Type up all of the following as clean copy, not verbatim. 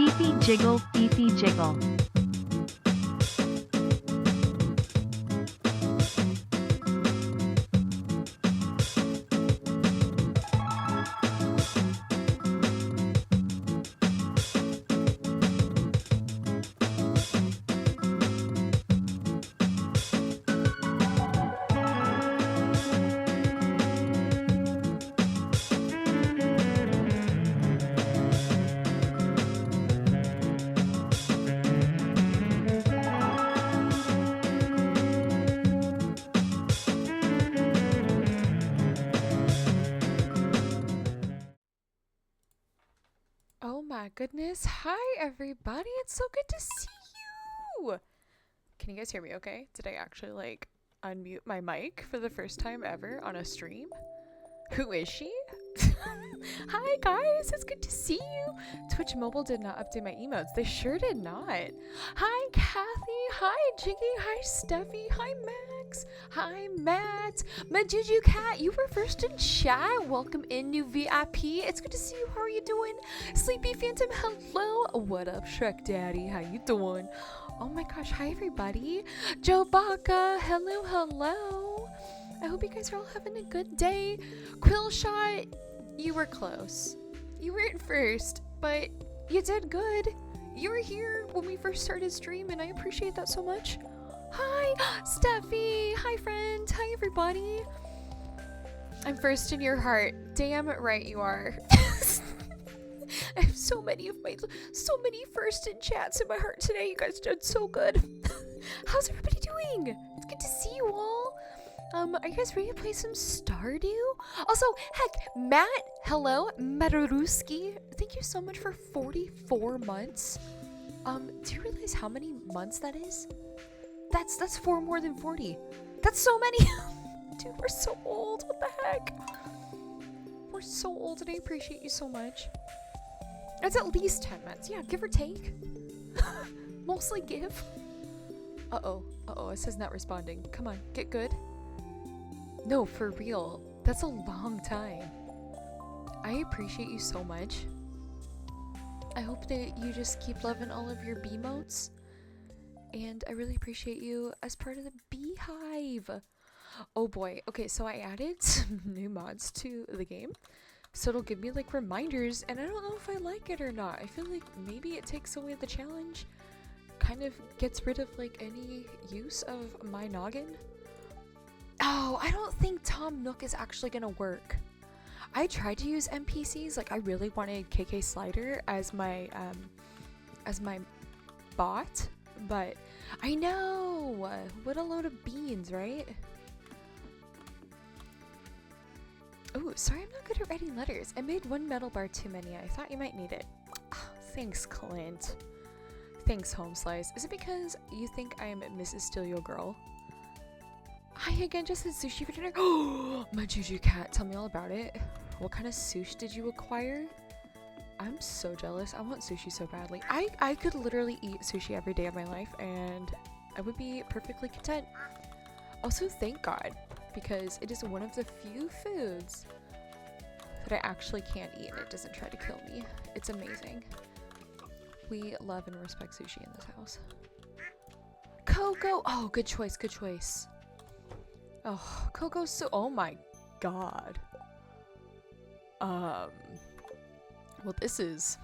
Fifi jiggle, Fifi jiggle. Oh my goodness. Hi everybody. It's so good to see you. Can you guys hear me okay? Did I actually like unmute my mic for the first time ever on a stream? Who is she? Hi guys, it's good to see you. Twitch Mobile did not update my emotes. They sure did not. Hi Kathy. Hi Jiggy. Hi Steffi. Hi Max. Hi Matt. Majuju Cat, you were first in chat. Welcome in, new VIP. It's good to see you. How are you doing? Sleepy Phantom, hello. What up, Shrek Daddy? How you doing? Oh my gosh, hi everybody. Joe Baca, hello, hello. I hope you guys are all having a good day. Quillshot, you were close. You weren't first, but you did good. You were here when we first started stream, and I appreciate that so much. Hi, Steffi. Hi, friend. Hi, everybody. I'm first in your heart. Damn right you are. I have so many first in chats in my heart today. You guys did so good. How's everybody doing? It's good to see you all. Are you guys ready to play some Stardew? Also, heck, Matt, hello, Mataruski. Thank you so much for 44 months. Do you realize how many months that is? That's 4 more than 40. That's so many. Dude, we're so old. What the heck? We're so old, and I appreciate you so much. It's at least 10 months. Yeah, give or take. Mostly give. Uh-oh. Uh-oh, it says not responding. Come on, get good. No, for real. That's a long time. I appreciate you so much. I hope that you just keep loving all of your B-motes. And I really appreciate you as part of the beehive. Oh boy. Okay, so I added some new mods to the game. So it'll give me like reminders, and I don't know if I like it or not. I feel like maybe it takes away the challenge. Kind of gets rid of like any use of my noggin. Oh, I don't think Tom Nook is actually gonna work. I tried to use NPCs, like I really wanted KK Slider as my bot, but I know, what a load of beans, right? Oh, sorry, I'm not good at writing letters. I made 1 metal bar too many. I thought you might need it. Oh, thanks, Clint. Thanks, Home Slice. Is it because you think I am Mrs. Steal Your Girl? Hi again, just had sushi for dinner. Oh, my Juju Cat, tell me all about it. What kind of sushi did you acquire? I'm so jealous. I want sushi so badly. I could literally eat sushi every day of my life, and I would be perfectly content. Also, thank God, because it is one of the few foods that I actually can't eat and it doesn't try to kill me. It's amazing. We love and respect sushi in this house. Coco! Oh, good choice, good choice. Oh, Coco's so— oh my god. Well, this is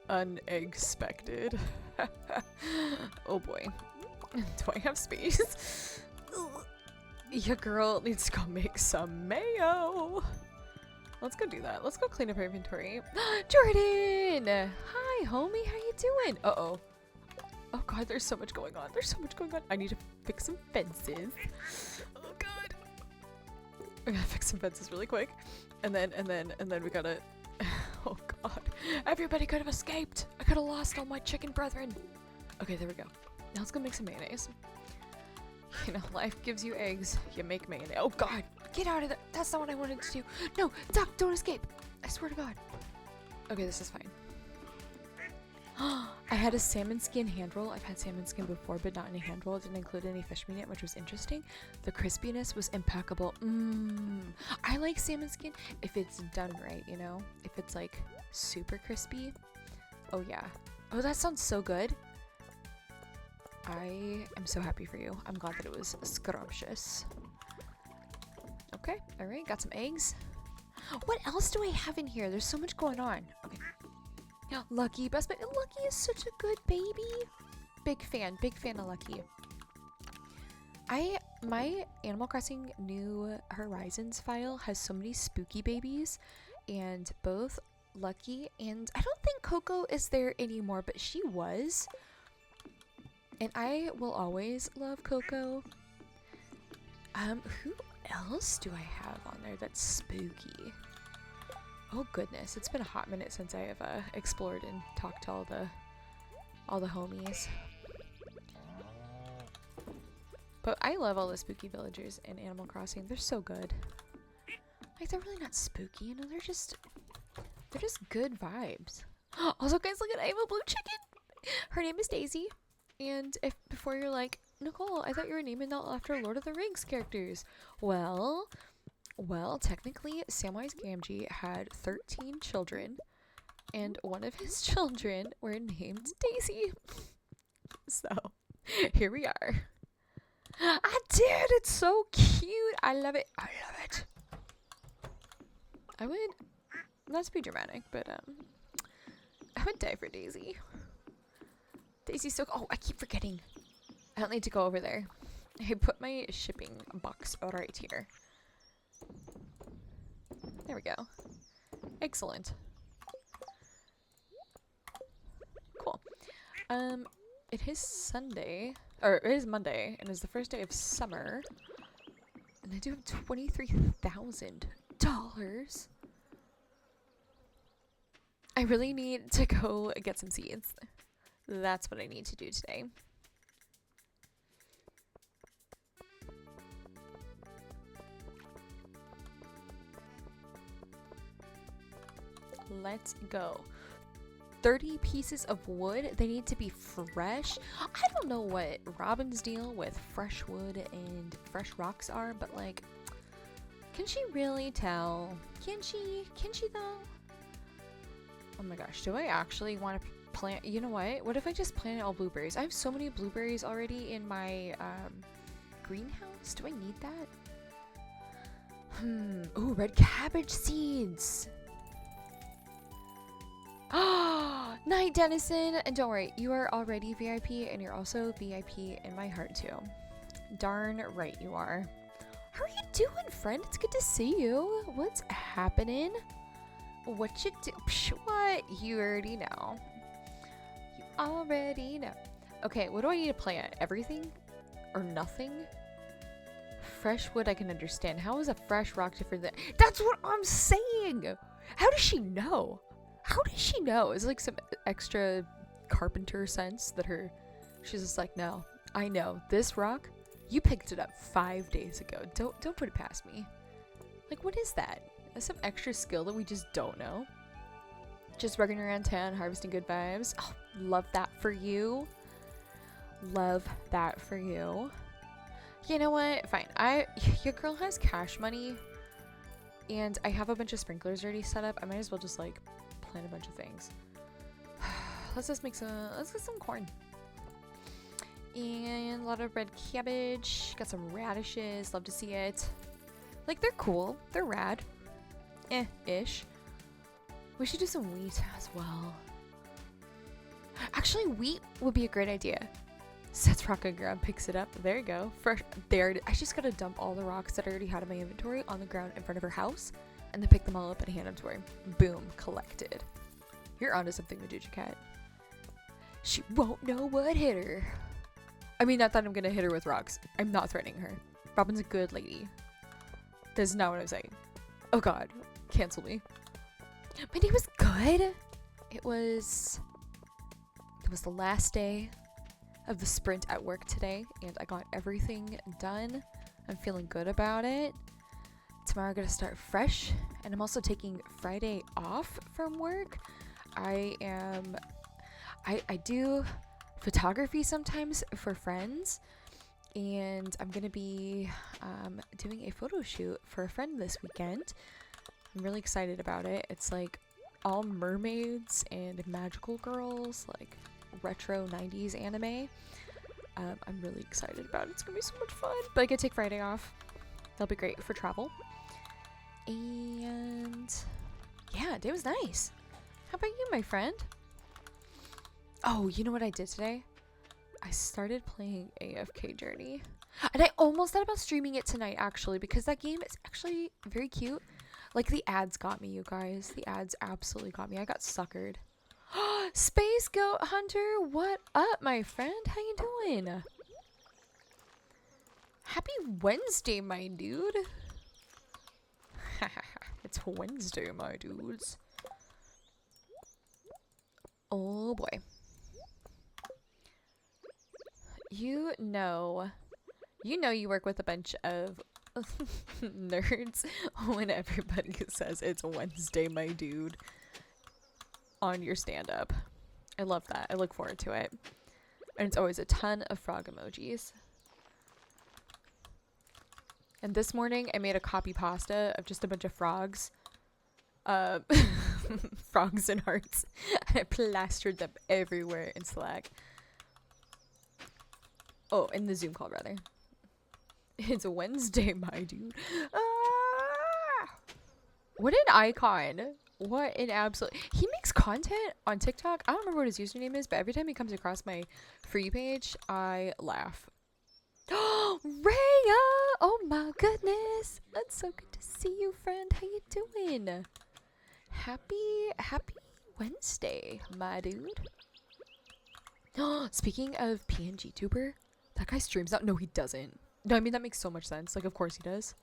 unexpected. Oh boy. Do I have space? Your girl needs to go make some mayo. Let's go do that. Let's go clean up our inventory. Jordan! Hi, homie. How you doing? Uh-oh. Oh god, there's so much going on. There's so much going on. I need to fix some fences. Oh god. We gotta fix some fences really quick. And then we gotta— oh god. Everybody could have escaped. I could have lost all my chicken brethren. Okay, there we go. Now let's go make some mayonnaise. You know, life gives you eggs. You make mayonnaise. Oh god. Get out of there. That's not what I wanted to do. No, Duck, don't escape. I swear to god. Okay, this is fine. I had a salmon skin hand roll. I've had salmon skin before, but not in a hand roll. It didn't include any fish meat in it, which was interesting. The crispiness was impeccable. I like salmon skin if it's done right, you know? If it's like super crispy. Oh yeah. Oh, that sounds so good. I am so happy for you. I'm glad that it was scrumptious. Okay, all right, got some eggs. What else do I have in here? There's so much going on. Okay. Lucky, best bet. Lucky is such a good baby. Big fan of Lucky. My Animal Crossing New Horizons file has so many spooky babies, and both Lucky and I don't think Coco is there anymore, but she was. And I will always love Coco. Who else do I have on there that's spooky? Oh goodness, it's been a hot minute since I have explored and talked to all the homies. But I love all the spooky villagers in Animal Crossing. They're so good. Like, they're really not spooky, you know, they're just good vibes. Also, guys, look at, I have a blue chicken. Her name is Daisy. And if before you're like, Nicole, I thought you were naming that after Lord of the Rings characters. Well, technically, Samwise Gamgee had 13 children, and one of his children were named Daisy. So, here we are. I did! It's so cute! I love it. I love it. I would, not to be dramatic, but, I would die for Daisy. Daisy's so, oh, I keep forgetting. I don't need to go over there. I put my shipping box right here. There we go. Excellent. Cool. It is Sunday, or it is Monday, and it's the first day of summer. And I do have $23,000. I really need to go get some seeds. That's what I need to do today. Let's go. 30 pieces of wood. They need to be fresh. I don't know what Robin's deal with fresh wood and fresh rocks are, but like, can she really tell? Can she though? Oh my gosh, do I actually want to plant? You know what if I just planted all blueberries? I have so many blueberries already in my greenhouse. Do I need that? Ooh, red cabbage seeds. Ah, Night Dennison, and don't worry, you are already VIP, and you're also VIP in my heart too. Darn right you are. How are you doing, friend? It's good to see you. What's happening? What you do? Psh, what? You already know. You already know. Okay, what do I need to plant? Everything? Or nothing? Fresh wood I can understand. How is a fresh rock different than... That's what I'm saying! How does she know? How does she know? Is it like some extra carpenter sense that she's just like, no, I know this rock, you picked it up 5 days ago. Don't put it past me. Like, what is that? That's some extra skill that we just don't know. Just running around town, harvesting good vibes. Oh, love that for you. Love that for you. You know what? Fine. Your girl has cash money, and I have a bunch of sprinklers already set up. I might as well just like plant a bunch of things. Let's get some corn. And a lot of red cabbage. Got some radishes. Love to see it. Like, they're cool. They're rad. Ish. We should do some wheat as well. Actually, wheat would be a great idea. Sets rock on ground, picks it up. There you go. Fresh. There it is. I just gotta dump all the rocks that I already had in my inventory on the ground in front of her house, and then pick them all up and hand them to her. Boom. Collected. You're onto something, Majuja Cat. She won't know what hit her. I mean, not that I'm gonna hit her with rocks. I'm not threatening her. Robin's a good lady. That's not what I'm saying. Oh god. Cancel me. My day was good. It was the last day of the sprint at work today, and I got everything done. I'm feeling good about it. Tomorrow I'm gonna start fresh, and I'm also taking Friday off from work. I do photography sometimes for friends, and I'm gonna be doing a photo shoot for a friend this weekend. I'm really excited about it. It's like all mermaids and magical girls, like retro 90s anime. I'm really excited about it. It's gonna be so much fun. But I get to take Friday off. That'll be great for travel. And yeah, day was nice. How about you, my friend? Oh, you know what I did today? I started playing AFK Journey. And I almost thought about streaming it tonight, actually, because that game is actually very cute. Like, the ads got me, you guys. The ads absolutely got me. I got suckered. Space Goat Hunter, what up, my friend? How you doing? Happy Wednesday, my dude. It's Wednesday, my dudes. Oh boy. You know you work with a bunch of nerds when everybody says it's Wednesday, my dude, on your stand-up. I love that. I look forward to it. And it's always a ton of frog emojis. And this morning I made a copy pasta of just a bunch of frogs. Frogs and hearts. And I plastered them everywhere in Slack. Oh, in the Zoom call, rather. It's a Wednesday, my dude. Ah! What an icon. What an absolute... He makes content on TikTok. I don't remember what his username is, but every time he comes across my free page, I laugh. Rhea! Oh my goodness. That's so good to see you, friend. How you doing? Happy Wednesday, my dude. Speaking of PNG tuber, that guy streams out. No, he doesn't. No, I mean, that makes so much sense. Like, of course he does.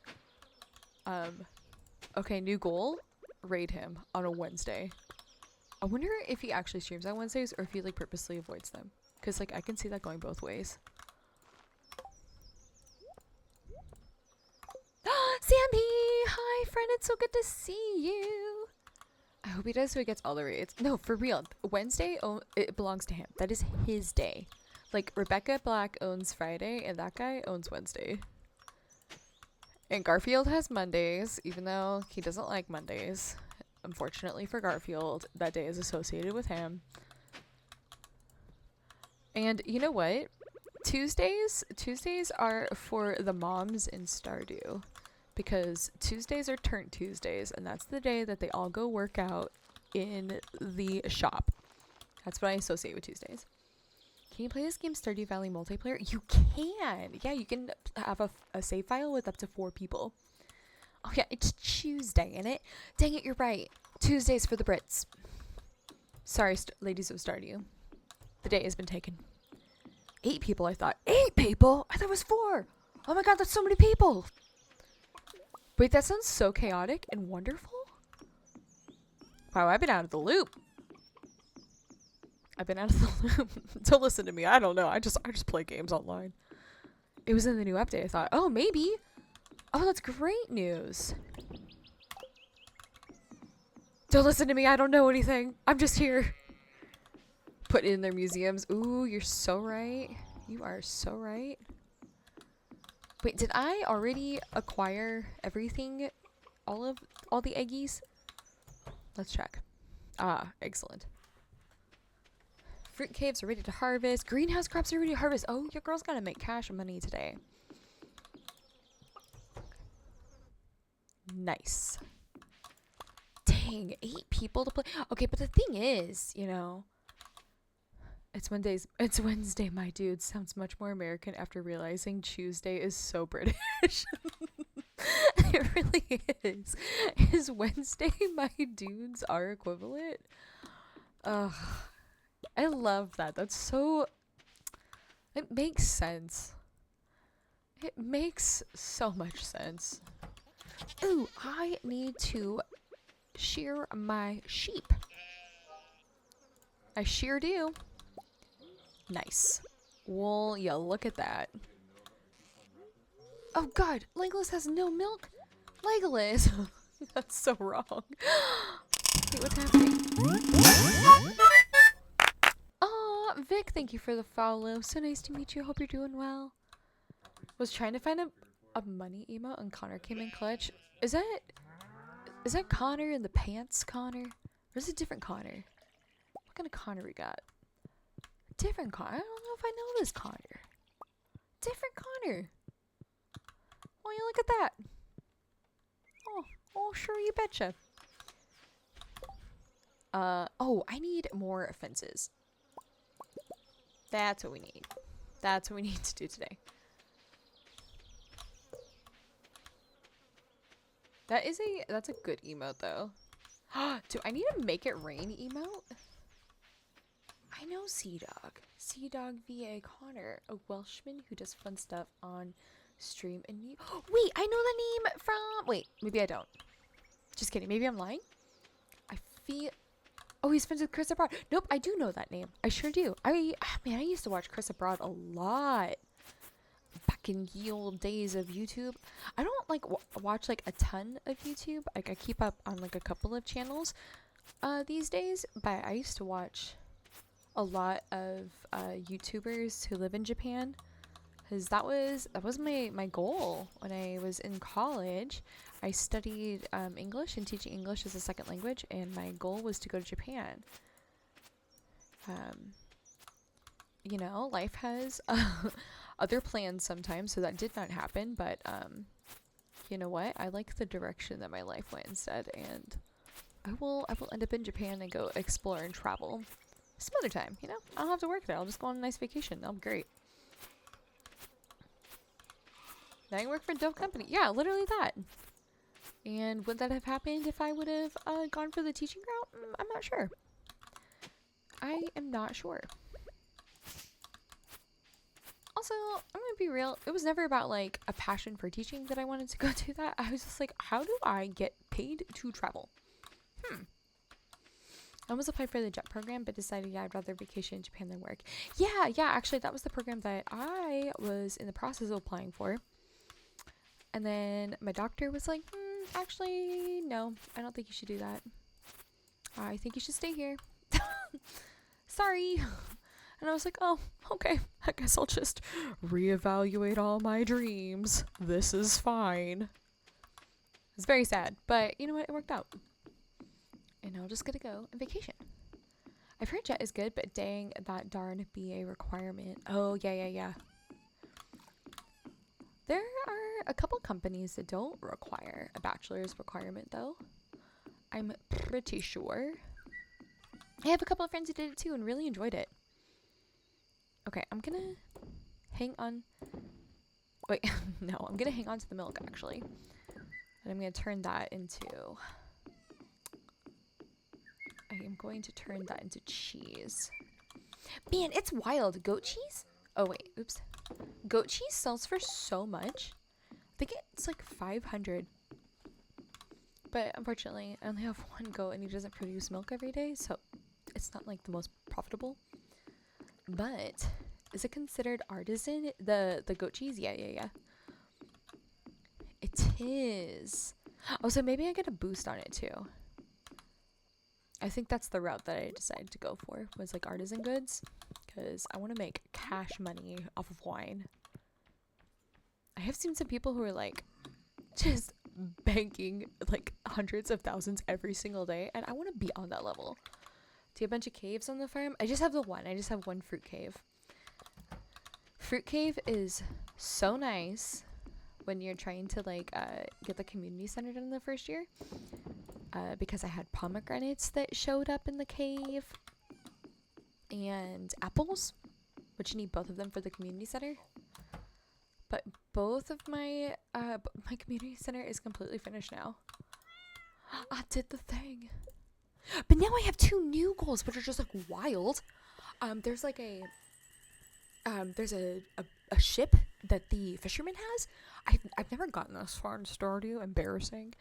Okay, new goal. Raid him on a Wednesday. I wonder if he actually streams on Wednesdays or if he, like, purposely avoids them. Because, like, I can see that going both ways. Sammy! Hi, friend. It's so good to see you. I hope he does so he gets all the raids. No, for real. Wednesday, it belongs to him. That is his day. Like, Rebecca Black owns Friday, and that guy owns Wednesday. And Garfield has Mondays, even though he doesn't like Mondays. Unfortunately for Garfield, that day is associated with him. And you know what? Tuesdays are for the moms in Stardew. Because Tuesdays are Turn Tuesdays, and that's the day that they all go work out in the shop. That's what I associate with Tuesdays. Can you play this game Stardew Valley multiplayer? You can! Yeah, you can have a save file with up to 4 people. Oh yeah, it's Tuesday, innit? Dang it, you're right. Tuesdays for the Brits. Sorry, ladies of Stardew. The day has been taken. 8 people, I thought. 8 people? I thought it was 4! Oh my god, that's so many people! Wait, that sounds so chaotic and wonderful. Wow, I've been out of the loop. Don't listen to me. I don't know. I just play games online. It was in the new update. I thought, oh, maybe. Oh, that's great news. Don't listen to me. I don't know anything. I'm just here. Put it in their museums. Ooh, you're so right. You are so right. Wait, did I already acquire everything? All the eggies? Let's check. Ah, excellent. Fruit caves are ready to harvest. Greenhouse crops are ready to harvest. Oh, your girl's gotta make cash money today. Nice. Dang, 8 people to play. Okay, but the thing is, you know, it's Wednesday, my dude. Sounds much more American after realizing Tuesday is so British. It really is. Is Wednesday my dudes our equivalent? Ugh. I love that. That's so... It makes sense. It makes so much sense. Ooh, I need to shear my sheep. I sure do. Nice. Well, yeah, look at that. Oh god, Legolas has no milk? Legolas! That's so wrong. Wait, what's happening? Aw, Vic, thank you for the follow. So nice to meet you. Hope you're doing well. Was trying to find a money emote and Connor came in clutch. Is that Connor in the pants, Connor? Where's a different Connor? What kind of Connor we got? Different Connor. I don't know if I know this Connor. Different Connor. Oh, you look at that. Oh, sure, you betcha. Oh, I need more fences. That's what we need. That's what we need to do today. That's a good emote though. Do I need to make it rain emote? I know Sea Dog. Sea Dog VA Connor, a Welshman who does fun stuff on stream and wait, I know the name from maybe I don't. Just kidding. Maybe I'm lying. I feel Oh, he's friends with Chris Abroad. Nope, I do know that name. I sure do. I used to watch Chris Abroad a lot back in ye old days of YouTube. I don't like watch like a ton of YouTube. Like I keep up on like a couple of channels these days, but I used to watch a lot of YouTubers who live in Japan, because that was my goal when I was in college. I studied English and teaching English as a second language, and my goal was to go to Japan. You know, life has other plans sometimes, so that did not happen, but you know what? I like the direction that my life went instead, and I will end up in Japan and go explore and travel some other time, you know? I don't have to work there. I'll just go on a nice vacation. That'll be great. Now I work for a dope company. Yeah, literally that. And would that have happened if I would have gone for the teaching route? I'm not sure. I am not sure. Also, I'm gonna be real. It was never about like a passion for teaching that I wanted to go do that. I was just like, how do I get paid to travel? I almost applied for the JET program, but decided, yeah, I'd rather vacation in Japan than work. Yeah, actually, that was the program that I was in the process of applying for. And then my doctor was like, actually, no, I don't think you should do that. I think you should stay here. Sorry. And I was like, oh, okay, I guess I'll just reevaluate all my dreams. This is fine. It's very sad, but you know what? It worked out. And now I'm just gonna go on vacation. I've heard JET is good, but dang, that darn BA requirement. Oh, yeah. There are a couple companies that don't require a bachelor's requirement, though. I'm pretty sure. I have a couple of friends who did it too and really enjoyed it. Okay, I'm gonna hang on. Wait, no, I'm gonna hang on to the milk, actually. And I'm gonna turn that into... I am going to turn that into cheese. Man, it's wild. Goat cheese? Oh, wait. Oops. Goat cheese sells for so much. I think it's like 500. But unfortunately, I only have one goat and he doesn't produce milk every day, so it's not like the most profitable. But is it considered artisan? The goat cheese? Yeah. It is. Oh, so maybe I get a boost on it too. I think that's the route that I decided to go for, was like artisan goods, because I want to make cash money off of wine. I have seen some people who are like just banking like hundreds of thousands every single day, and I want to be on that level. Do you have a bunch of caves on the farm? I just have the one. I just have one fruit cave. Fruit cave is so nice when you're trying to like get the community center done in the first year. Because I had pomegranates that showed up in the cave and apples, which you need both of them for the community center. But both of my my community center is completely finished now. I did the thing. But now I have 2 new goals, which are just like wild. There's like there's a ship that the fisherman has. I've never gotten this far in Stardew, embarrassing.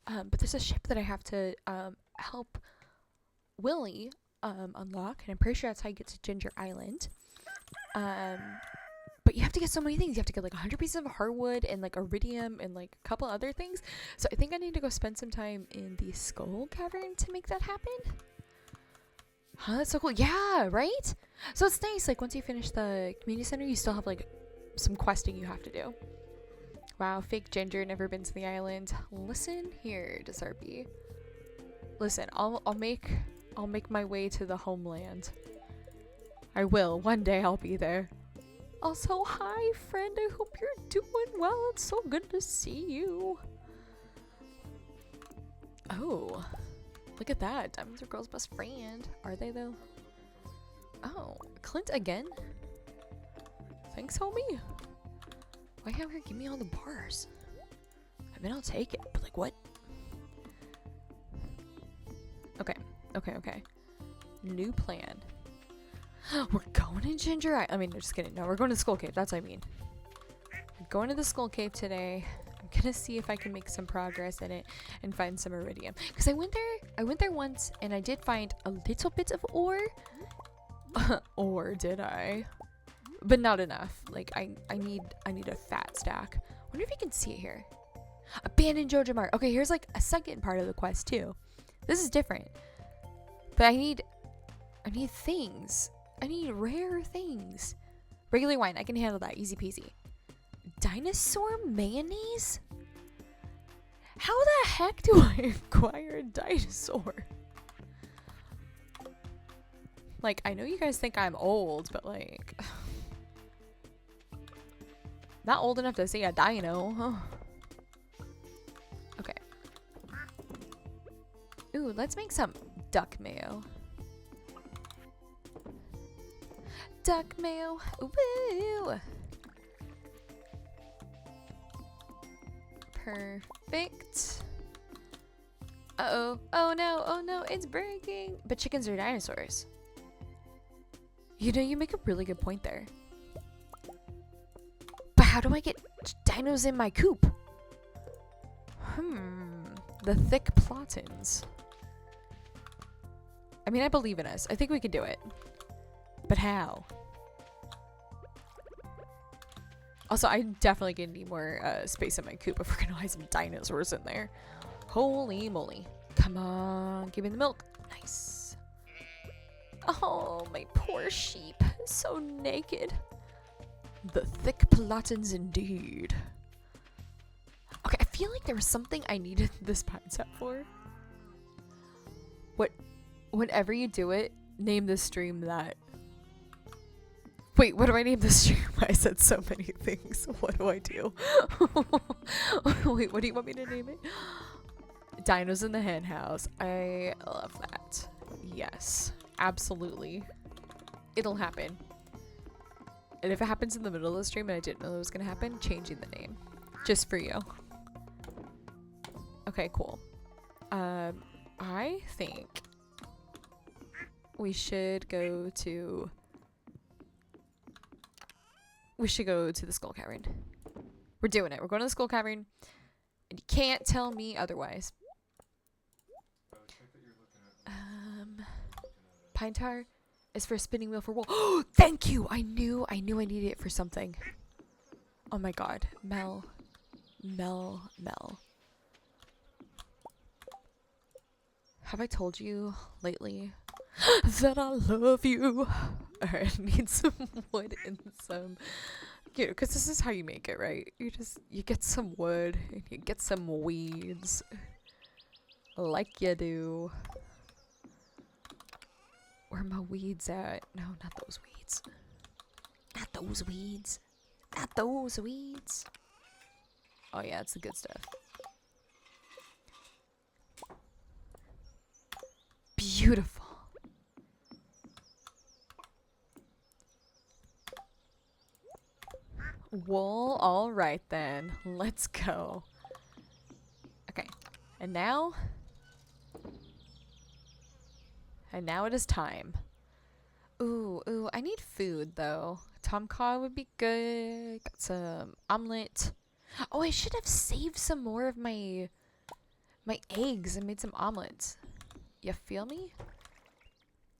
But there's a ship that I have to help Willie unlock, and I'm pretty sure that's how you get to Ginger Island. But you have to get so many things. You have to get like 100 pieces of hardwood and like iridium and like a couple other things. So I think I need to go spend some time in the Skull Cavern to make that happen. Huh, that's so cool. Yeah, right? So it's nice, like once you finish the community center, you still have like some questing you have to do. Wow, fake Ginger, never been to the island. Listen here, Desarby. Listen, I'll make my way to the homeland. I will. One day I'll be there. Also, hi friend. I hope you're doing well. It's so good to see you. Oh, look at that. Diamond's a girl's best friend. Are they though? Oh, Clint again? Thanks, homie. Why can't we give me all the bars? I mean, I'll take it, but like what? Okay, okay. New plan. We're going to Ginger I mean, just kidding. No, we're going to the Skull Cave. That's what I mean. We're going to the Skull Cave today. I'm gonna see if I can make some progress in it and find some iridium. Because I went there once and I did find a little bit of ore. Or did I? But not enough. Like I need a fat stack. Wonder if you can see it here. Abandoned Joja Mart. Okay, here's like a second part of the quest too. This is different. But I need things. I need rare things. Regular wine, I can handle that. Easy peasy. Dinosaur mayonnaise? How the heck do I acquire a dinosaur? Like, I know you guys think I'm old, but like... not old enough to say a dino. Huh? Okay. Ooh, let's make some duck mayo. Duck mayo. Woo! Perfect. Uh-oh. Oh no, it's breaking. But chickens are dinosaurs. You know, you make a really good point there. But how do I get dinos in my coop? The thick platins. I mean, I believe in us. I think we can do it. But how? Also, I definitely gonna need more space in my coop if we're gonna hide some dinosaurs in there. Holy moly. Come on, give me the milk. Nice. Oh, my poor sheep. So naked. The thick platins indeed. Okay, I feel like there was something I needed this pine set for. Whenever you do it, name this stream that. Wait, what do I name this stream? I said so many things. What do I do? Wait, what do you want me to name it? Dinos in the hen house. I love that. Yes, absolutely. It'll happen. And if it happens in the middle of the stream and I didn't know it was gonna happen, changing the name. Just for you. Okay, cool. I think we should go to the Skull Cavern. We're doing it. We're going to the Skull Cavern. And you can't tell me otherwise. Pine tar is for a spinning wheel for wool. Oh, thank you! I knew I needed it for something. Oh my god. Mel. Have I told you lately that I love you? Alright, I need some wood and some... You know, because this is how you make it, right? You get some wood and you get some weeds. Like you do. Where are my weeds at? No, not those weeds. Not those weeds. Not those weeds. Oh yeah, it's the good stuff. Beautiful. Wool, alright then. Let's go. Okay. And now it is time. Ooh, I need food though. Tom Kha would be good. Got some omelet. Oh, I should have saved some more of my eggs and made some omelets. You feel me?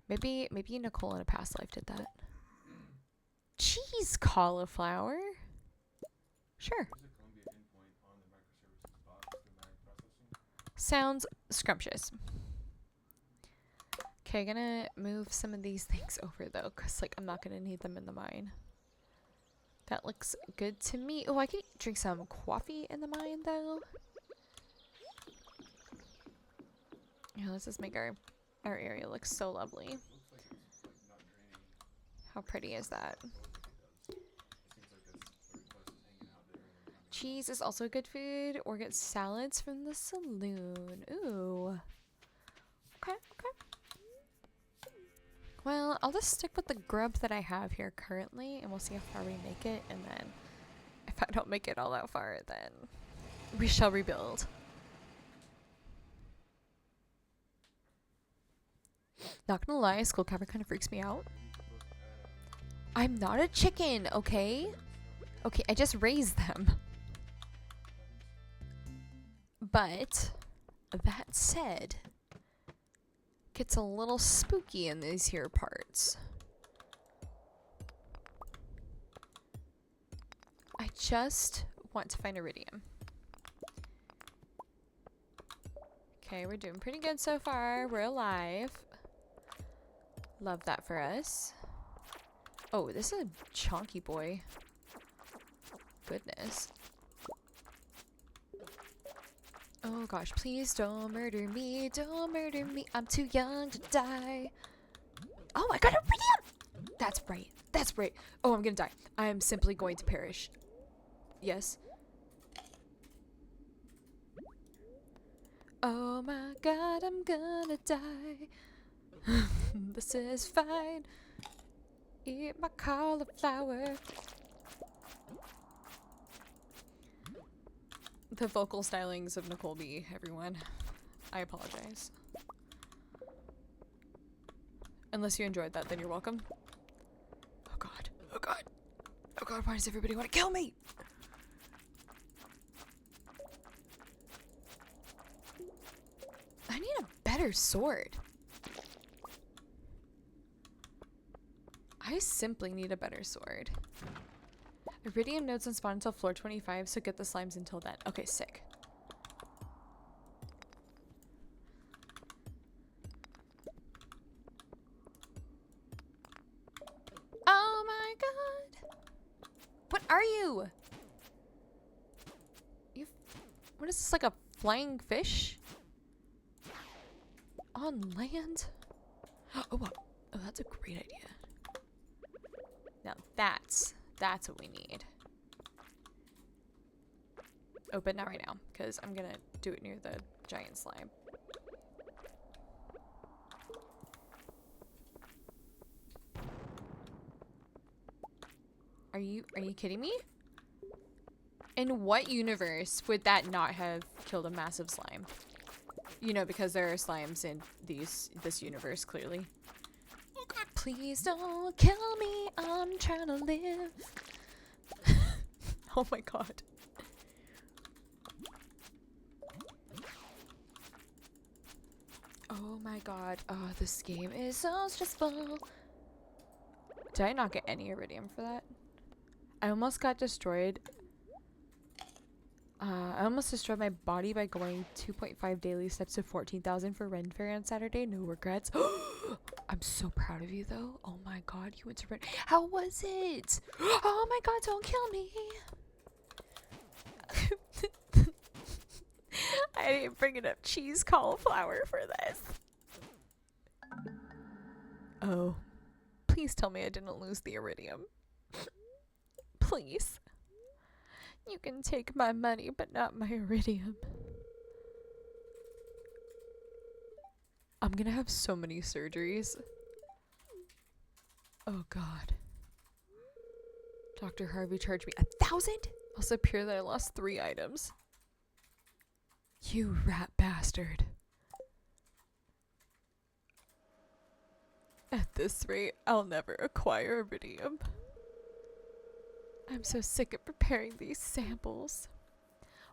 Maybe Nicole in a past life did that. Cheese cauliflower. Sure. Sounds scrumptious. Okay, gonna move some of these things over though, cause like I'm not gonna need them in the mine. That looks good to me. Oh, I can drink some coffee in the mine though. Yeah, let's just make our area look so lovely. How pretty is that? Cheese is also good food, or get salads from the saloon. Ooh. Okay, okay. Well, I'll just stick with the grub that I have here currently, and we'll see how far we make it, and then if I don't make it all that far, then we shall rebuild. Not gonna lie, skull cover kind of freaks me out. I'm not a chicken, okay? Okay, I just raised them. But that said, gets a little spooky in these here parts. I just want to find iridium. Okay, we're doing pretty good so far. We're alive. Love that for us. Oh, this is a chonky boy. Goodness. Oh gosh, please don't murder me. Don't murder me. I'm too young to die. Oh my god, iridium! That's right. That's right. Oh, I'm gonna die. I am simply going to perish. Yes. Oh my god, I'm gonna die. This is fine. Eat my cauliflower. The vocal stylings of Nicole B, everyone. I apologize. Unless you enjoyed that, then you're welcome. Oh god. Oh god. Oh god, why does everybody want to kill me? I need a better sword. I simply need a better sword. Iridium nodes don't spawn until floor 25, so get the slimes until then. Okay, sick. Oh my god! What are you? What is this, like a flying fish? On land? Oh, wow. Oh, that's a great idea. Now that's what we need. Oh, but not right now, because I'm gonna do it near the giant slime. Are you kidding me? In what universe would that not have killed a massive slime? You know, because there are slimes in this universe, clearly. Oh god, please don't kill me. I'm trying to live. Oh my god. Oh my god. Oh, this game is so stressful. Did I not get any iridium for that? I almost got destroyed. I almost destroyed my body by going 2.5 daily steps to 14,000 for Ren Fair on Saturday. No regrets. I'm so proud of you, though. Oh my god, you went to Ren. How was it? Oh my god, don't kill me. I didn't bring enough cheese cauliflower for this. Oh. Please tell me I didn't lose the iridium. Please. You can take my money, but not my iridium. I'm gonna have so many surgeries. Oh god. Dr. Harvey charged me 1,000? Also appear that I lost 3 items. You rat bastard. At this rate, I'll never acquire iridium. I'm so sick of preparing these samples.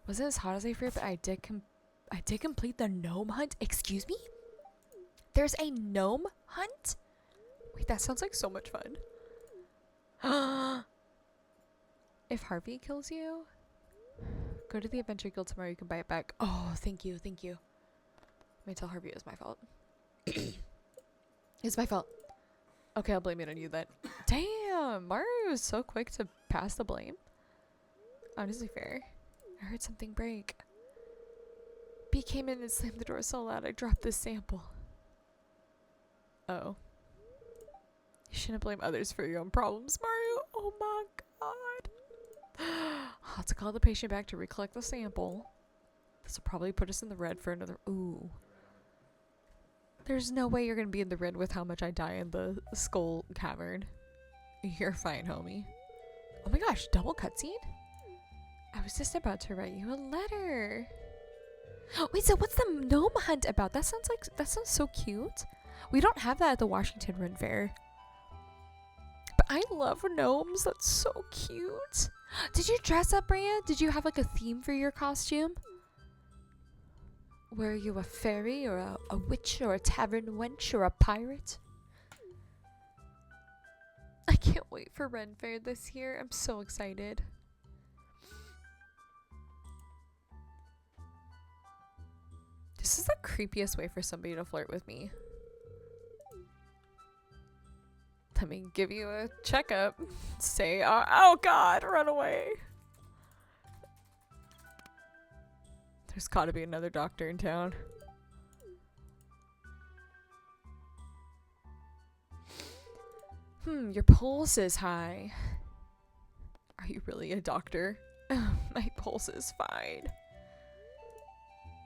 Wasn't as hot as I feared, but I did complete the gnome hunt. Excuse me? There's a gnome hunt? Wait, that sounds like so much fun. If Harvey kills you, go to the adventure guild tomorrow. You can buy it back. Oh, thank you, thank you. Let me tell Harvey it was my fault. It's my fault. Okay, I'll blame it on you then. Damn, Mario was so quick to pass the blame. Honestly fair. I heard something break. Bee came in and slammed the door so loud I dropped the sample. Oh. You shouldn't blame others for your own problems, Mario. Oh my god. I'll have to call the patient back to recollect the sample. This will probably put us in the red for another. Ooh. There's no way you're gonna be in the red with how much I die in the skull cavern. You're fine, homie. Oh my gosh, double cutscene? I was just about to write you a letter. Wait, so what's the gnome hunt about? That sounds so cute. We don't have that at the Washington Run Fair. But I love gnomes. That's so cute. Did you dress up, Rhea? Did you have like a theme for your costume? Were you a fairy or a witch or a tavern wench or a pirate? I can't wait for Ren Fair this year. I'm so excited. This is the creepiest way for somebody to flirt with me. Let me give you a checkup. Say, oh god, run away. There's gotta be another doctor in town. Your pulse is high. Are you really a doctor? My pulse is fine.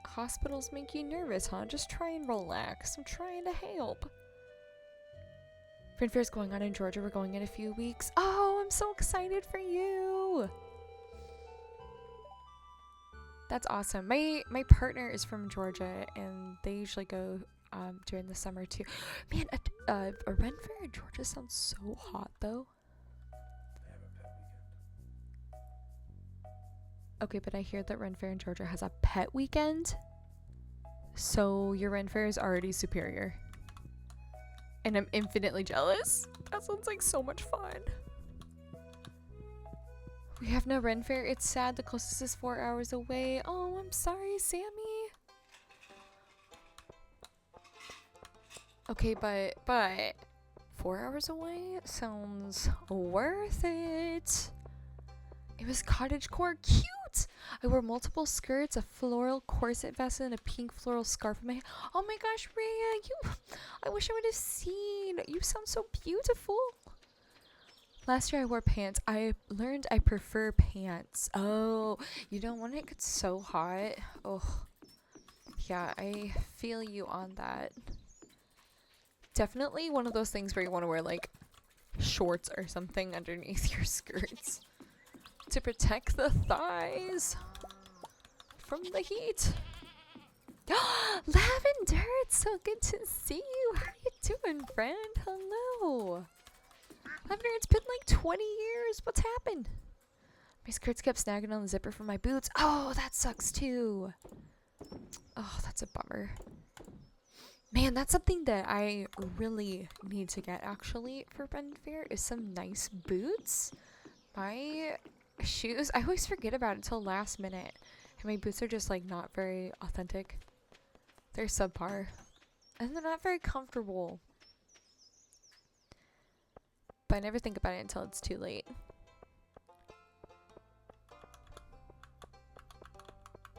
Hospitals make you nervous, huh? Just try and relax. I'm trying to help. Friend Fair's going on in Georgia. We're going in a few weeks. Oh, I'm so excited for you. That's awesome. My partner is from Georgia, and they usually go during the summer too. Man, a Ren Fair in Georgia sounds so hot, though. Okay, but I hear that Ren Fair in Georgia has a pet weekend. So your Ren Fair is already superior. And I'm infinitely jealous. That sounds like so much fun. We have no Ren Fair. It's sad. The closest is 4 hours away. Oh, I'm sorry, Sammy. Okay, but 4 hours away sounds worth it. It was cottagecore cute. I wore multiple skirts, a floral corset vest, and a pink floral scarf on my head. Oh my gosh, Rhea, I wish I would have seen. You sound so beautiful. Last year I wore pants. I learned I prefer pants. Oh, you know when it gets so hot? Oh, yeah, I feel you on that. Definitely one of those things where you want to wear like shorts or something underneath your skirts to protect the thighs from the heat. Lavender, it's so good to see you. How are you doing, friend? Hello. Lavender, it's been like 20 years. What's happened? My skirts kept snagging on the zipper from my boots. Oh, that sucks too. Oh, that's a bummer. Man, that's something that I really need to get actually for Ren Fair is some nice boots. My shoes, I always forget about it till last minute. And my boots are just like not very authentic. They're subpar. And they're not very comfortable. But I never think about it until it's too late.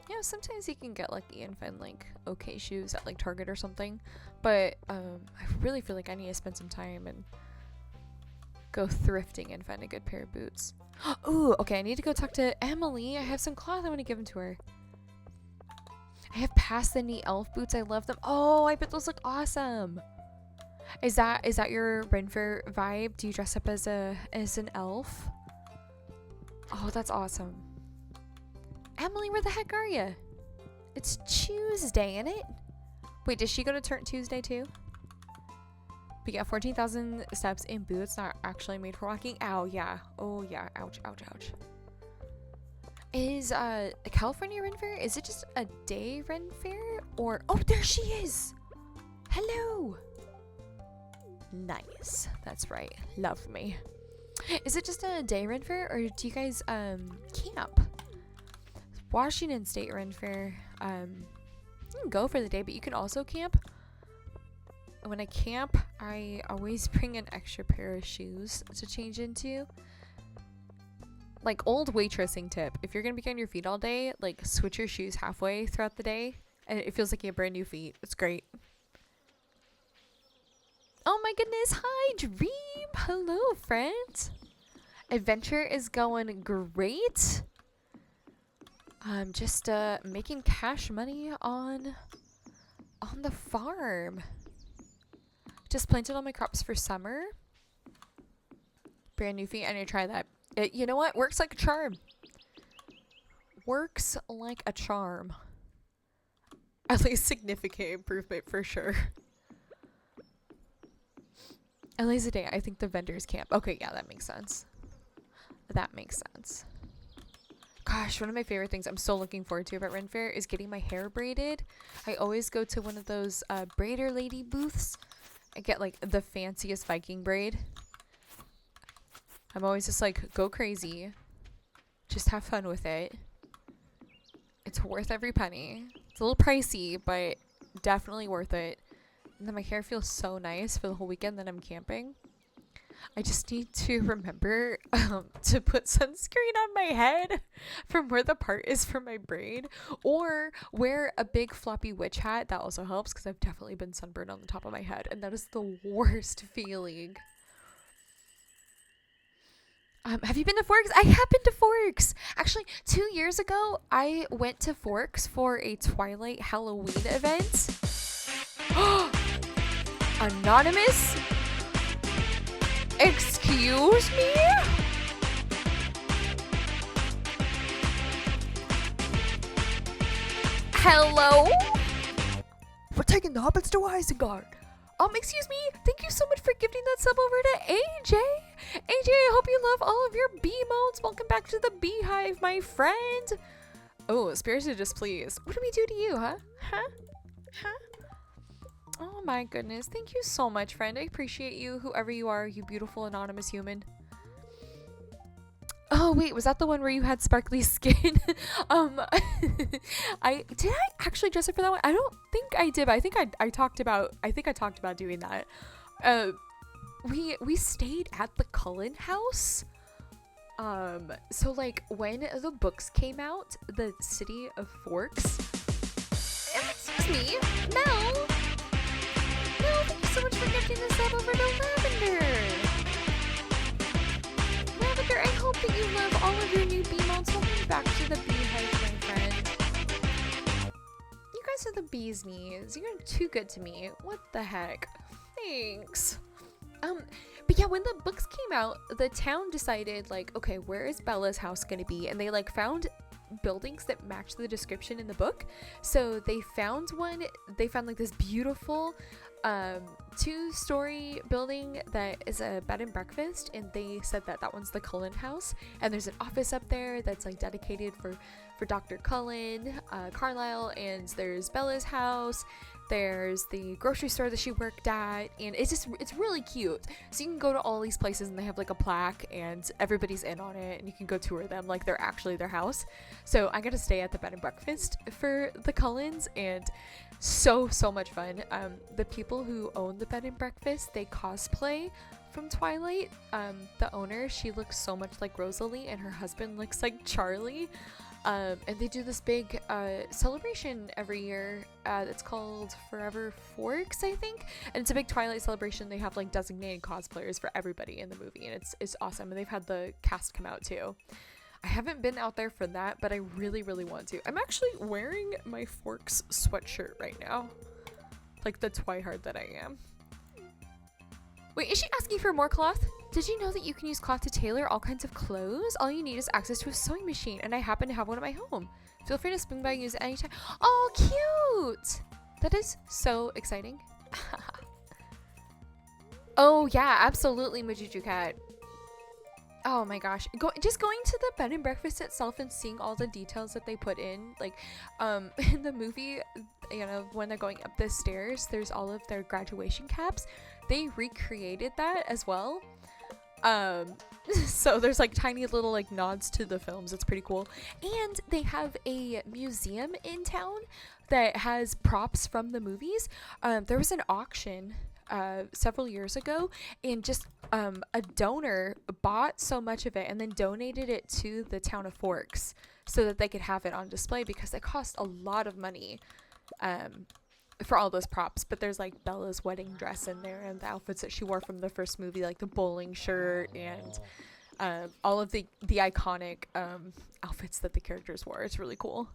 You know, sometimes you can get lucky and find like okay shoes at like Target or something. But I really feel like I need to spend some time and go thrifting and find a good pair of boots. Ooh, okay, I need to go talk to Emily. I have some cloth I want to give them to her. I have past the knee elf boots. I love them. Oh, I bet those look awesome. Is that your Ren Fair vibe? Do you dress up as an elf? Oh, that's awesome. Emily, where the heck are you? It's Tuesday, isn't it? Wait, does she go to Turn Tuesday too? We got 14,000 steps in boots not actually made for walking. Ow, yeah. Oh, yeah. Ouch, ouch, ouch. Is California Ren Fair, is it just a day Ren Fair? Or, oh, there she is! Hello! Nice. That's right. Love me. Is it just a day Ren Fair, or do you guys camp? Washington State Ren Fair, you can go for the day, but you can also camp. When I camp, I always bring an extra pair of shoes to change into. Like, old waitressing tip, if you're gonna be on your feet all day, like switch your shoes halfway throughout the day And it feels like you have brand new feet. It's great. Oh my goodness. Hi, Dream. Hello, friend. Adventure is going great. I'm just making cash money on the farm. Just planted all my crops for summer. Brand new feet. I need to try that. You know what? Works like a charm. Works like a charm. At least significant improvement for sure. At least a day. I think the vendors camp. Okay, yeah, that makes sense. That makes sense. Gosh, one of my favorite things I'm so looking forward to about Ren Fair is getting my hair braided. I always go to one of those braider lady booths. I get like the fanciest Viking braid. I'm always just like, go crazy. Just have fun with it. It's worth every penny. It's a little pricey, but definitely worth it. And then my hair feels so nice for the whole weekend that I'm camping. I just need to remember to put sunscreen on my head from where the part is for my braid, or wear a big floppy witch hat. That also helps because I've definitely been sunburned on the top of my head, and that is the worst feeling. Have you been to Forks? I have been to Forks. Actually, 2 years ago, I went to Forks for a Twilight Halloween event. Anonymous? Excuse me? Hello? We're taking the hobbits to Isengard. Excuse me. Thank you so much for gifting that sub over to AJ. AJ, I hope you love all of your bee modes. Welcome back to the beehive, my friend. Oh, spirited displeased. What do we do to you, huh? Huh? Oh my goodness. Thank you so much, friend. I appreciate you, whoever you are, you beautiful anonymous human. Oh wait, was that the one where you had sparkly skin? I actually dress up for that one? I don't think I did, but I think I talked about doing that. We stayed at the Cullen house. So like when the books came out, the city of Forks. Excuse me, Mel. Mel, thank you so much for gifting this up over to Lavender. Lavender, I hope that you love all of your new bee mounts. Welcome back to the beehive, my friend. You guys are the bee's knees. You're too good to me. What the heck? Thanks. But yeah, when the books came out, the town decided, like, okay, where is Bella's house gonna be? And they like found buildings that match the description in the book. So they found like this beautiful 2-story building that is a bed and breakfast, and they said that one's the Cullen house, and there's an office up there that's like dedicated for Dr. Cullen, Carlisle, and there's Bella's house. There's the grocery store that she worked at, and it's really cute. So you can go to all these places and they have like a plaque and everybody's in on it, and you can go tour them like they're actually their house. So I got to stay at the bed and breakfast for the Cullens, and so much fun. The people who own the bed and breakfast, they cosplay from Twilight. The owner, she looks so much like Rosalie, and her husband looks like Charlie. And they do this big celebration every year that's called Forever Forks, I think. And it's a big Twilight celebration. They have like designated cosplayers for everybody in the movie, and it's awesome. And they've had the cast come out too. I haven't been out there for that, but I really want to. I'm actually wearing my Forks sweatshirt right now, like the twihard that I am. Wait, is she asking for more cloth? Did you know that you can use cloth to tailor all kinds of clothes? All you need is access to a sewing machine, and I happen to have one at my home. Feel free to swing by and use it anytime. Oh, cute! That is so exciting. Oh, yeah, absolutely, Majuju Cat. Oh my gosh. Just going to the bed and breakfast itself and seeing all the details that they put in. Like, in the movie, you know, when they're going up the stairs, there's all of their graduation caps. They recreated that as well. So there's like tiny little like nods to the films. It's pretty cool. And they have a museum in town that has props from the movies. There was an auction several years ago, and just a donor bought so much of it and then donated it to the town of Forks so that they could have it on display, because it cost a lot of money for all those props, but there's like Bella's wedding dress in there and the outfits that she wore from the first movie, like the bowling shirt and all of the iconic outfits that the characters wore. It's really cool.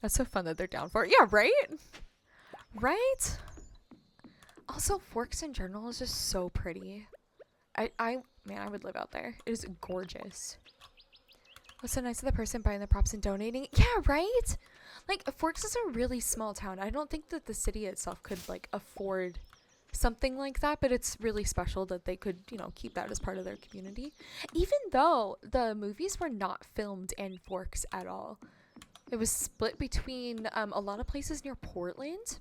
That's so fun that they're down for it. Yeah, right? Right? Also, Forks in general is just so pretty. Man, I would live out there. It is gorgeous. What's so nice of the person buying the props and donating? Yeah, right? Like, Forks is a really small town. I don't think that the city itself could, like, afford something like that, but it's really special that they could, you know, keep that as part of their community. Even though the movies were not filmed in Forks at all. It was split between a lot of places near Portland,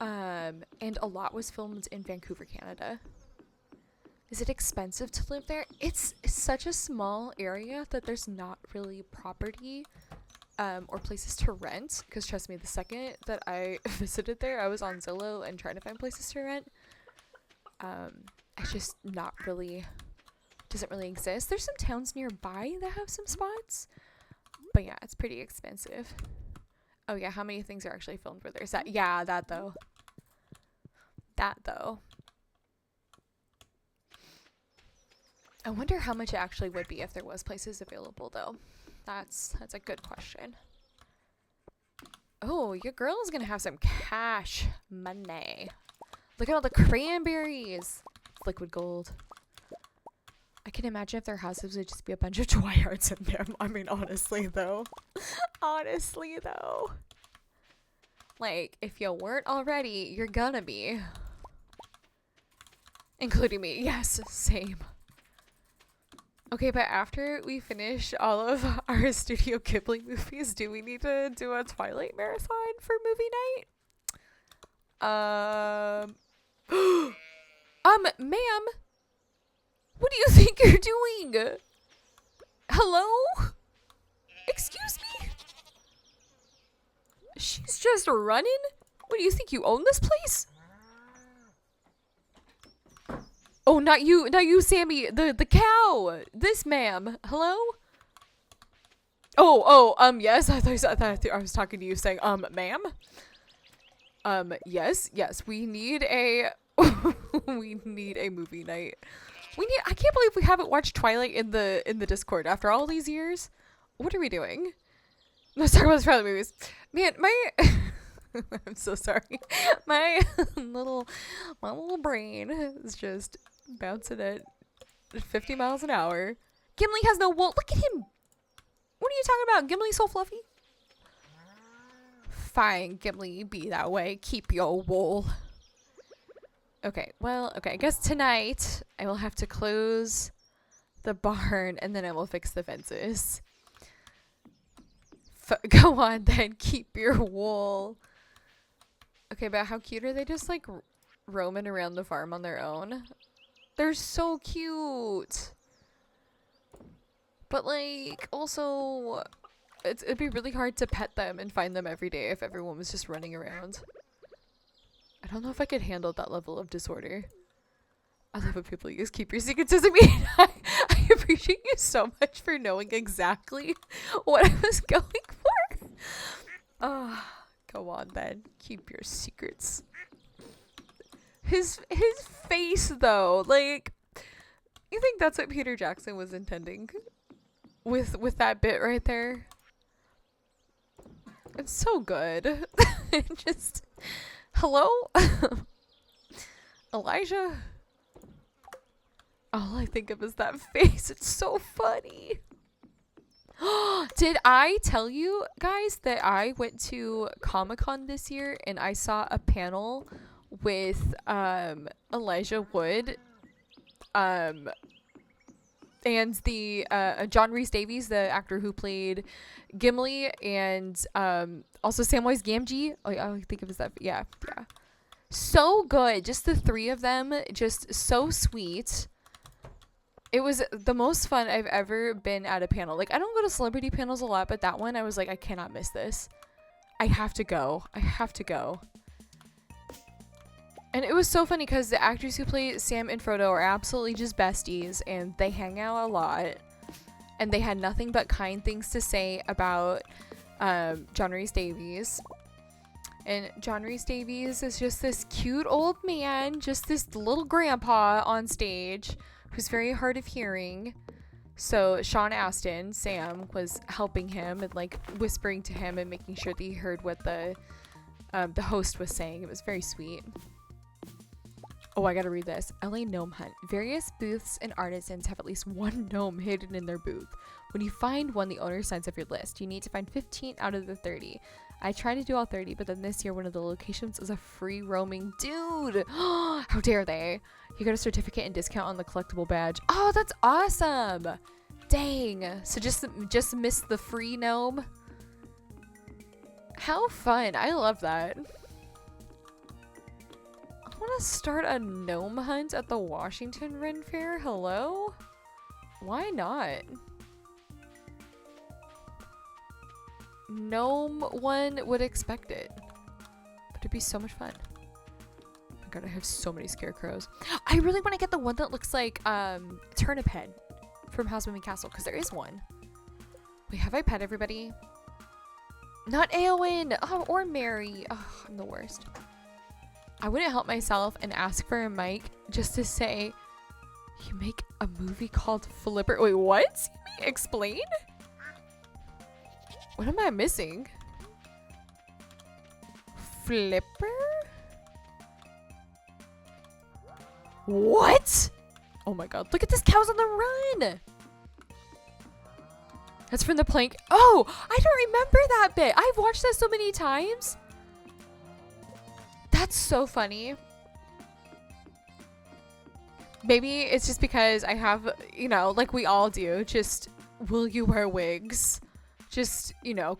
and a lot was filmed in Vancouver, Canada. Is it expensive to live there? It's such a small area that there's not really property or places to rent, because trust me, the second that I visited there, I was on Zillow and trying to find places to rent. It's just not really, doesn't really exist. There's some towns nearby that have some spots, but yeah, it's pretty expensive. Oh yeah, how many things are actually filmed where there's that? Yeah, that though. I wonder how much it actually would be if there was places available though. That's a good question. Oh, your girl is gonna have some cash money. Look at all the cranberries. It's liquid gold. I can imagine if their houses would just be a bunch of Dwyards in them. I mean, honestly though. Like, if you weren't already, you're gonna be. Including me. Yes, same. Okay, but after we finish all of our Studio Ghibli movies, do we need to do a Twilight marathon for movie night? Ma'am? What do you think you're doing? Hello? Excuse me? She's just running? What do you think, you own this place? Oh, not you, Sammy. The cow. This ma'am. Hello? Yes. I thought I was talking to you saying, ma'am. Yes, we need a, we need a movie night. I can't believe we haven't watched Twilight in the Discord after all these years. What are we doing? Let's talk about the Twilight movies. Man, I'm so sorry. My little brain is just bouncing at 50 miles an hour. Gimli has no wool. Look at him. What are you talking about? Gimli's so fluffy. Fine, Gimli, be that way. Keep your wool. Okay, well, I guess tonight I will have to close the barn and then I will fix the fences. Go on then, keep your wool. Okay, but how cute are they, just like roaming around the farm on their own? They're so cute. But like, also, it'd be really hard to pet them and find them every day if everyone was just running around. I don't know if I could handle that level of disorder. I love when people use keep your secrets as a mean. I appreciate you so much for knowing exactly what I was going for. Go on then. Keep your secrets. His face though, like, you think that's what Peter Jackson was intending with that bit right there? It's so good. Just hello? Elijah? All I think of is that face. It's so funny. Did I tell you guys that I went to Comic-Con this year and I saw a panel with Elijah Wood and the John Rhys Davies, the actor who played Gimli, and also Samwise Gamgee. I think it was that. Yeah. So good. Just the three of them, just so sweet. It was the most fun I've ever been at a panel. Like, I don't go to celebrity panels a lot, but that one I was like, I cannot miss this. I have to go. And it was so funny because the actors who play Sam and Frodo are absolutely just besties, and they hang out a lot. And they had nothing but kind things to say about John Rhys Davies. And John Rhys Davies is just this cute old man, just this little grandpa on stage who's very hard of hearing. So Sean Astin, Sam, was helping him and like whispering to him and making sure that he heard what the host was saying. It was very sweet. Oh, I gotta read this. LA Gnome Hunt. Various booths and artisans have at least one gnome hidden in their booth. When you find one, the owner signs off your list. You need to find 15 out of the 30. I tried to do all 30, but then this year one of the locations is a free roaming dude. How dare they? You got a certificate and discount on the collectible badge. Oh, that's awesome. Dang. So just missed the free gnome. How fun. I love that. I want to start a gnome hunt at the Washington Ren Fair. Hello? Why not? Gnome one would expect it. But it'd be so much fun. Oh my god, I have so many scarecrows. I really want to get the one that looks like Turnip Head from Housewarming Castle, because there is one. Wait, have I pet everybody? Not Eowyn! Oh, or Mary. Oh, I'm the worst. I wouldn't help myself and ask for a mic just to say, you make a movie called Flipper. Wait, what? Explain? What am I missing? Flipper? What? Oh my god, look at this cow's on the run! That's from the plank. Oh, I don't remember that bit. I've watched that so many times. That's so funny. Maybe it's just because I have, you know, like we all do, just will you wear wigs? Just, you know,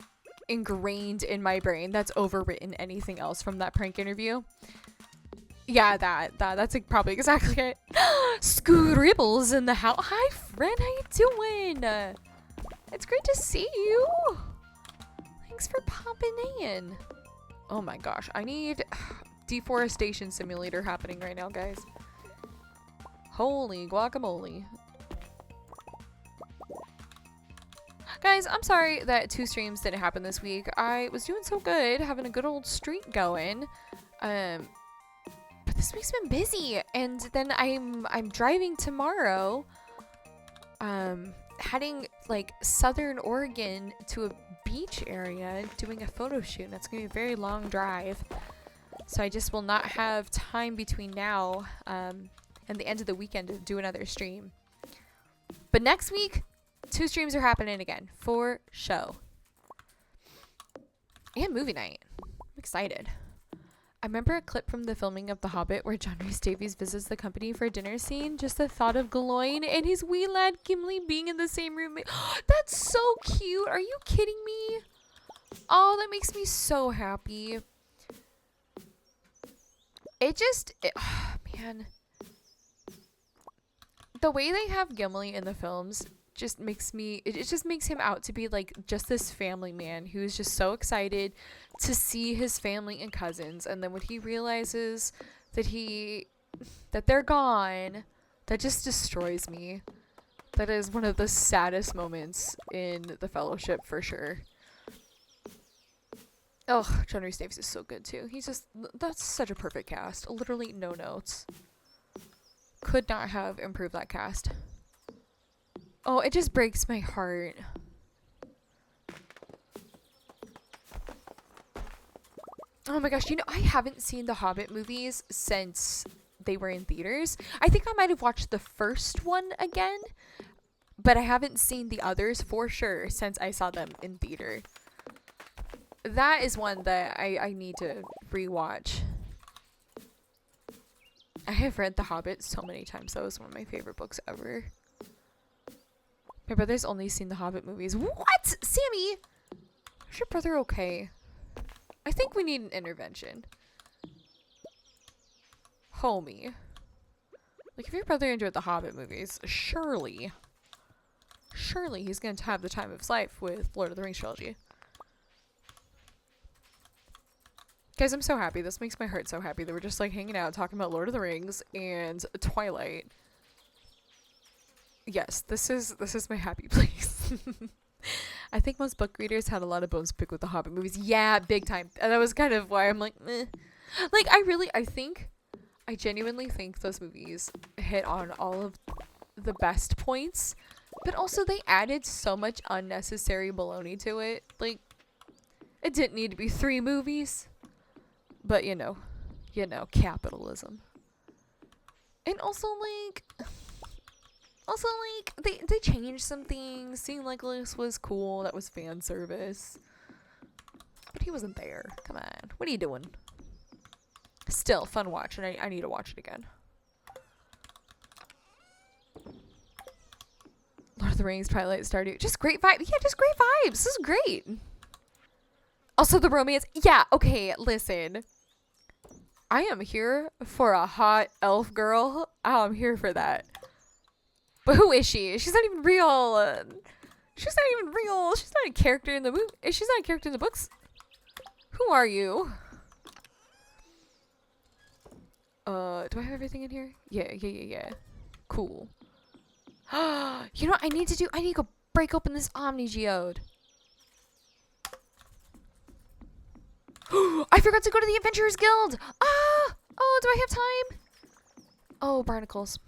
ingrained in my brain. That's overwritten anything else from that prank interview. Yeah, that's like probably exactly it. Scribbles in the house. Hi, friend. How you doing? It's great to see you. Thanks for popping in. Oh my gosh, I need deforestation simulator happening right now, guys. Holy guacamole. Guys, I'm sorry that 2 streams didn't happen this week. I was doing so good, having a good old streak going. But this week's been busy, and then I'm driving tomorrow. Heading like Southern Oregon to a beach area doing a photo shoot, and it's gonna be a very long drive, so I just will not have time between now and the end of the weekend to do another stream. But next week 2 streams are happening again for show, and movie night. I'm excited. I remember a clip from the filming of The Hobbit where John Rhys Davies visits the company for a dinner scene. Just the thought of Gloin and his wee lad Gimli being in the same room. That's so cute. Are you kidding me? Oh, that makes me so happy. Oh, man. The way they have Gimli in the films just makes me, it just makes him out to be like just this family man who's just so excited to see his family and cousins, and then when he realizes that they're gone, that just destroys me. That is one of the saddest moments in the Fellowship for sure. Oh, John Rhys Davies is so good too. That's such a perfect cast. Literally no notes. Could not have improved that cast. Oh, it just breaks my heart. Oh my gosh, you know, I haven't seen the Hobbit movies since they were in theaters. I think I might have watched the first one again, but I haven't seen the others for sure since I saw them in theater. That is one that I need to rewatch. I have read The Hobbit so many times. That was one of my favorite books ever. My brother's only seen the Hobbit movies. What? Sammy! Is your brother okay? I think we need an intervention. Homie. Like, if your brother enjoyed the Hobbit movies, surely he's going to have the time of his life with Lord of the Rings trilogy. Guys, I'm so happy. This makes my heart so happy that we're just, like, hanging out, talking about Lord of the Rings and Twilight. Yes, this is my happy place. I think most book readers had a lot of bones to pick with the Hobbit movies. Yeah, big time. And that was kind of why I'm like, eh. Like, I genuinely think those movies hit on all of the best points, but also they added so much unnecessary baloney to it. Like, it didn't need to be 3 movies, but you know, capitalism. And also they changed some things. Seeing Legolas was cool. That was fan service. But he wasn't there. Come on. What are you doing? Still, fun watch. And I need to watch it again. Lord of the Rings, Twilight, Stardew. Just great vibe. Yeah, just great vibes. This is great. Also, the romance. Yeah, okay, listen. I am here for a hot elf girl. I'm here for that. But who is she? She's not even real. She's not even real. She's not a character in the movie. She's not a character in the books. Who are you? Do I have everything in here? Yeah. Cool. You know what I need to do? I need to go break open this Omni Geode. I forgot to go to the Adventurers Guild. Ah! Oh, do I have time? Oh, barnacles.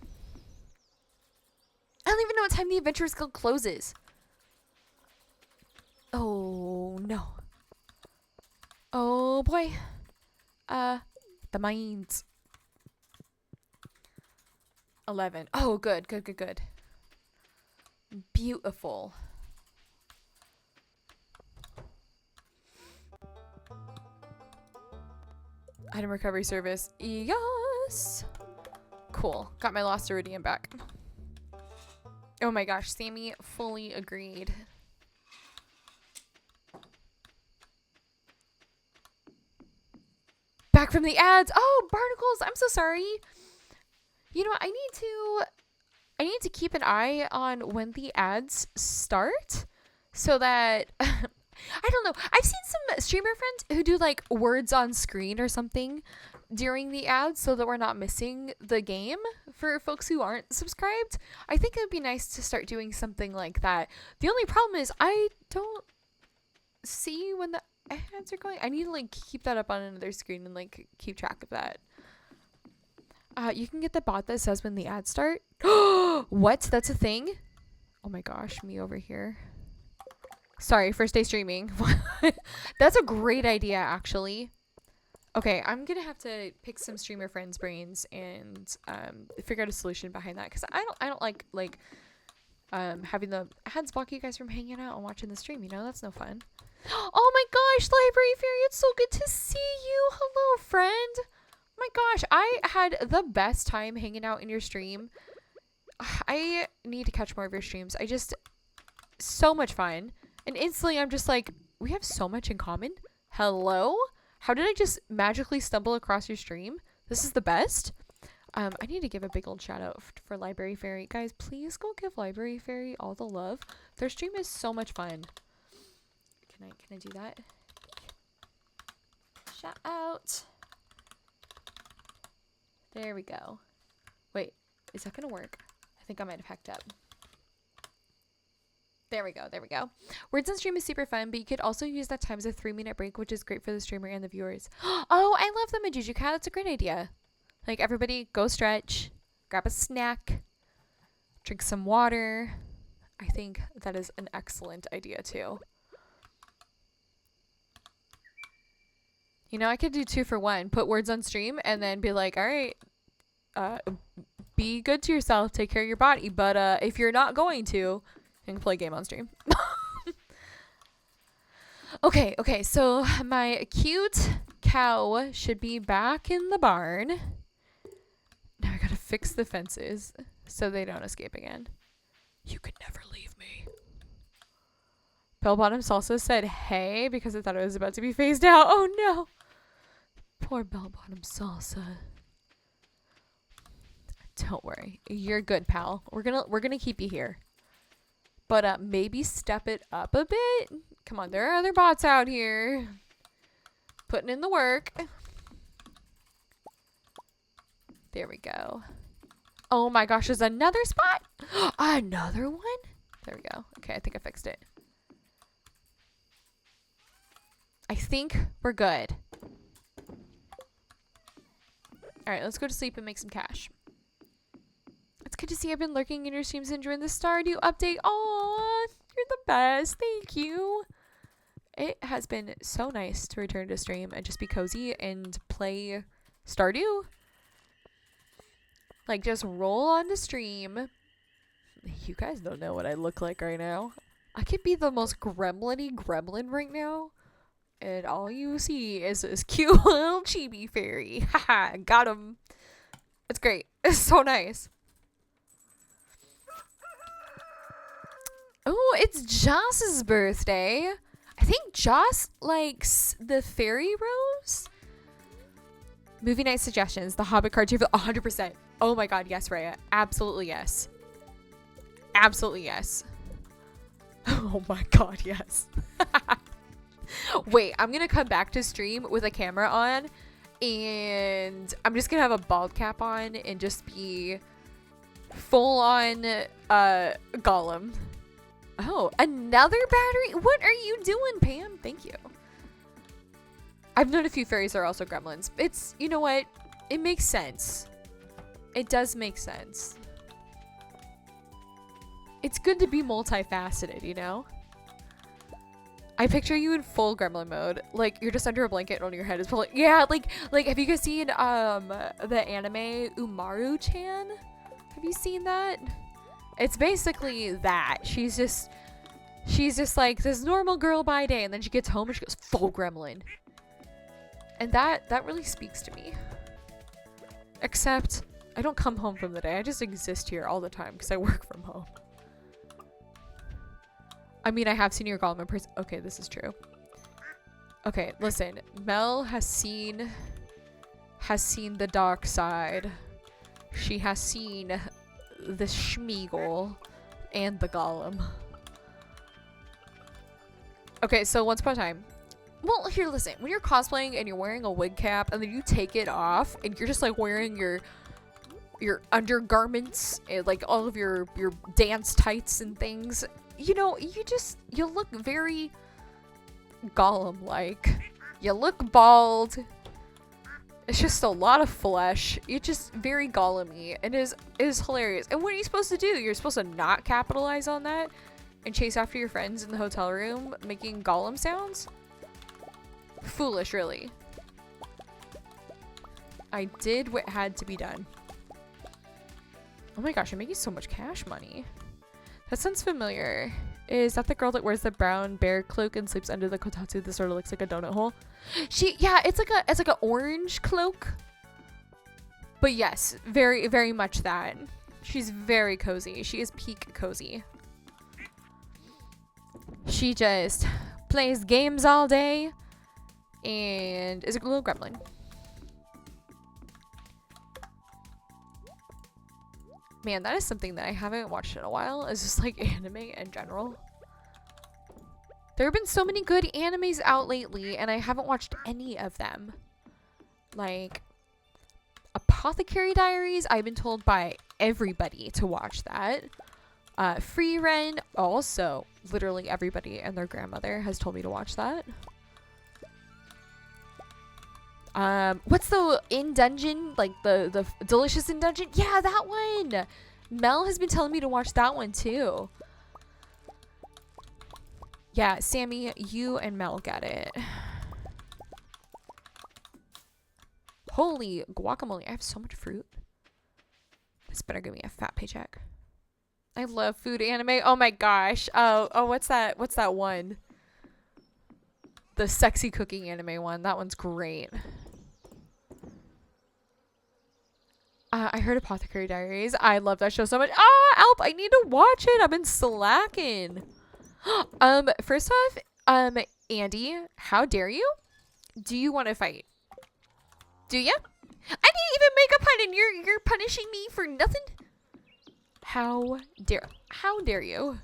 I don't even know what time the Adventurers Guild closes. Oh, no. Oh, boy. The mines. 11. Oh, good. Beautiful. Item recovery service. Yes. Cool. Got my lost iridium back. Oh my gosh, Sammy fully agreed. Back from the ads. Oh, barnacles. I'm so sorry. You know, I need to keep an eye on when the ads start so that I don't know. I've seen some streamer friends who do like words on screen or something during the ads so that we're not missing the game for folks who aren't subscribed. I think it would be nice to start doing something like that. The only problem is I don't see when the ads are going. I need to like keep that up on another screen and like keep track of that. You can get the bot that says when the ads start. What? That's a thing? Oh my gosh, me over here. Sorry, first day streaming. That's a great idea, actually. Okay, I'm gonna have to pick some streamer friends' brains and figure out a solution behind that, because I don't like having the ads block you guys from hanging out and watching the stream. You know, that's no fun. Oh my gosh, Library Fairy, it's so good to see you. Hello, friend. Oh my gosh, I had the best time hanging out in your stream. I need to catch more of your streams. So much fun. And instantly I'm just like, we have so much in common. Hello? How did I just magically stumble across your stream? This is the best. I need to give a big old shout out for Library Fairy. Guys, please go give Library Fairy all the love. Their stream is so much fun. Can I do that? Shout out. There we go. Wait, is that gonna work? I think I might have hacked up. There we go. Words on stream is super fun, but you could also use that time as a 3-minute break, which is great for the streamer and the viewers. Oh, I love the Majuju Cat. That's a great idea. Like, everybody go stretch, grab a snack, drink some water. I think that is an excellent idea, too. You know, I could do 2 for 1. Put words on stream and then be like, all right, be good to yourself. Take care of your body. But if you're not going to, you can play a game on stream. Okay. So my cute cow should be back in the barn. Now I gotta fix the fences so they don't escape again. You could never leave me. Bell Bottom Salsa said, hey, because I thought it was about to be phased out. Oh no. Poor Bell Bottom Salsa. Don't worry. You're good, pal. We're gonna keep you here. But maybe step it up a bit. Come on, there are other bots out here putting in the work. There we go. Oh my gosh, there's another spot. Another one? There we go. Okay, I think I fixed it. I think we're good. Alright, let's go to sleep and make some cash. It's good to see I've been lurking in your streams enjoying the Stardew update. Aw, you're the best. Thank you. It has been so nice to return to stream and just be cozy and play Stardew. Like, just roll on the stream. You guys don't know what I look like right now. I could be the most gremlin-y gremlin right now. And all you see is this cute little chibi fairy. Haha, got him. It's great. It's so nice. Oh, it's Joss's birthday. I think Joss likes the fairy rose. Movie night suggestions. The Hobbit card table. 100%. Oh my god, yes, Rhea. Absolutely yes. Absolutely yes. Oh my god, yes. Wait, I'm gonna come back to stream with a camera on, and I'm just gonna have a bald cap on and just be full on Gollum. Oh, another battery? What are you doing, Pam? Thank you. I've known a few fairies that are also gremlins. It's, you know what? It makes sense. It does make sense. It's good to be multifaceted, you know? I picture you in full gremlin mode. Like, you're just under a blanket and on your head is probably... Yeah, like, have you guys seen, the anime Umaru-chan? Have you seen that? It's basically that. She's just like this normal girl by day, and then she gets home and she goes full gremlin. And that really speaks to me. Except, I don't come home from the day. I just exist here all the time because I work from home. I mean, I have seen your Gollum in person. Okay, this is true. Okay, listen. Mel has seen the dark side. She has seen the Schmeagol and the Gollum. Okay, so once upon a time. Well, here, listen. When you're cosplaying and you're wearing a wig cap and then you take it off and you're just like wearing your undergarments, and, like all of your dance tights and things, you know, you look very Gollum-like. You look bald. It's just a lot of flesh. You're just very Gollum-y. And it is hilarious. And what are you supposed to do? You're supposed to not capitalize on that and chase after your friends in the hotel room making Gollum sounds? Foolish, really. I did what had to be done. Oh my gosh, I'm making so much cash money. That sounds familiar. Is that the girl that wears the brown bear cloak and sleeps under the kotatsu that sort of looks like a donut hole? Yeah, it's like an orange cloak. But yes, very, very much that. She's very cozy. She is peak cozy. She just plays games all day and is a little gremlin. Man, that is something that I haven't watched in a while. Is just like anime in general. There have been so many good animes out lately, and I haven't watched any of them. Like Apothecary Diaries, I've been told by everybody to watch that. Free Ren, also literally everybody and their grandmother has told me to watch that. What's the in dungeon, like the delicious in dungeon? Yeah, that one. Mel has been telling me to watch that one too. Yeah, Sammy, you and Mel get it. Holy guacamole, I have so much fruit. This better give me a fat paycheck. I love food anime. Oh my gosh. Oh, what's that one? The sexy cooking anime one. That one's great. I heard Apothecary Diaries. I love that show so much. Alp, I need to watch it. I've been slacking. First off, Andy, how dare you? Do you want to fight? Do ya? I didn't even make a pun and you're punishing me for nothing? How dare you?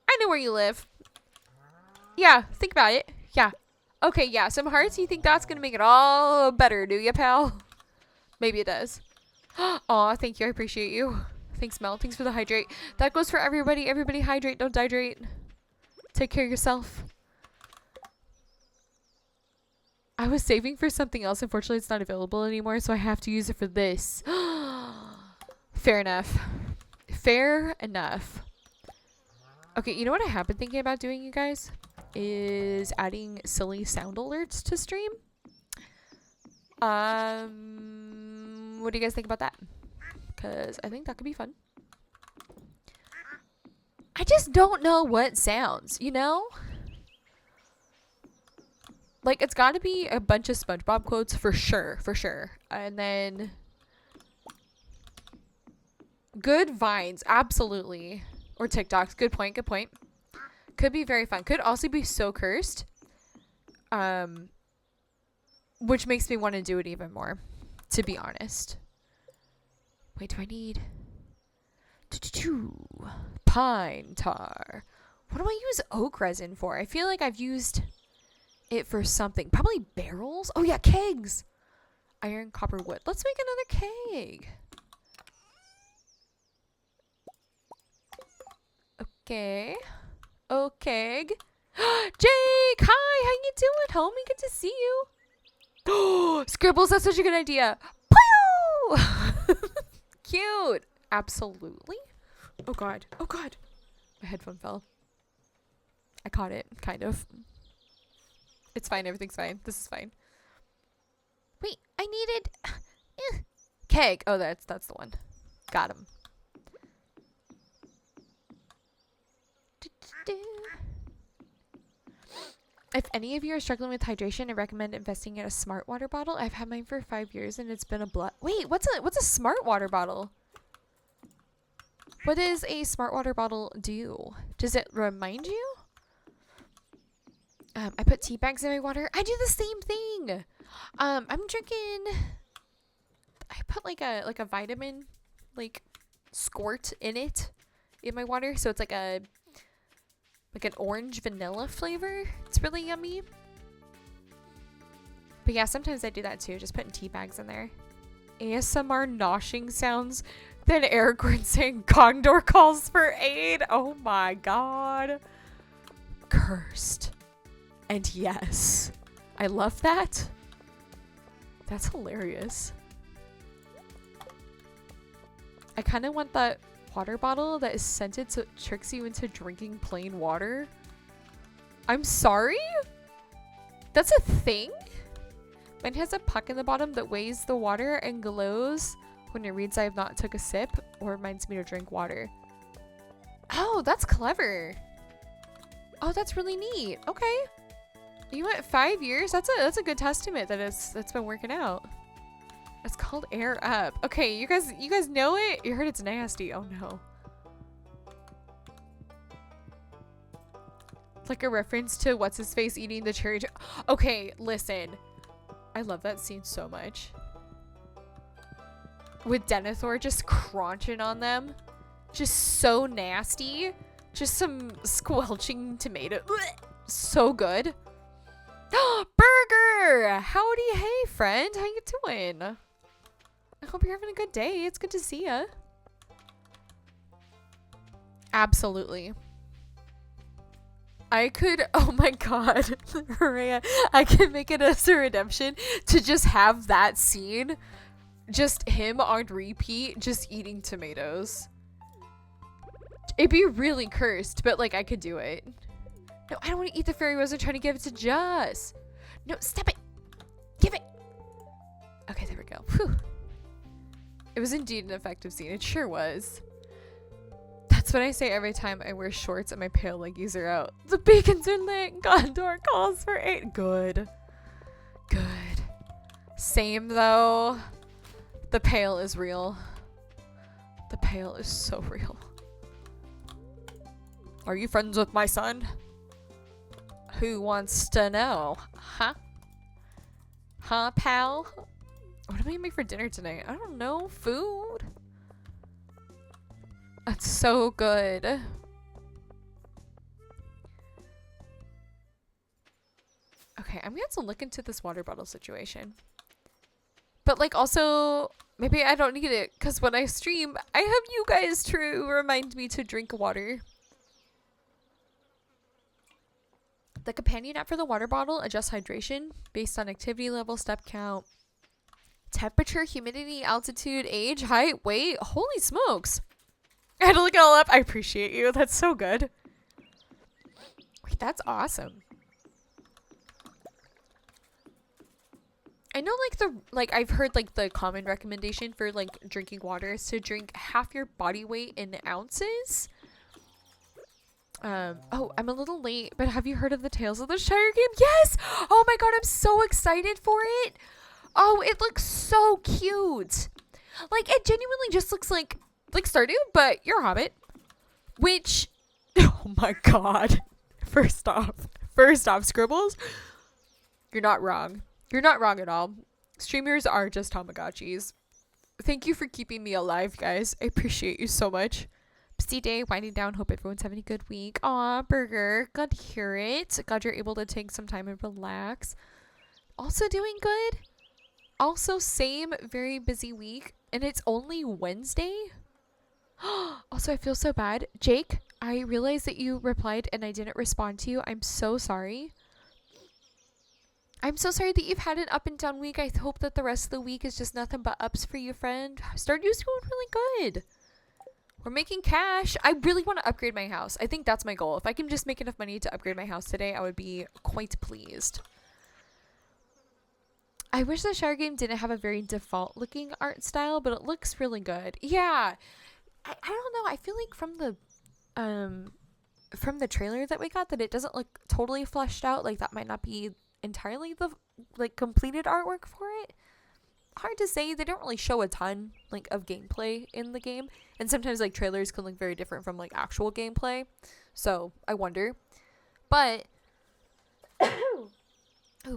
I know where you live. Yeah, think about it. Yeah. Okay, yeah, some hearts. You think that's gonna make it all better, do ya, pal? Maybe it does. Aw, thank you. I appreciate you. Thanks, Mel. Thanks for the hydrate. That goes for everybody. Everybody hydrate. Don't dehydrate. Take care of yourself. I was saving for something else. Unfortunately, it's not available anymore, so I have to use it for this. Fair enough. Fair enough. Okay, you know what I have been thinking about doing, you guys? Is adding silly sound alerts to stream. What do you guys think about that? Because I think that could be fun. I just don't know what sounds, you know? Like, it's got to be a bunch of SpongeBob quotes for sure, for sure. And then good vines, absolutely. Or TikToks. Good point, good point. Could be very fun. Could also be so cursed. Which makes me want to do it even more, to be honest. Wait, do I need pine tar? What do I use oak resin for? I feel like I've used it for something. Probably barrels? Oh yeah, kegs! Iron, copper, wood. Let's make another keg. Okay. Okay. Jake! Hi! How you doing, homie? Good to see you. Oh, Scribbles, that's such a good idea. Pew! Cute. Absolutely. Oh god. Oh god. My headphone fell. I caught it, kind of. It's fine. Everything's fine. This is fine. Wait, I needed keg. Oh, that's the one. Got him. If any of you are struggling with hydration, I recommend investing in a smart water bottle. I've had mine for 5 years and it's been a Wait, what's a smart water bottle? What does a smart water bottle do? Does it remind you? I put tea bags in my water. I do the same thing. I'm drinking. I put like a vitamin, like squirt in it in my water, so it's like an orange vanilla flavor. It's really yummy. But yeah, sometimes I do that too, just putting tea bags in there. ASMR noshing sounds. Then Aragorn saying Gondor calls for aid. Oh my god. Cursed. And yes. I love that. That's hilarious. I kind of want that water bottle that is scented so it tricks you into drinking plain water. I'm sorry? That's a thing? Mine has a puck in the bottom that weighs the water and glows when it reads I have not took a sip or reminds me to drink water. Oh, that's clever. Oh, that's really neat. Okay. You went 5 years? That's a good testament that that's been working out. It's called Air Up. Okay, you guys know it? You heard it's nasty. Oh no. It's like a reference to what's his face eating the cherry. Okay, listen. I love that scene so much. With Denethor just crunching on them. Just so nasty. Just some squelching tomato. So good. Burger! Howdy, hey friend. How you doing? I hope you're having a good day. It's good to see ya. Absolutely. I could, oh my god, Maria, I could make it as a redemption to just have that scene. Just him on repeat, just eating tomatoes. It'd be really cursed, but like I could do it. No, I don't want to eat the fairy rose. I'm trying to give it to Jess. No, stop it. Give it. Okay, there we go. Whew. It was indeed an effective scene. It sure was. That's what I say every time I wear shorts and my pale leggies are out. The beacons are lit. Gondor calls for aid. Good. Good. Same though. The pale is real. The pale is so real. Are you friends with my son? Who wants to know? Huh? Huh, pal? What am I gonna make for dinner tonight? I don't know. Food? That's so good. Okay, I'm gonna have to look into this water bottle situation. But like also, maybe I don't need it because when I stream, I have you guys to remind me to drink water. The companion app for the water bottle adjusts hydration based on activity level, step count, temperature, humidity, altitude, age, height, weight. Holy smokes. I had to look it all up. I appreciate you. That's so good. Wait, that's awesome. I know I've heard like the common recommendation for like drinking water is to drink half your body weight in ounces. Oh, I'm a little late, but have you heard of the Tales of the Shire game? Yes! Oh my god, I'm so excited for it. Oh, it looks so cute. Like, it genuinely just looks like Stardew, but you're a hobbit. Which, oh my god. First off, Scribbles, you're not wrong. You're not wrong at all. Streamers are just Tamagotchis. Thank you for keeping me alive, guys. I appreciate you so much. Busy day, winding down. Hope everyone's having a good week. Aw, Burger. Glad to hear it. Glad you're able to take some time and relax. Also doing good. Also, same, very busy week. And it's only Wednesday. Also, I feel so bad. Jake, I realized that you replied and I didn't respond to you. I'm so sorry. I'm so sorry that you've had an up and down week. I hope that the rest of the week is just nothing but ups for you, friend. Stardew's going really good. We're making cash. I really want to upgrade my house. I think that's my goal. If I can just make enough money to upgrade my house today, I would be quite pleased. I wish the Shire game didn't have a very default looking art style, but it looks really good. Yeah. I don't know. I feel like from the trailer that we got that it doesn't look totally fleshed out. Like that might not be entirely the like completed artwork for it. Hard to say. They don't really show a ton like of gameplay in the game, and sometimes like trailers can look very different from like actual gameplay, so I wonder. But oh,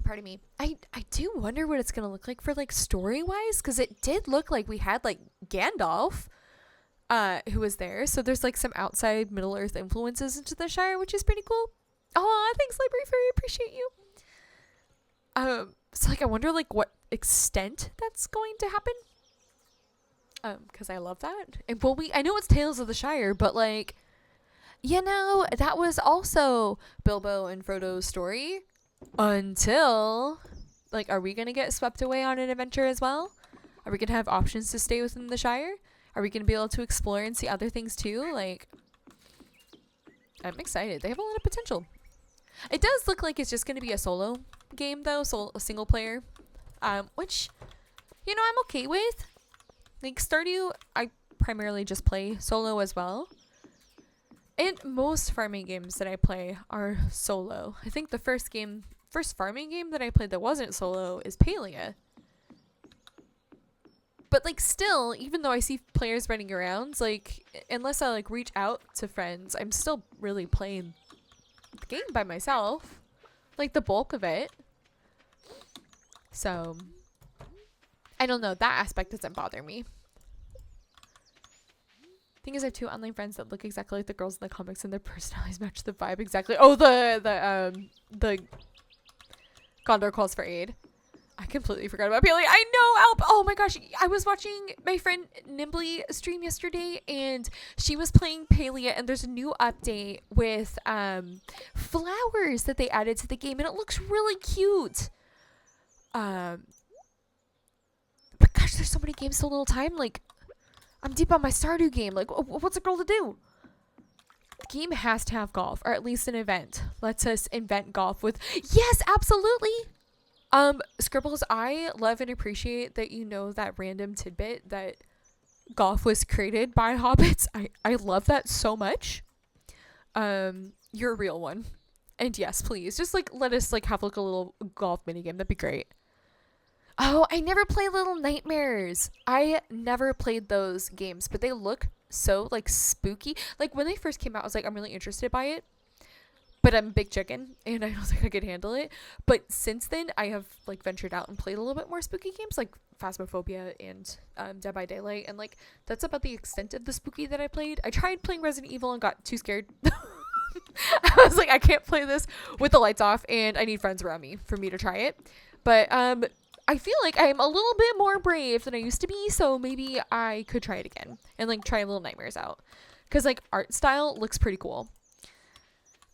pardon me, I do wonder what it's gonna look like for like story wise, because it did look like we had like Gandalf who was there, so there's like some outside Middle Earth influences into the Shire, which is pretty cool. Oh, thanks Library Fairy, appreciate you. So like I wonder like what extent that's going to happen, because I love that. And well, I know it's Tales of the Shire, but like, you know, that was also Bilbo and Frodo's story until like, are we gonna get swept away on an adventure as well? Are we gonna have options to stay within the Shire? Are we gonna be able to explore and see other things too? Like, I'm excited. They have a lot of potential. It does look like it's just gonna be a solo game though, so a single player, which, you know, I'm okay with. Like Stardew, I primarily just play solo as well, and most farming games that I play are solo. I think the first farming game that I played that wasn't solo is Palia. But like still, even though I see players running around, like unless I like reach out to friends, I'm still really playing the game by myself, like the bulk of it. So I don't know, that aspect doesn't bother me. Thing is, I have 2 online friends that look exactly like the girls in the comics, and their personalities match the vibe exactly. Oh, the Gondor calls for aid. I completely forgot about Palia. I know, Alp. Oh my gosh, I was watching my friend Nimbly stream yesterday, and she was playing Palia, and there's a new update with flowers that they added to the game, and it looks really cute. But gosh, there's so many games, so little time. Like, I'm deep on my Stardew game. Like, what's a girl to do? The game has to have golf, or at least an event. Let's us invent golf with. Yes, absolutely. Scribbles, I love and appreciate that you know that random tidbit that golf was created by hobbits. I love that so much. You're a real one. And yes, please, just like let us like have like a little golf minigame. That'd be great. Oh, I never played Little Nightmares. I never played those games, but they look so like spooky. Like when they first came out, I was like, I'm really interested by it. But I'm a big chicken, and I don't think I could handle it. But since then, I have like ventured out and played a little bit more spooky games, like Phasmophobia and Dead by Daylight, and like that's about the extent of the spooky that I played. I tried playing Resident Evil and got too scared. I was like, I can't play this with the lights off, and I need friends around me for me to try it. But I feel like I'm a little bit more brave than I used to be, so maybe I could try it again and like try Little Nightmares out, because like art style looks pretty cool.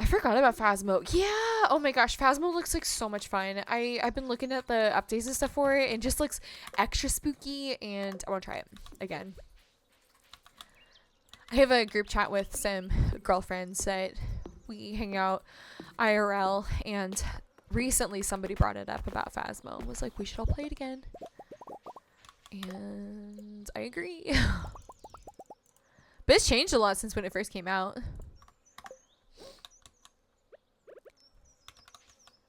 I forgot about Phasmo. Yeah. Oh my gosh, Phasmo looks like so much fun. I've been looking at the updates and stuff for it, and it just looks extra spooky, and I want to try it again. I have a group chat with some girlfriends that we hang out IRL, and recently somebody brought it up about Phasmo and was like, we should all play it again. And I agree. But it's changed a lot since when it first came out.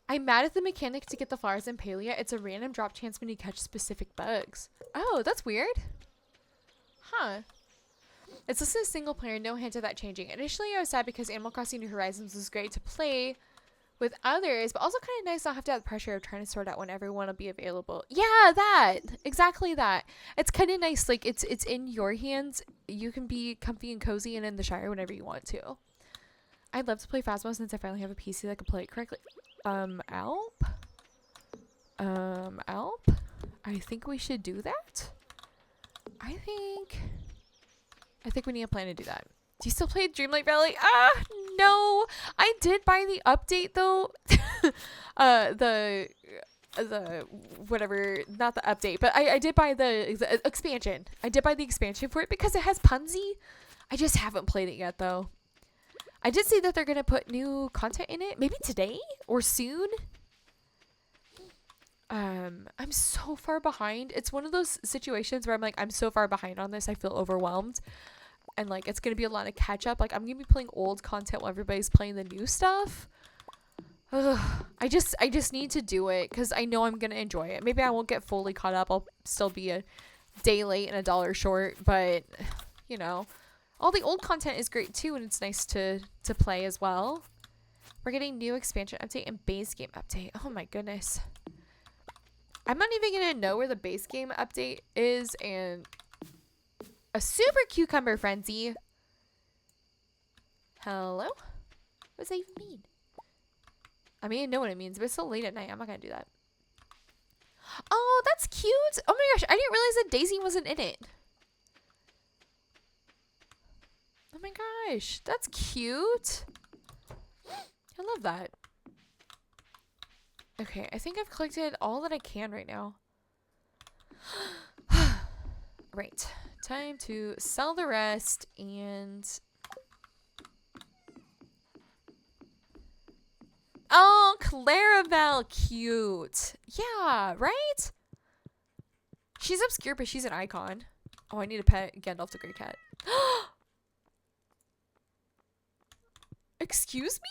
I'm mad at the mechanic to get the flowers in Palia. It's a random drop chance when you catch specific bugs. Oh, that's weird. Huh. It's listed as single player, no hint of that changing. Initially, I was sad because Animal Crossing New Horizons was great to play with others, but also kind of nice not have to have the pressure of trying to sort out when everyone will be available. Yeah, that. Exactly that. It's kind of nice. Like, it's in your hands. You can be comfy and cozy and in the Shire whenever you want to. I'd love to play Phasmo since I finally have a PC that can play it correctly. Alp? Alp? I think we should do that. I think we need a plan to do that. Do you still play Dreamlight Valley? No. I did buy the update though. The whatever, not the update, but I did buy the expansion. I did buy the expansion for it because it has Punzi. I just haven't played it yet though. I did see that they're going to put new content in it. Maybe today or soon. I'm so far behind. It's one of those situations where I'm like, I'm so far behind on this. I feel overwhelmed. And like, it's going to be a lot of catch up. Like, I'm going to be playing old content while everybody's playing the new stuff. Ugh. I just need to do it because I know I'm going to enjoy it. Maybe I won't get fully caught up. I'll still be a day late and $1 short. But, you know. All the old content is great too, and it's nice to play as well. We're getting new expansion update and base game update. Oh my goodness. I'm not even going to know where the base game update is, and a super cucumber frenzy. Hello? What does that even mean? I mean, I know what it means, but it's so late at night. I'm not going to do that. Oh, that's cute. Oh my gosh, I didn't realize that Daisy wasn't in it. Oh my gosh, that's cute. I love that. Okay, I think I've collected all that I can right now. Right, time to sell the rest and... Oh, Clarabelle, cute. Yeah, right? She's obscure, but she's an icon. Oh, I need a pet Gandalf the Grey Cat. Excuse me?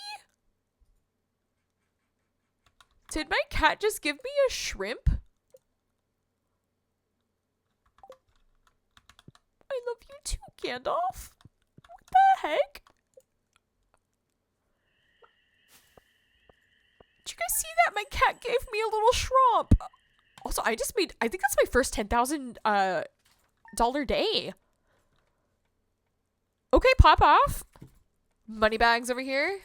Did my cat just give me a shrimp? I love you too, Gandalf. What the heck? Did you guys see that? My cat gave me a little shrimp. Also, I think that's my first $10,000 dollar day. Okay, pop off. Money bags over here.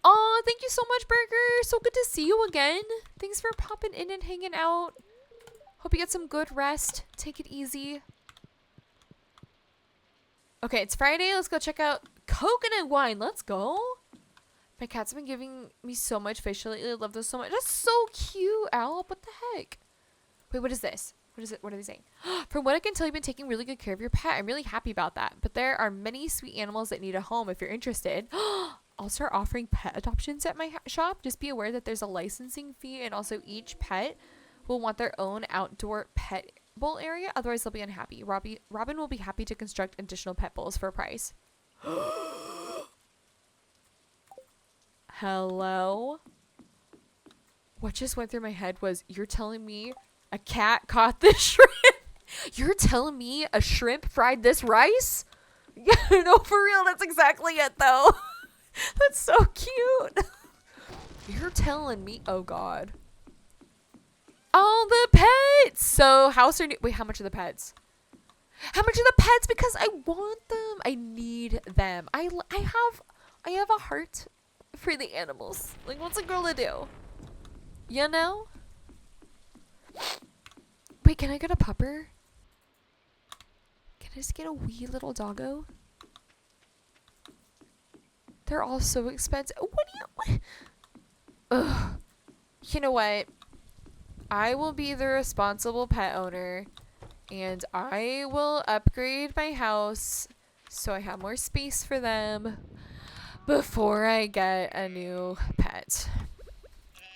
Oh, thank you so much, Burger. So good to see you again. Thanks for popping in and hanging out. Hope you get some good rest. Take it easy. Okay, it's Friday. Let's go check out coconut wine. Let's go. My cat's been giving me so much fish lately. I love those so much. That's so cute, Al. What the heck? Wait, what is this? What is it? What are they saying? From what I can tell, you've been taking really good care of your pet. I'm really happy about that. But there are many sweet animals that need a home if you're interested. I'll start offering pet adoptions at my shop. Just be aware that there's a licensing fee, and also each pet will want their own outdoor pet bowl area. Otherwise, they'll be unhappy. Robin will be happy to construct additional pet bowls for a price. Hello? What just went through my head was, you're telling me a cat caught this shrimp? You're telling me a shrimp fried this rice? Yeah, no, for real, that's exactly it, though. That's so cute. You're telling me, oh God. Oh, the pets. So, house or new? Wait, how much are the pets? How much are the pets? Because I want them. I need them. I have a heart for the animals. Like, what's a girl to do? You know? Wait, can I get a pupper? Can I just get a wee little doggo? They're all so expensive. What do you... Ugh. You know what? I will be the responsible pet owner, and I will upgrade my house so I have more space for them before I get a new pet.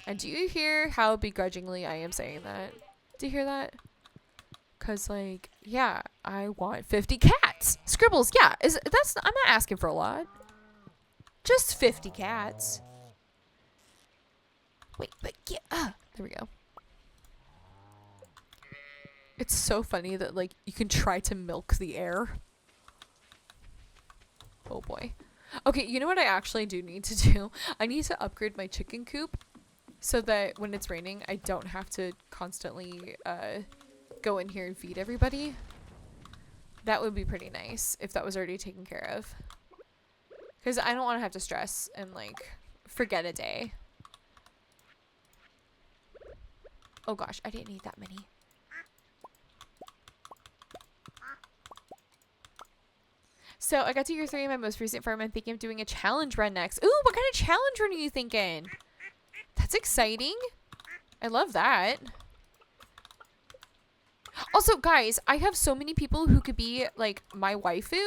And do you hear how begrudgingly I am saying that? Do you hear that? Cause like, yeah, I want 50 cats. Scribbles, yeah, I'm not asking for a lot. Just 50 cats. Wait, but yeah, there we go. It's so funny that like you can try to milk the air. Oh boy. Okay, you know what I actually do need to do? I need to upgrade my chicken coop so that when it's raining, I don't have to constantly go in here and feed everybody. That would be pretty nice if that was already taken care of. Because I don't want to have to stress and like forget a day. Oh gosh, I didn't need that many. So I got to year 3 in my most recent farm. I'm thinking of doing a challenge run next. Ooh, what kind of challenge run are you thinking? That's exciting. I love that. Also, guys, I have so many people who could be like my waifu.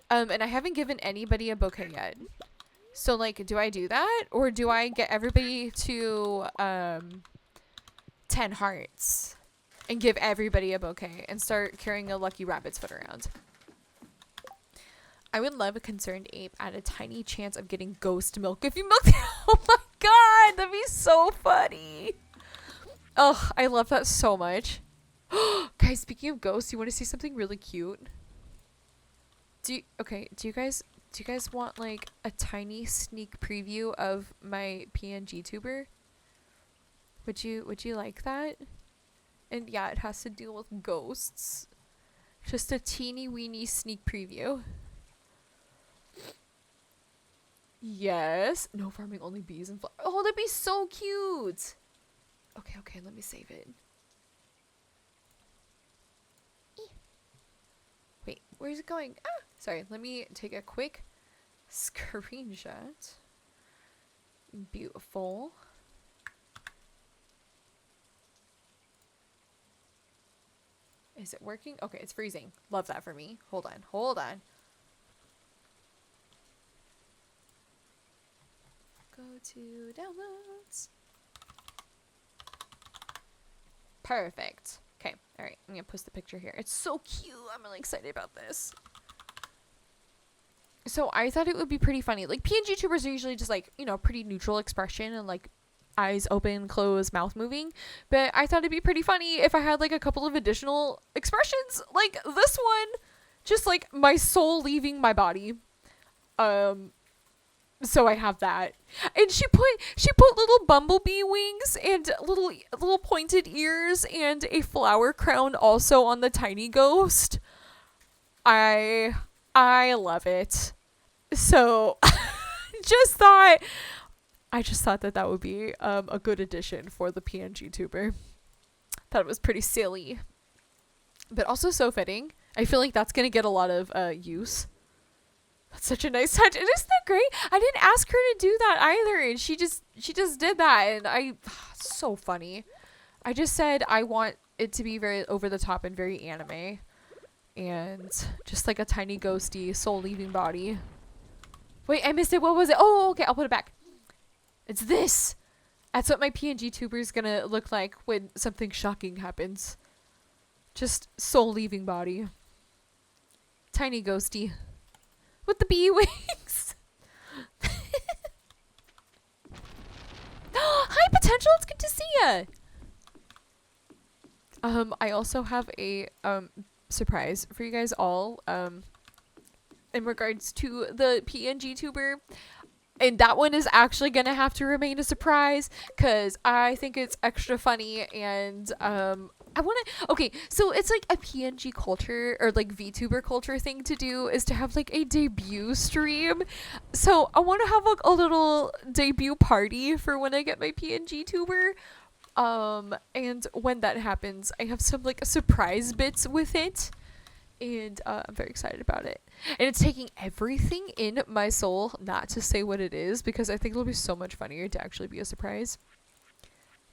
And I haven't given anybody a bouquet yet. So like, do I do that? Or do I get everybody to 10 hearts and give everybody a bouquet and start carrying a lucky rabbit's foot around? I would love a ConcernedApe at a tiny chance of getting ghost milk if you milk it. Oh my god, that'd be so funny. Ugh, I love that so much. Guys, speaking of ghosts, you want to see something really cute? Do you guys want like a tiny sneak preview of my PNG tuber? Would you like that? And yeah, it has to deal with ghosts. Just a teeny weeny sneak preview. Yes. No farming, only bees and flowers. Oh, that'd be so cute. Okay, let me save it. Wait, where's it going? Ah, sorry, let me take a quick screenshot. Beautiful. Is it working? Okay, it's freezing. Love that for me. Hold on. Go to downloads. Perfect. Okay, all right. I'm gonna post the picture here. It's so cute. I'm really excited about this. So I thought it would be pretty funny. Like PNG tubers are usually just like, you know, pretty neutral expression and like eyes open, closed, mouth moving. But I thought it'd be pretty funny if I had like a couple of additional expressions like this one, just like my soul leaving my body. So I have that. And she put little bumblebee wings and little pointed ears and a flower crown also on the tiny ghost. I love it. So I just thought that would be a good addition for the PNG tuber. Thought it was pretty silly, but also so fitting. I feel like that's gonna get a lot of use. That's such a nice touch. And isn't that great? I didn't ask her to do that either, and she just did that, and so funny. I just said I want it to be very over the top and very anime, and just like a tiny ghosty soul leaving body. Wait, I missed it. What was it? Oh, okay, I'll put it back. It's this. That's what my PNG tuber is gonna look like when something shocking happens. Just soul leaving body. Tiny ghosty. With the bee wings. Hi, Potential. It's good to see ya. I also have a surprise for you guys all. In regards to the PNG tuber. And that one is actually going to have to remain a surprise because I think it's extra funny and I want to... Okay, so it's like a PNG culture or like VTuber culture thing to do is to have like a debut stream. So I want to have like a little debut party for when I get my PNG tuber. And when that happens, I have some like surprise bits with it And I'm very excited about it. And it's taking everything in my soul not to say what it is, because I think it'll be so much funnier to actually be a surprise.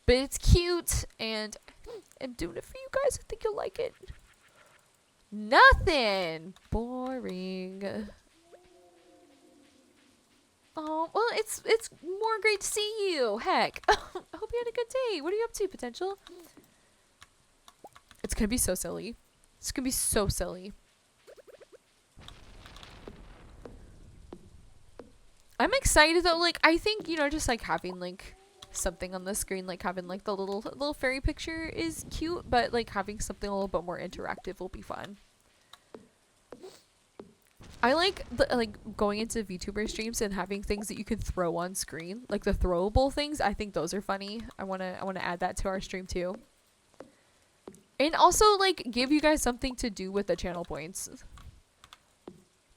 But it's cute, and I'm doing it for you guys. I think you'll like it. Nothing. Boring. Oh, well, it's more great to see you. Heck. I hope you had a good day. What are you up to, Potential? It's gonna be so silly. It's gonna be so silly. I'm excited though. Like, I think, you know, just like having like something on the screen, like having like the little fairy picture is cute, but like having something a little bit more interactive will be fun. I like going into VTuber streams and having things that you can throw on screen, like the throwable things. I think those are funny. I wanna add that to our stream too. And also, like, give you guys something to do with the channel points.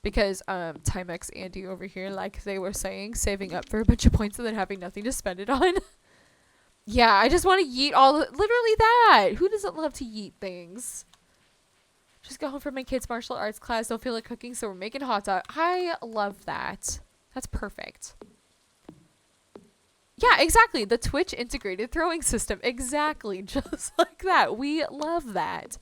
Because, Timex Andy over here, like they were saying, saving up for a bunch of points and then having nothing to spend it on. Yeah, I just want to yeet literally that. Who doesn't love to yeet things? Just got home from my kids' martial arts class. Don't feel like cooking, so we're making hot dog. I love that. That's perfect. Yeah, exactly. The Twitch integrated throwing system. Exactly. Just like that. We love that.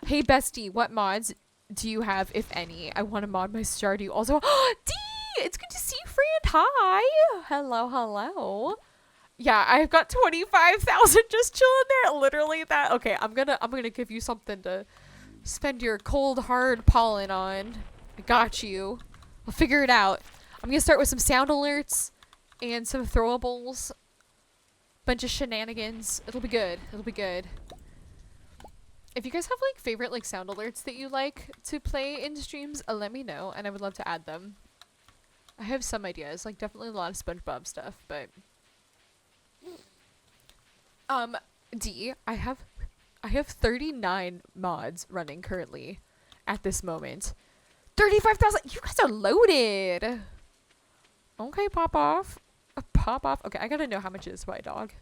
Hey, bestie, what mods do you have, if any? I want to mod my Stardew. Also, D! It's good to see you, friend. Hi. Hello, hello. Yeah, I've got 25,000 just chilling there. Literally that. Okay, I'm gonna give you something to spend your cold, hard pollen on. I got you. I'll figure it out. I'm gonna start with some sound alerts and some throwables. Bunch of shenanigans. It'll be good. It'll be good. If you guys have like favorite like sound alerts that you like to play in streams, let me know and I would love to add them. I have some ideas, like definitely a lot of SpongeBob stuff, but D, I have 39 mods running currently at this moment. 35,000. You guys are loaded. Okay, pop off. Pop off. Okay, I gotta know how much it is to buy a dog.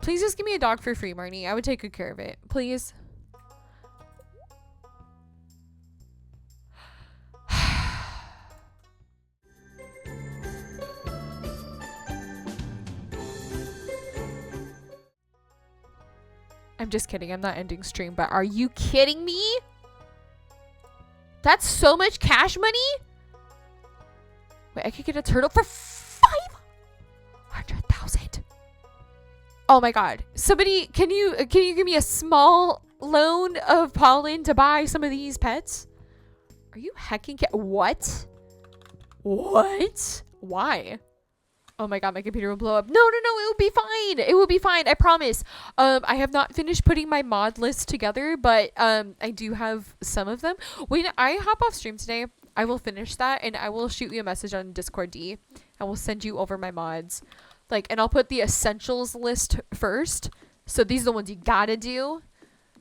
Please just give me a dog for free, Marnie. I would take good care of it. Please. I'm just kidding. I'm not ending stream, but are you kidding me? That's so much cash money? Wait, I could get a turtle for 500,000. Oh my god. Somebody, can you give me a small loan of pollen to buy some of these pets? Are you hecking what? What? Why? Oh my god, my computer will blow up. No, it will be fine. It will be fine. I promise. I have not finished putting my mod list together, but I do have some of them. When I hop off stream today, I will finish that and I will shoot you a message on Discord D. I will send you over my mods. Like, and I'll put the essentials list first. So these are the ones you gotta do.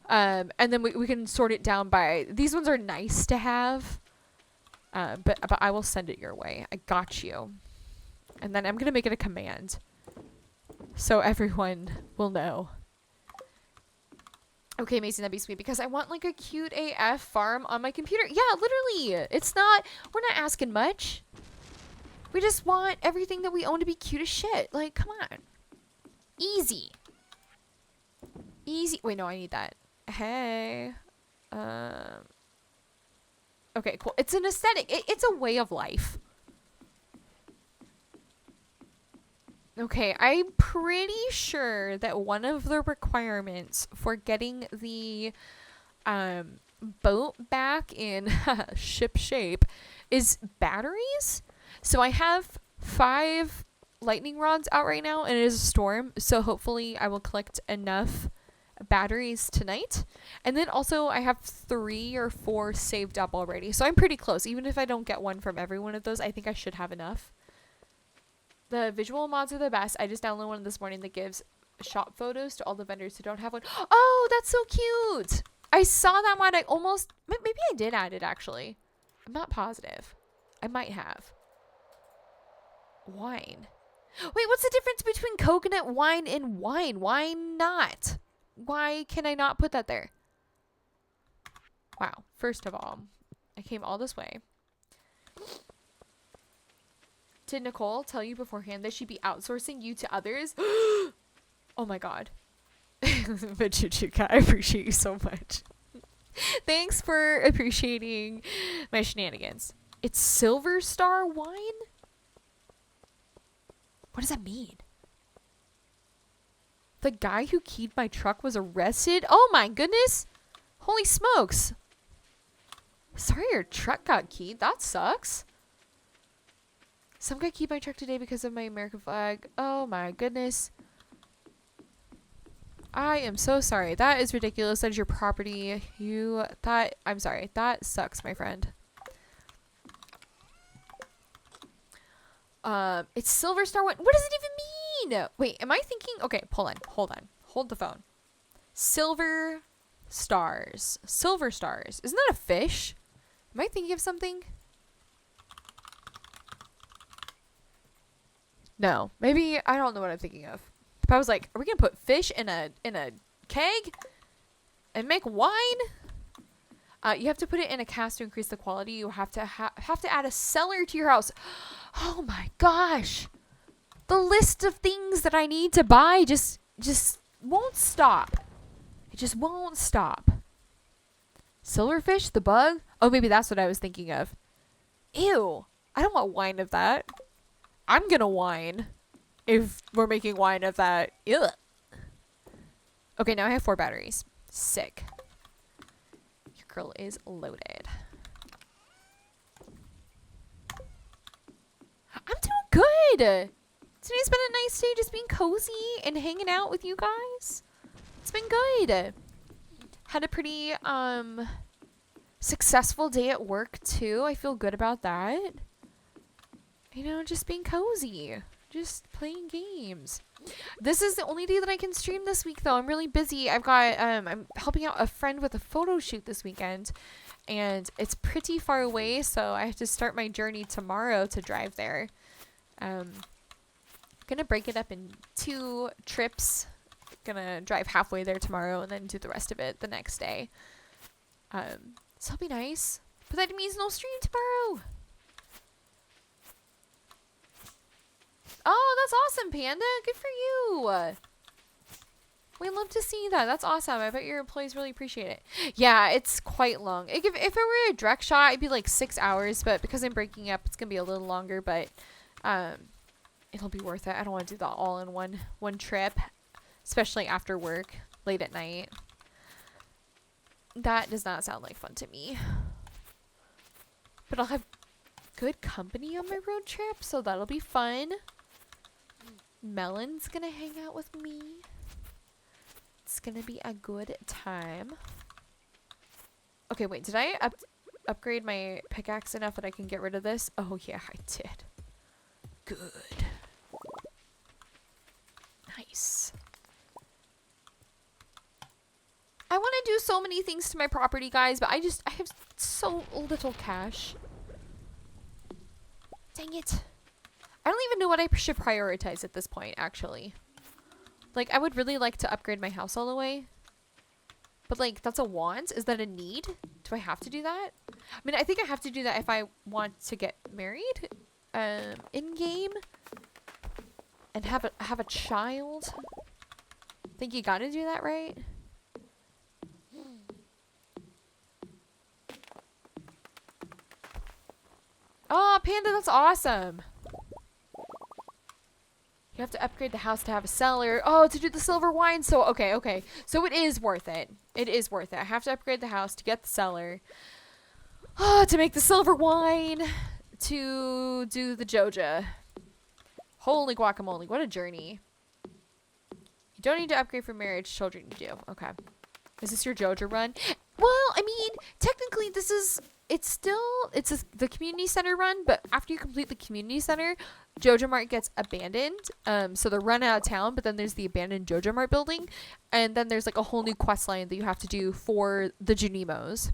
And then we can sort it down by, these ones are nice to have. But I will send it your way. I got you. And then I'm going to make it a command. So everyone will know. Okay, Mason, that'd be sweet. Because I want like a cute AF farm on my computer. Yeah, literally. It's not, we're not asking much. We just want everything that we own to be cute as shit. Like, come on. Easy. Easy. Wait, no, I need that. Hey. Okay, cool. It's an aesthetic. It's a way of life. Okay, I'm pretty sure that one of the requirements for getting the boat back in ship shape is batteries. So I have 5 lightning rods out right now and it is a storm. So hopefully I will collect enough batteries tonight. And then also I have 3 or 4 saved up already. So I'm pretty close. Even if I don't get one from every one of those, I think I should have enough. The visual mods are the best. I just downloaded one this morning that gives shop photos to all the vendors who don't have one. Oh, that's so cute. I saw that mod. I almost, maybe I did add it actually. I'm not positive. I might have. Wine. Wait, what's the difference between coconut wine and wine? Why not? Why can I not put that there? Wow. First of all, I came all this way. Did Nicole tell you beforehand that she'd be outsourcing you to others? Oh my god. But Chuchuka, I appreciate you so much. Thanks for appreciating my shenanigans. It's Silver Star wine? What does that mean? The guy who keyed my truck was arrested? Oh my goodness! Holy smokes! Sorry your truck got keyed. That sucks. Some guy keyed my truck today because of my American flag. Oh my goodness. I am so sorry. That is ridiculous. That is your property. I'm sorry. That sucks, my friend. It's Silver Star. What does it even mean? Wait, am I thinking? Okay, hold on. Hold the phone. Silver stars. Silver stars. Isn't that a fish? Am I thinking of something? No, maybe I don't know what I'm thinking of. But I was like, are we gonna put fish in a keg and make wine? You have to put it in a cask to increase the quality. You have to have to add a cellar to your house. Oh my gosh, the list of things that I need to buy just won't stop. It just won't stop. Silverfish, the bug. Oh, maybe that's what I was thinking of. Ew, I don't want wine of that. I'm gonna whine if we're making wine of that. Ugh. Okay, now I have 4 batteries. Sick. Your girl is loaded. I'm doing good. Today's been a nice day, just being cozy and hanging out with you guys. It's been good. Had a pretty successful day at work too. I feel good about that. You know, just being cozy. Just playing games. This is the only day that I can stream this week though. I'm really busy. I've got I'm helping out a friend with a photo shoot this weekend, and it's pretty far away, so I have to start my journey tomorrow to drive there. Gonna break it up in 2 trips. Gonna drive halfway there tomorrow and then do the rest of it the next day. So it'll be nice. But that means no stream tomorrow. Oh, that's awesome, Panda. Good for you. We love to see that. That's awesome. I bet your employees really appreciate it. Yeah, it's quite long. If it were a direct shot, it'd be like 6 hours. But because I'm breaking up, it's going to be a little longer. But it'll be worth it. I don't want to do that all in one trip, especially after work, late at night. That does not sound like fun to me. But I'll have good company on my road trip, so that'll be fun. Melon's gonna hang out with me. It's gonna be a good time. Okay, wait, did I upgrade my pickaxe enough that I can get rid of this? Oh yeah, I did. Good. Nice. I want to do so many things to my property, guys, but I have so little cash. Dang it. I don't even know what I should prioritize at this point, actually. Like, I would really like to upgrade my house all the way. But, like, that's a want? Is that a need? Do I have to do that? I mean, I think I have to do that if I want to get married in-game. And have a child. Think you gotta do that, right? Oh, Panda, that's awesome. You have to upgrade the house to have a cellar. Oh, to do the silver wine. So, okay. So it is worth it. It is worth it. I have to upgrade the house to get the cellar. Oh, to make the silver wine. To do the Joja. Holy guacamole. What a journey. You don't need to upgrade for marriage. Children, you do. Okay. Is this your Joja run? Well, I mean, technically it's the community center run, but after you complete the community center, Joja Mart gets abandoned. So they're run out of town, but then there's the abandoned Joja Mart building, and then there's like a whole new quest line that you have to do for the Junimos.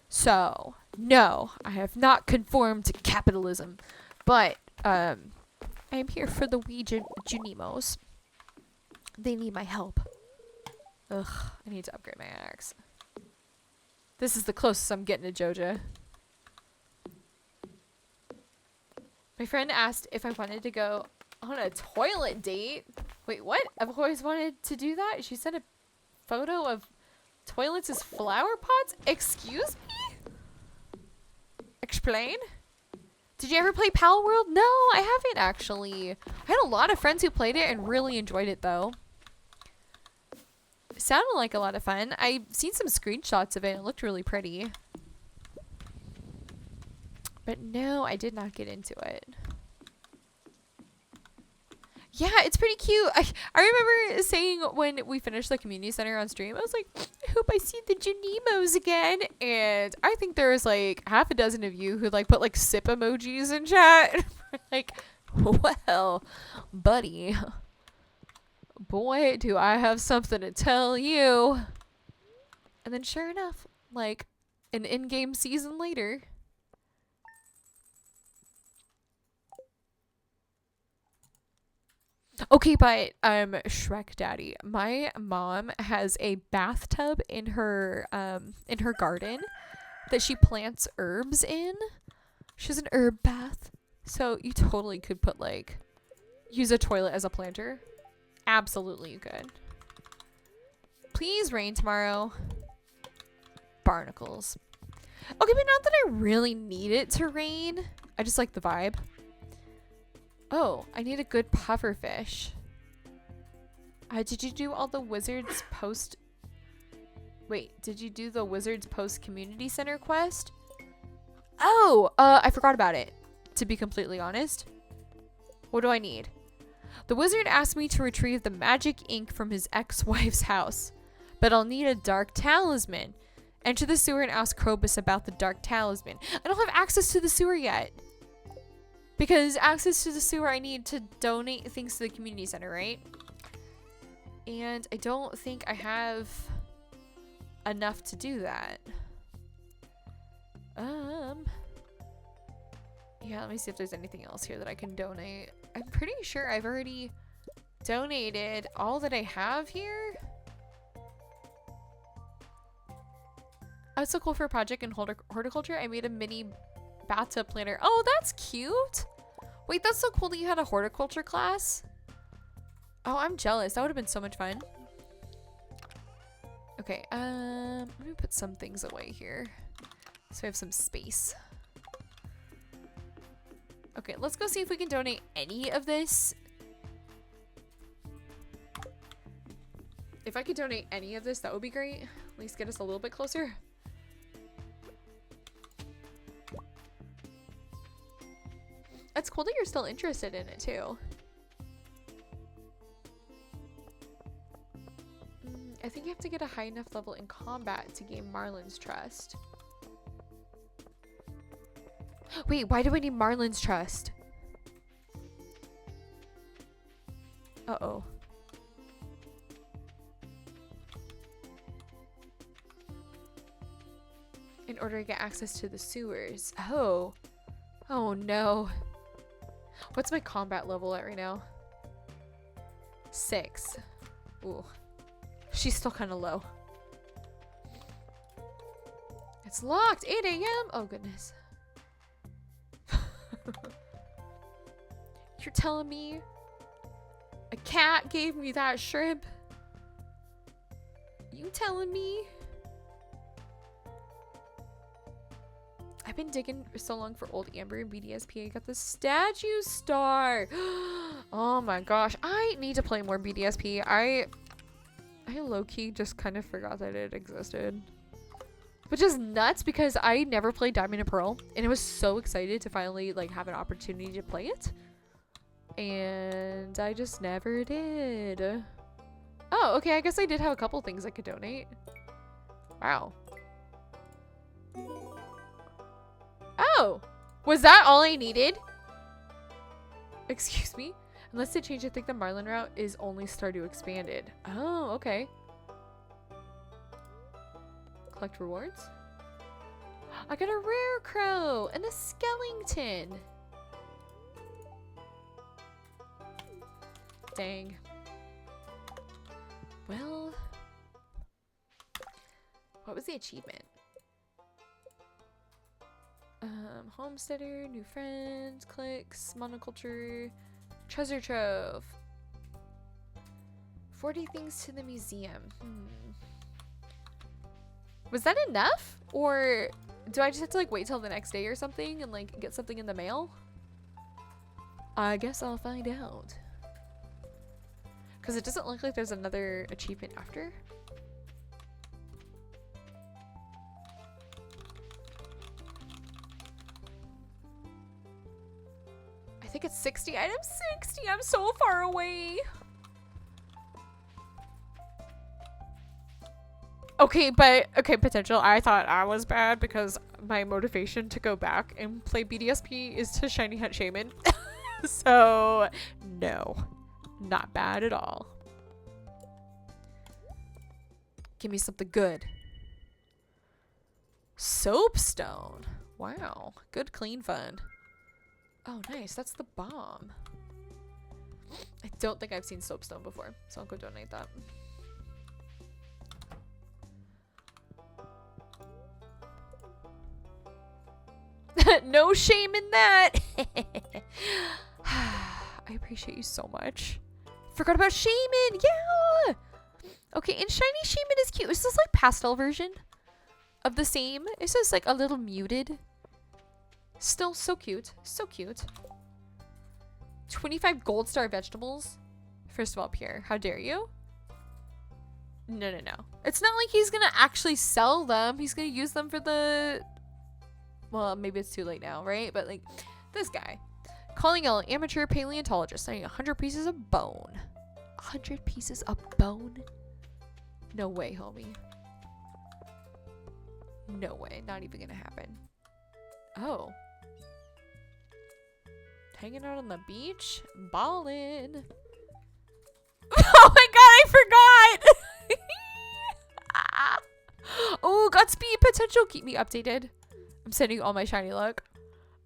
So, no, I have not conformed to capitalism, but I am here for the wee Junimos. They need my help. Ugh, I need to upgrade my axe. This is the closest I'm getting to Joja. My friend asked if I wanted to go on a toilet date. Wait, what? I've always wanted to do that. She sent a photo of toilets as flower pots? Excuse me? Explain? Did you ever play Pal World? No, I haven't actually. I had a lot of friends who played it and really enjoyed it though. It sounded like a lot of fun. I've seen some screenshots of it. It looked really pretty. But no, I did not get into it. Yeah, it's pretty cute. I remember saying when we finished the community center on stream, I was like, I hope I see the Janimos again. And I think there was like half a dozen of you who like put like sip emojis in chat. Like, well, buddy, boy, do I have something to tell you. And then sure enough, like an in-game season later. Okay, but Shrek Daddy, my mom has a bathtub in her garden that she plants herbs in. She has an herb bath. So you totally could put like use a toilet as a planter. Absolutely you could. Please rain tomorrow. Barnacles. Okay, but not that I really need it to rain. I just like the vibe. Oh, I need a good pufferfish. Did you do all the wizards post... Wait, did you do the wizards post community center quest? Oh, I forgot about it, to be completely honest. What do I need? The wizard asked me to retrieve the magic ink from his ex-wife's house, but I'll need a dark talisman. Enter the sewer and ask Krobus about the dark talisman. I don't have access to the sewer yet. Because access to the sewer I need to donate things to the community center, right? And I don't think I have enough to do that. Yeah, let me see if there's anything else here that I can donate. I'm pretty sure I've already donated all that I have here. Oh, it's so cool for a project in horticulture. I made a mini bathtub planter. Oh, that's cute. Wait, that's so cool that you had a horticulture class. Oh, I'm jealous. That would have been so much fun. Okay, let me put some things away here so I have some space. Okay, let's go see if we can donate any of this. If I could donate any of this, that would be great. At least get us a little bit closer. It's cool that you're still interested in it too. I think you have to get a high enough level in combat to gain Marlin's trust. Wait, why do I need Marlin's trust? Uh-oh. In order to get access to the sewers. Oh. Oh no. What's my combat level at right now? 6. Ooh. She's still kind of low. It's locked. 8 a.m. Oh, goodness. You're telling me a cat gave me that shrimp? You telling me? I've been digging for so long for old Amber and BDSP. I got the statue star. Oh my gosh. I need to play more BDSP. I low-key just kind of forgot that it existed. Which is nuts because I never played Diamond and Pearl. And I was so excited to finally like have an opportunity to play it. And I just never did. Oh, okay. I guess I did have a couple things I could donate. Wow. Oh, was that all I needed? Excuse me? Unless they change, I think the Marlin route is only Stardew expanded. Oh, okay. Collect rewards. I got a rare crow and a skeleton. Dang. Well, what was the achievement? Homesteader, new friends, clicks, monoculture, treasure trove. 40 things to the museum. Was that enough? Or do I just have to like wait till the next day or something and like get something in the mail? I guess I'll find out. Because it doesn't look like there's another achievement after. I think it's 60 items. 60! I'm so far away! Okay, but, okay, potential. I thought I was bad because my motivation to go back and play BDSP is to Shiny Hunt Shaman. So, no. Not bad at all. Give me something good. Soapstone. Wow. Good clean fund. Oh, nice. That's the bomb. I don't think I've seen soapstone before, so I'll go donate that. No shame in that. I appreciate you so much. Forgot about Shaman. Yeah. Okay, and Shiny Shaman is cute. Is this like pastel version of the same? It's just like a little muted. Still so cute. So cute. 25 gold star vegetables. First of all, Pierre, how dare you? No, no, no. It's not like he's gonna actually sell them. He's gonna use them for the... Well, maybe it's too late now, right? But like, this guy. Calling yellow amateur paleontologist. I need 100 pieces of bone. 100 pieces of bone? No way, homie. No way. Not even gonna happen. Oh. Hanging out on the beach? Ballin'. Oh my god, I forgot! Oh, Godspeed potential. Keep me updated. I'm sending you all my shiny luck.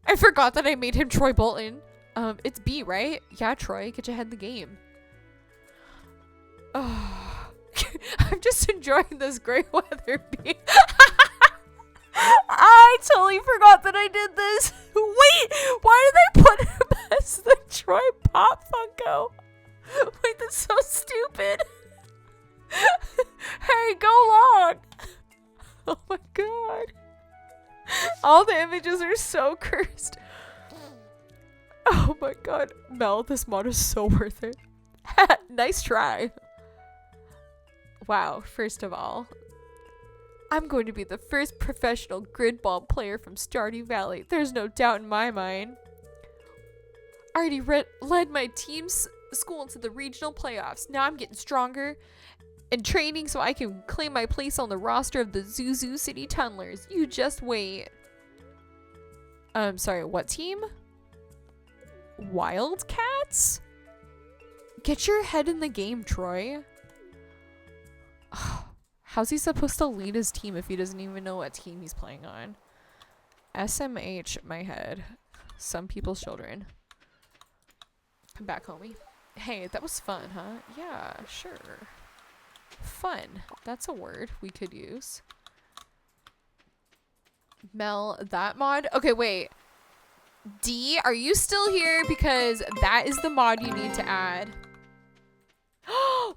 I forgot that I made him Troy Bolton. It's B, right? Yeah, Troy, get your head in the game. Oh, I'm just enjoying this great weather. I totally forgot that I did this. Wait, why did I put him as the Troy Pop Funko? Wait, that's so stupid. Hey, go long. Oh my god. All the images are so cursed. Oh my god. Mel, this mod is so worth it. Nice try. Wow, first of all, I'm going to be the first professional grid ball player from Stardew Valley. There's no doubt in my mind. I already led my team's school into the regional playoffs. Now I'm getting stronger and training so I can claim my place on the roster of the Zuzu City Tunnelers. You just wait. Sorry, what team? Wildcats? Get your head in the game, Troy. How's he supposed to lead his team if he doesn't even know what team he's playing on? SMH, my head. Some people's children. Come back, homie. Hey, that was fun, huh? Yeah, sure. Fun. That's a word we could use. Mel, that mod? Okay, wait. D, are you still here? Because that is the mod you need to add.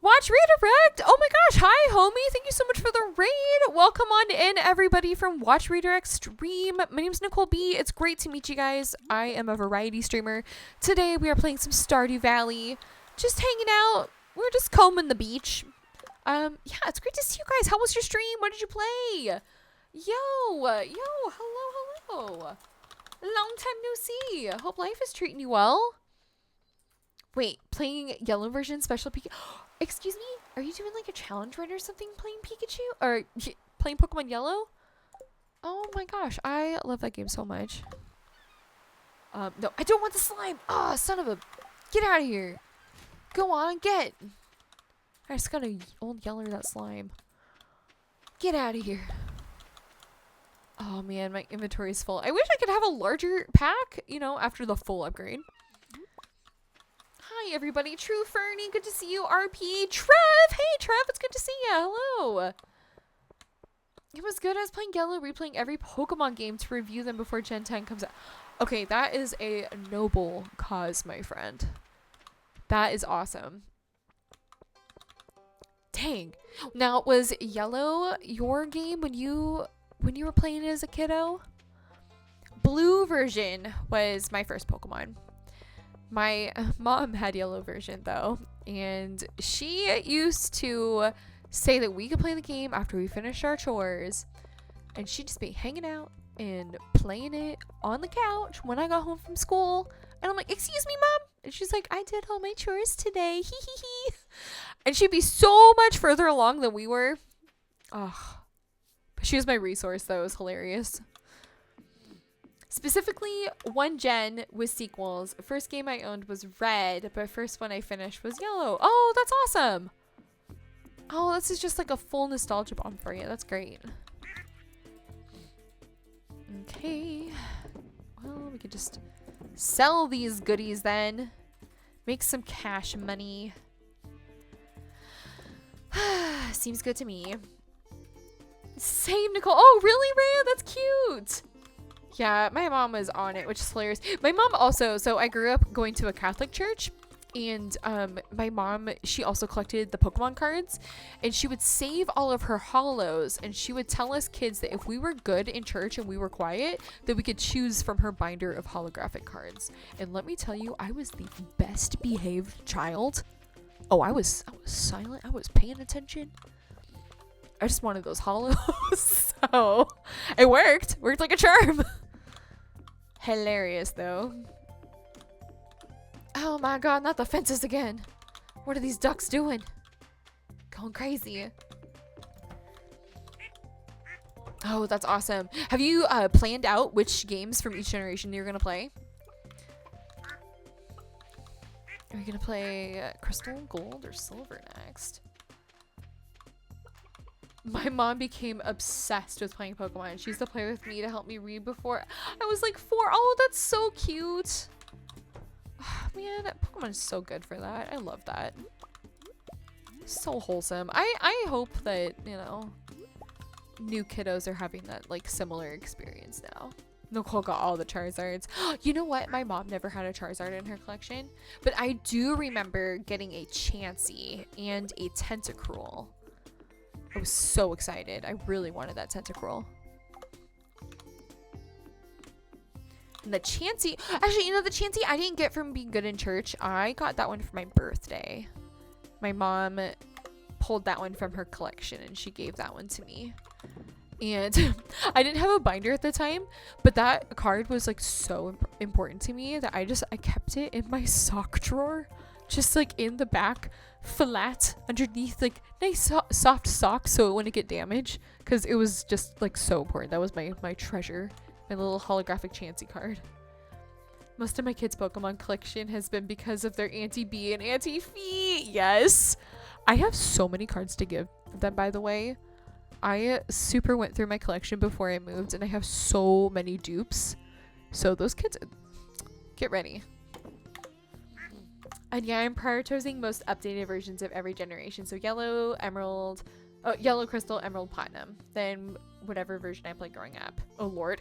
Watch Redirect! Oh my gosh, hi homie, thank you so much for the raid. Welcome on in everybody from Watch Redirect stream. My name's Nicole B. It's great to meet you guys. I am a variety streamer. Today we are playing some Stardew Valley. Just hanging out. We're just combing the beach. Yeah, it's great to see you guys. How was your stream? What did you play? Yo, hello. Long time no see. Hope life is treating you well. Wait, playing yellow version special Pikachu? Excuse me? Are you doing like a challenge run or something playing Pikachu? Or playing Pokemon Yellow? Oh my gosh, I love that game so much. No, I don't want the slime. Ah, son of a... Get out of here. Go on, get. I just gotta old yeller that slime. Get out of here. Oh man, my inventory is full. I wish I could have a larger pack, you know, after the full upgrade. Hi everybody, True Fernie, good to see you. RP, Trev, hey Trev, it's good to see you. Hello. It was good. I was playing Yellow, replaying every Pokemon game to review them before Gen 10 comes out. Okay, that is a noble cause, my friend. That is awesome. Dang. Now, was Yellow your game when you were playing it as a kiddo? Blue version was my first Pokemon. My mom had Yellow version though, and she used to say that we could play the game after we finished our chores, and she'd just be hanging out and playing it on the couch when I got home from school. And I'm like, excuse me, Mom? And she's like, I did all my chores today. Hee hee hee. And she'd be so much further along than we were. Oh, but she was my resource though. It was hilarious. Specifically, one gen with sequels. First game I owned was Red, but first one I finished was Yellow. Oh, that's awesome. Oh, this is just like a full nostalgia bomb for you. That's great. Okay. Well, we could just sell these goodies then. Make some cash money. Seems good to me. Save Nicole. Oh, really, Rhea? That's cute. Yeah, my mom was on it, which is hilarious. My mom also, so I grew up going to a Catholic church, and my mom, she also collected the Pokemon cards, and she would save all of her hollows, and she would tell us kids that if we were good in church and we were quiet, that we could choose from her binder of holographic cards. And let me tell you, I was the best behaved child. Oh, I was silent. I was paying attention. I just wanted those hollows. So it worked like a charm. Hilarious though. Oh my god, not the fences again. What are these ducks doing? Going crazy. Oh, that's awesome. Have you planned out which games from each generation you're gonna play? Are you gonna play Crystal, Gold, or Silver next? My mom became obsessed with playing Pokemon. She used to play with me to help me read before I was like 4. Oh, that's so cute. Oh, man, Pokemon is so good for that. I love that. So wholesome. I hope that, you know, new kiddos are having that like similar experience now. Nicole got all the Charizards. You know what? My mom never had a Charizard in her collection, but I do remember getting a Chansey and a Tentacruel. I was so excited. I really wanted that Tentacruel. And the Chansey, actually, you know, the Chansey I didn't get from being good in church. I got that one for my birthday. My mom pulled that one from her collection and she gave that one to me. And I didn't have a binder at the time, but that card was like so important to me that I kept it in my sock drawer, just like in the back, flat underneath, like nice soft socks so it wouldn't get damaged, because it was just like so important. That was my treasure, my little holographic Chansey card. Most of my kids' Pokemon collection has been because of their Auntie B and Auntie Fee. Yes, I have so many cards to give them, by the way. I super went through my collection before I moved, and I have so many dupes. So those kids, get ready. And yeah, I'm prioritizing most updated versions of every generation. So yellow, emerald, yellow, crystal, emerald, platinum. Then whatever version I played growing up. Oh lord.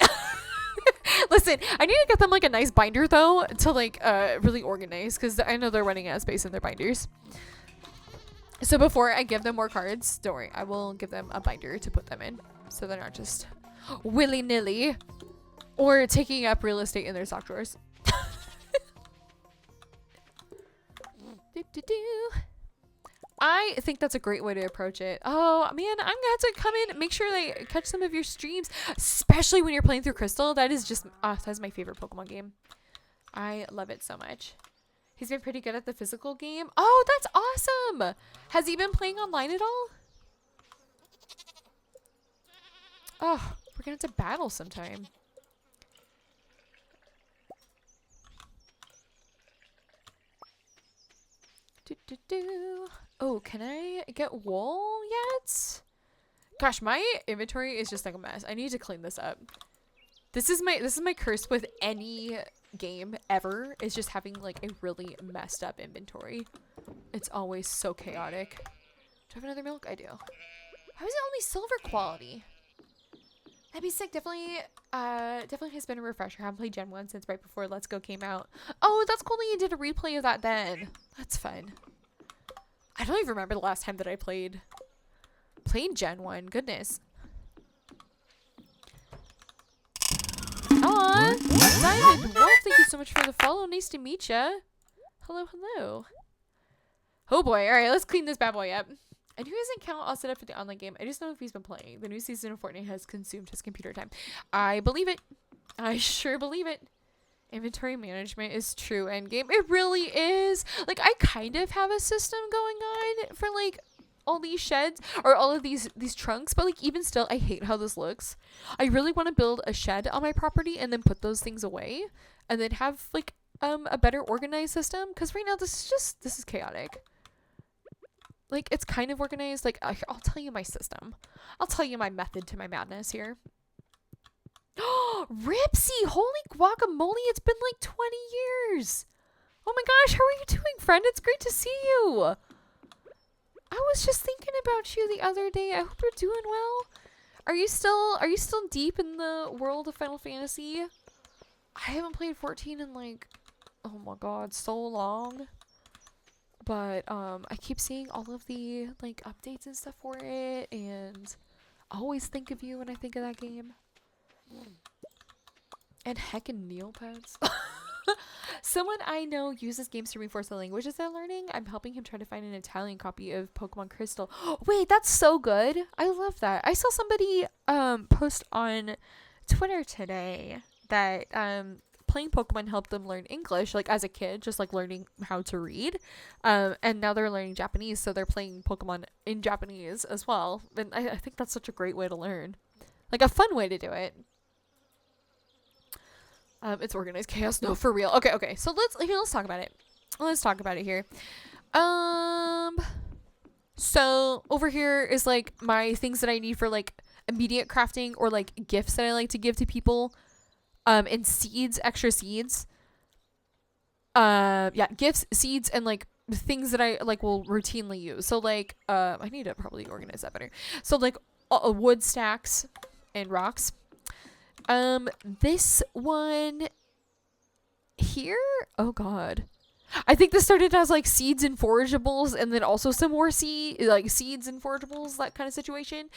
Listen, I need to get them like a nice binder though to like really organize, because I know they're running out of space in their binders. So before I give them more cards, don't worry, I will give them a binder to put them in, so they're not just willy-nilly or taking up real estate in their sock drawers. I think that's a great way to approach it. Oh man, I'm gonna have to come in and make sure I catch some of your streams, especially when you're playing through Crystal. That is just that's my favorite Pokemon game. I love it so much. He's been pretty good at the physical game. Oh, that's awesome. Has he been playing online at all? Oh, we're gonna have to battle sometime. Oh, can I get wool yet? Gosh, my inventory is just like a mess. I need to clean this up. This is my curse with any game ever, is just having like a really messed up inventory. It's always so chaotic. Do I have another milk? I do. How is it only silver quality? That'd be sick. Definitely has been a refresher. I haven't played Gen 1 since right before Let's Go came out. Oh, that's cool that you did a replay of that then. That's fun. I don't even remember the last time that I played Gen 1. Goodness. Aw, Diamond Wolf, thank you so much for the follow. Nice to meet ya. Hello, hello. Oh boy, alright, let's clean this bad boy up. And who doesn't count all set up for the online game? I just know if he's been playing. The new season of Fortnite has consumed his computer time. I believe it. I sure believe it. Inventory management is true endgame. It really is. Like, I kind of have a system going on for, like, all these sheds or all of these trunks, but, like, even still, I hate how this looks. I really want to build a shed on my property and then put those things away and then have, like, a better organized system, because right now this is chaotic. Like, it's kind of organized. Like, I'll tell you my system. I'll tell you my method to my madness here. Ripsy! Holy guacamole! It's been like 20 years! Oh my gosh, how are you doing, friend? It's great to see you! I was just thinking about you the other day. I hope you're doing well. Are you still deep in the world of Final Fantasy? I haven't played 14 in like, oh my god, so long. But I keep seeing all of the like updates and stuff for it, and I always think of you when I think of that game. And heckin' Neopets. Someone I know uses games to reinforce the languages they're learning. I'm helping him try to find an Italian copy of Pokemon Crystal. Wait, that's so good. I love that. I saw somebody post on Twitter today that playing Pokemon helped them learn English, like as a kid, just like learning how to read. And now they're learning Japanese, so they're playing Pokemon in Japanese as well. And I think that's such a great way to learn. Like a fun way to do it. It's organized chaos. No, for real. Okay. So let's talk about it. Let's talk about it here. So over here is like my things that I need for like immediate crafting or like gifts that I like to give to people. And seeds, extra seeds. Yeah, gifts, seeds, and like things that I like will routinely use. So like, I need to probably organize that better. So like, wood stacks and rocks. This one here, oh god, I think this started as like seeds and forageables, and then also some more seeds and forageables, that kind of situation.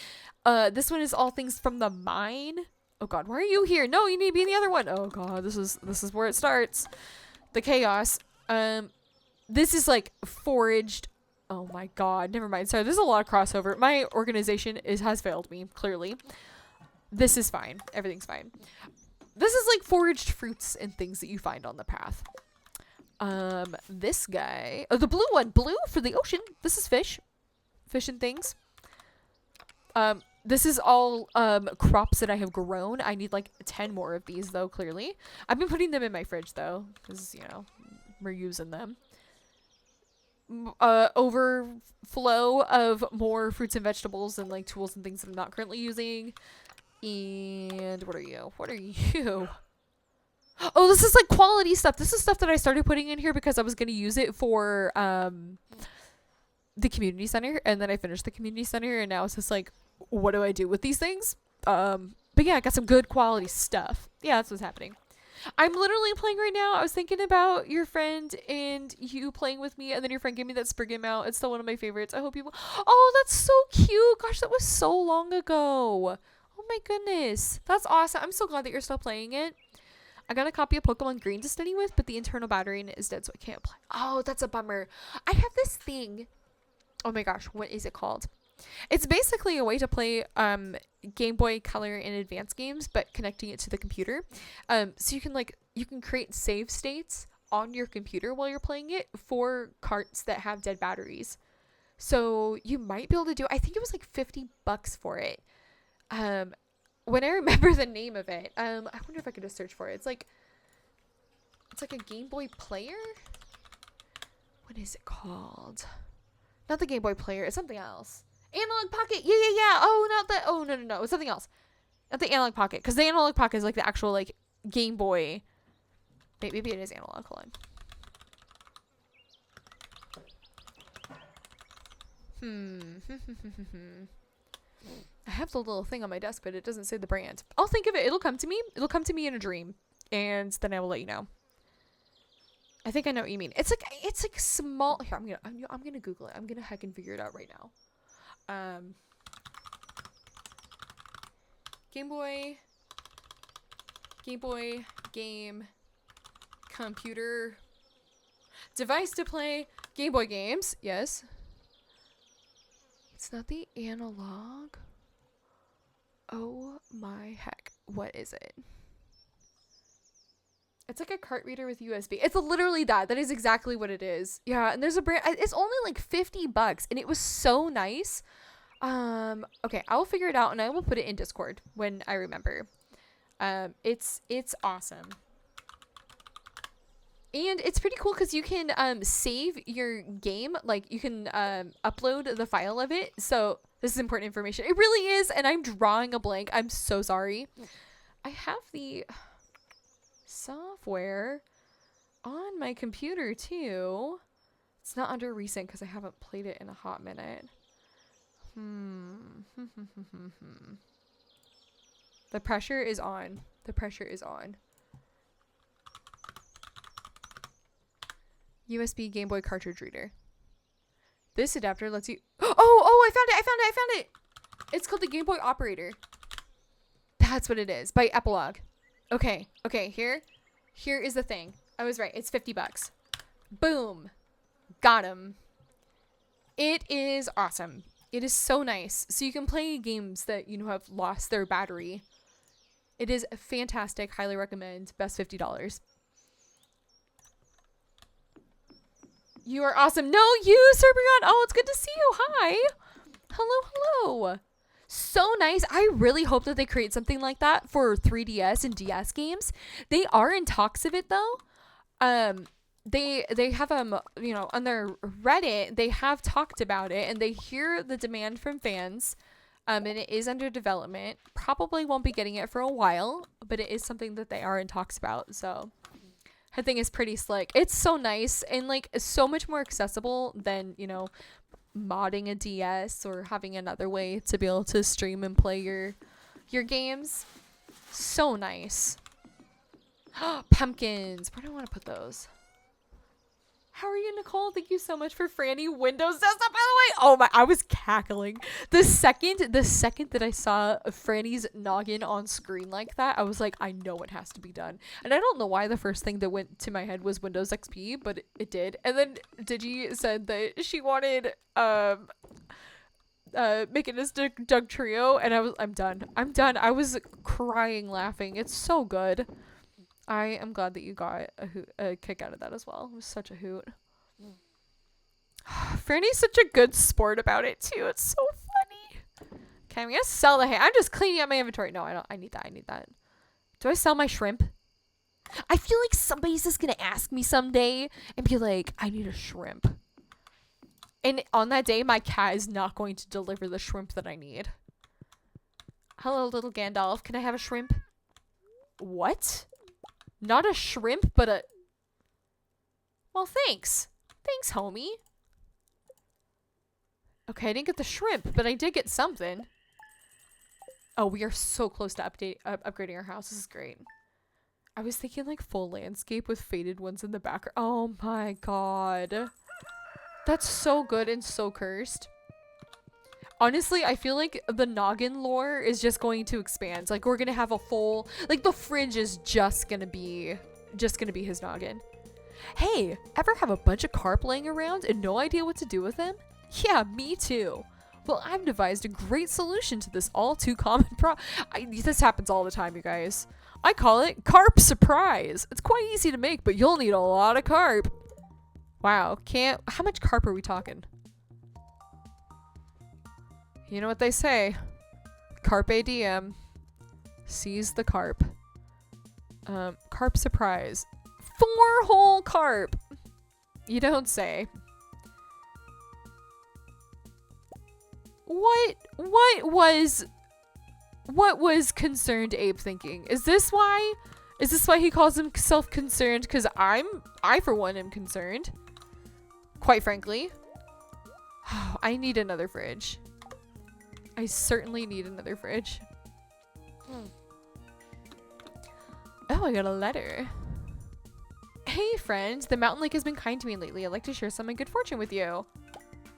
This one is all things from the mine. Oh god, why are you here? No, you need to be in the other one. Oh god, this is where it starts. The chaos. This is like foraged. Oh my god, never mind. Sorry, there's a lot of crossover. My organization has failed me, clearly. This is fine. Everything's fine. This is like foraged fruits and things that you find on the path. This guy. Oh, the blue one. Blue for the ocean. This is fish. Fish and things. This is all crops that I have grown. I need like 10 more of these though, clearly. I've been putting them in my fridge though, because, you know, we're using them. Overflow of more fruits and vegetables and like tools and things that I'm not currently using. And what are you? Oh, this is like quality stuff. This is stuff that I started putting in here because I was going to use it for the community center, and then I finished the community center, and now it's just like, what do I do with these things? But yeah, I got some good quality stuff. Yeah, that's what's happening. I'm literally playing right now. I was thinking about your friend and you playing with me, and then your friend gave me that Spriggan mount. It's still one of my favorites. I hope you will. Oh, that's so cute. Gosh, that was so long ago. Oh my goodness. That's awesome. I'm so glad that you're still playing it. I got a copy of Pokemon Green to study with, but the internal battery is dead, so I can't play. Oh, that's a bummer. I have this thing. Oh my gosh, what is it called? It's basically a way to play Game Boy Color and advanced games, but connecting it to the computer. So you can create save states on your computer while you're playing it for carts that have dead batteries. So you might be able to do, I think it was like $50 for it. When I remember the name of it, I wonder if I could just search for it. It's like a Game Boy player. What is it called? Not the Game Boy player. It's something else. Analog Pocket. Yeah. Oh, not that. Oh, no. It's something else. Not the Analog Pocket. Because the Analog Pocket is like the actual like Game Boy. Maybe it is analog. Hold on. I have the little thing on my desk, but it doesn't say the brand. I'll think of it. It'll come to me. It'll come to me in a dream, and then I will let you know. I think I know what you mean. It's like small. Here, I'm gonna Google it. I'm gonna heckin' figure it out right now. Game Boy, game, computer, device to play Game Boy games. Yes. It's not the analog. Oh my heck. What is it? It's like a cart reader with USB. It's literally that. That is exactly what it is. Yeah, and there's a brand. It's only like $50 and it was so nice. Okay, I'll figure it out and I will put it in Discord when I remember. It's awesome. And it's pretty cool because you can save your game. Like, you can upload the file of it. So, this is important information. It really is, and I'm drawing a blank. I'm so sorry. I have the software on my computer, too. It's not under recent because I haven't played it in a hot minute. The pressure is on. The pressure is on. USB Game Boy cartridge reader. This adapter lets you... Oh, I found it! It's called the Game Boy Operator. That's what it is. By Epilogue. Okay, here is the thing. I was right. It's $50. Boom. Got him. It is awesome. It is so nice. So you can play games that, have lost their battery. It is fantastic. Highly recommend. Best $50. You are awesome. No, you, Cerbrion. Oh, it's good to see you. Hi. Hello. So nice. I really hope that they create something like that for 3DS and DS games. They are in talks of it, though. They have on their Reddit, they have talked about it, and they hear the demand from fans. And it is under development. Probably won't be getting it for a while, but it is something that they are in talks about. So her thing is pretty slick. It's so nice and like so much more accessible than, modding a DS or having another way to be able to stream and play your games. So nice. Pumpkins. Where do I want to put those? How are you, Nicole? Thank you so much for Franny Windows desktop, by the way. Oh my, I was cackling. The second that I saw Franny's noggin on screen like that, I was like, I know it has to be done. And I don't know why the first thing that went to my head was Windows XP, but it did. And then Digi said that she wanted making this Doug Trio, and I'm done. I was crying laughing. It's so good. I am glad that you got a kick out of that as well. It was such a hoot. Franny's such a good sport about it too. It's so funny. Okay, I'm gonna sell the hay. I'm just cleaning up my inventory. No, I don't. I need that. Do I sell my shrimp? I feel like somebody's just gonna ask me someday and be like, I need a shrimp. And on that day, my cat is not going to deliver the shrimp that I need. Hello, little Gandalf. Can I have a shrimp? What? Not a shrimp, but a... Well, thanks. Thanks, homie. Okay, I didn't get the shrimp, but I did get something. Oh, we are so close to upgrading our house. This is great. I was thinking like full landscape with faded ones in the background. Oh my god. That's so good and so cursed. Honestly, I feel like the noggin lore is just going to expand. Like, we're gonna have a full... Like, the fridge is just gonna be his noggin. Hey, ever have a bunch of carp laying around and no idea what to do with them? Yeah, me too. Well, I've devised a great solution to this all too common this happens all the time, you guys. I call it carp surprise. It's quite easy to make, but you'll need a lot of carp. Wow, how much carp are we talking? You know what they say. Carpe diem. Seize the carp. Carp surprise. 4 whole carp. You don't say. What was ConcernedApe thinking? Is this why he calls himself concerned? Because I for one am concerned. Quite frankly. I need another fridge. I certainly need another fridge. Oh, I got a letter. Hey, friend. The mountain lake has been kind to me lately. I'd like to share some of my good fortune with you.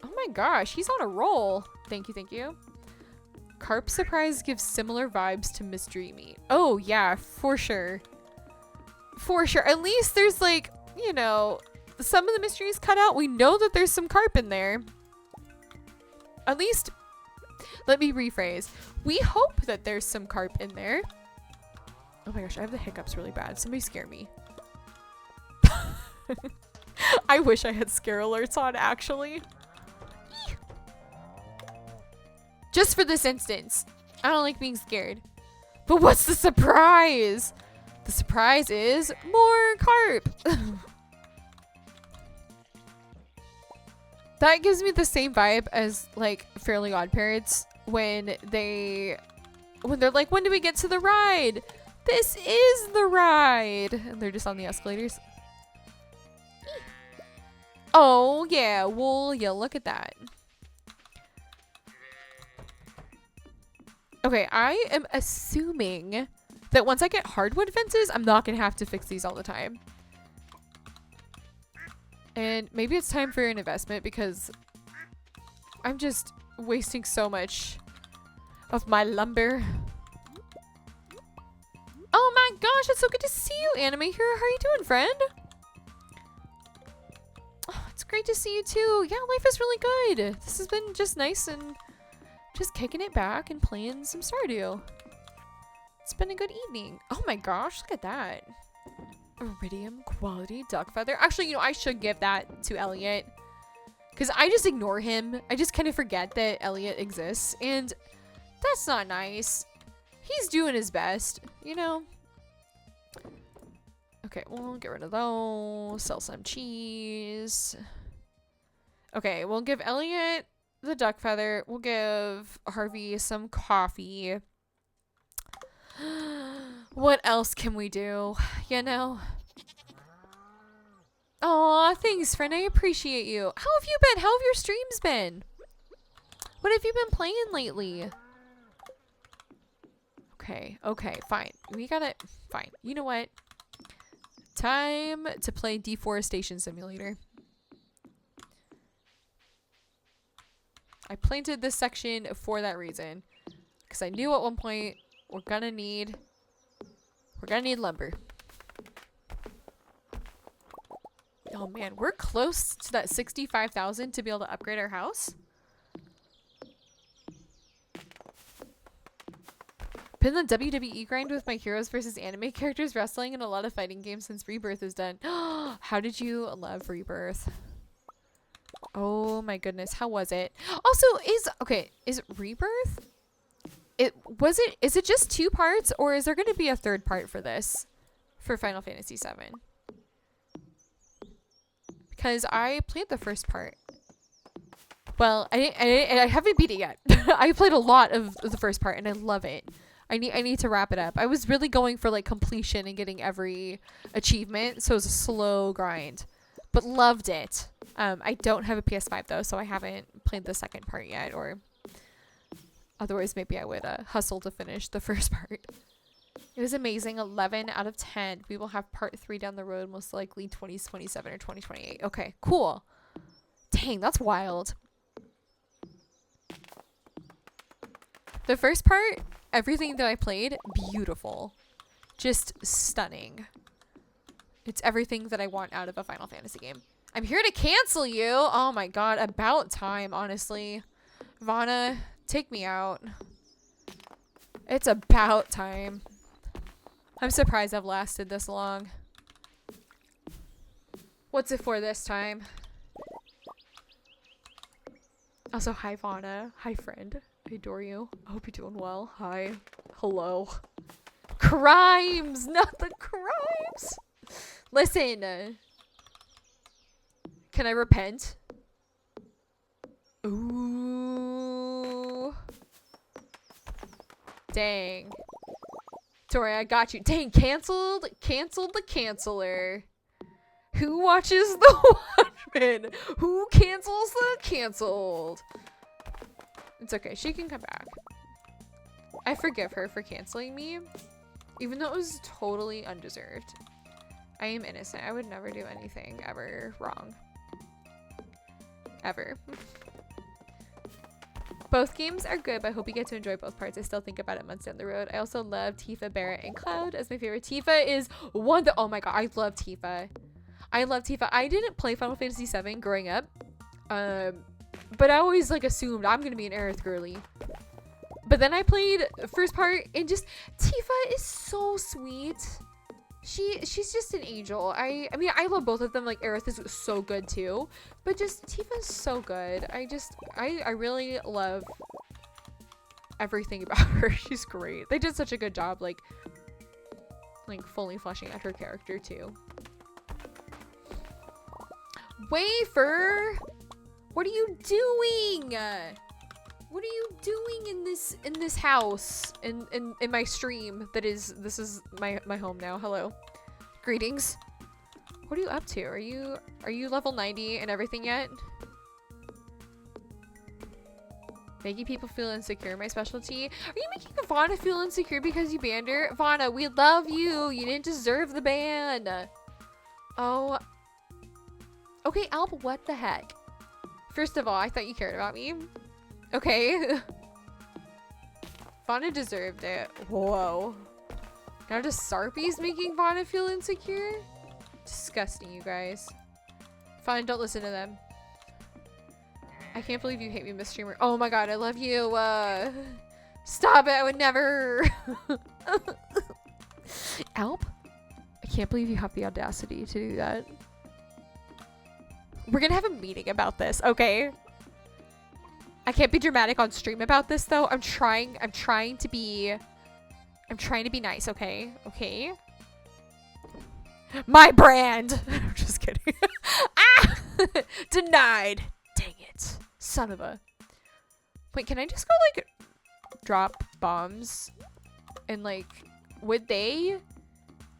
Oh my gosh, he's on a roll. Thank you, thank you. Carp surprise gives similar vibes to mystery meat. Oh, yeah, for sure. For sure. At least there's like, you know, some of the mysteries cut out. We know that there's some carp in there. At least, let me rephrase. We hope that there's some carp in there. Oh my gosh, I have the hiccups really bad. Somebody scare me. I wish I had scare alerts on, actually. Just for this instance. I don't like being scared. But what's the surprise? The surprise is more carp. That gives me the same vibe as like Fairly Odd Parents when they're like, when do we get to the ride? This is the ride. And they're just on the escalators. Oh yeah, well yeah, look at that. Okay, I am assuming that once I get hardwood fences, I'm not gonna have to fix these all the time. And maybe it's time for an investment because I'm just wasting so much of my lumber. Oh my gosh, it's so good to see you, Anime here. How are you doing, friend? Oh, it's great to see you too. Yeah, life is really good. This has been just nice and just kicking it back and playing some Stardew. It's been a good evening. Oh my gosh, look at that. Iridium quality duck feather. Actually, you know, I should give that to Elliot. Because I just ignore him. I just kind of forget that Elliot exists. And that's not nice. He's doing his best, you know? Okay, we'll get rid of those. Sell some cheese. Okay, we'll give Elliot the duck feather. We'll give Harvey some coffee. What else can we do? You know? Aw, thanks, friend. I appreciate you. How have you been? How have your streams been? What have you been playing lately? Okay, fine. We gotta... Fine. You know what? Time to play Deforestation Simulator. I planted this section for that reason. Because I knew at one point we're gonna need lumber. Oh man, we're close to that 65,000 to be able to upgrade our house. Been the WWE grind with my heroes versus anime characters, wrestling, and a lot of fighting games since Rebirth is done. How did you love Rebirth? Oh my goodness, how was it? Also, is Rebirth? Is it just 2 parts, or is there going to be a 3rd part for this? For Final Fantasy VII? Because I played the first part. Well, I haven't beat it yet. I played a lot of the first part, and I love it. I need to wrap it up. I was really going for like completion and getting every achievement, so it was a slow grind. But loved it. I don't have a PS5 though, so I haven't played the 2nd part yet, or otherwise maybe I would hustle to finish the first part. It was amazing. 11 out of 10. We will have part 3 down the road, most likely 2027 or 2028. Okay, cool. Dang, that's wild. The first part, everything that I played, beautiful. Just stunning. It's everything that I want out of a Final Fantasy game. I'm here to cancel you. Oh my god, about time, honestly. Vana, take me out. It's about time. I'm surprised I've lasted this long. What's it for this time? Also, hi Vana. Hi friend. I adore you. I hope you're doing well. Hi. Hello. Crimes! Not the crimes! Listen. Can I repent? Ooh. Dang. Tori, I got you. Dang, canceled the canceller. Who watches the Watchmen? Who cancels the canceled? It's okay. She can come back. I forgive her for canceling me, even though it was totally undeserved. I am innocent. I would never do anything ever wrong. Ever. Both games are good, but I hope you get to enjoy both parts. I still think about it months down the road. I also love Tifa, Barrett, and Cloud as my favorite. Tifa is oh my god, I love Tifa. I love Tifa. I didn't play Final Fantasy VII growing up, but I always like assumed I'm gonna be an Aerith girly. But then I played first part, and just Tifa is so sweet. She's just an angel. I mean, I love both of them. Like, Aerith is so good too, but just Tifa's so good. I really love everything about her. She's great. They did such a good job, like fully fleshing out her character too. Wafer, what are you doing? What are you doing in this house in my stream? This is my home now. Hello, greetings. What are you up to? Are you level 90 and everything yet? Making people feel insecure, my specialty. Are you making Ivana feel insecure because you banned her? Ivana, we love you. You didn't deserve the ban. Oh. Okay, Alp, what the heck? First of all, I thought you cared about me. Okay. Vana deserved it. Whoa. Now just Sarpy's making Vana feel insecure? Disgusting, you guys. Fine, don't listen to them. I can't believe you hate me, Miss Streamer. Oh my god, I love you. Stop it, I would never. Alp? I can't believe you have the audacity to do that. We're gonna have a meeting about this, okay? I can't be dramatic on stream about this though. I'm trying to be nice, okay? Okay. My brand. I'm just kidding. Ah! Denied. Dang it. Son of a. Wait, can I just go like drop bombs? And like, would they?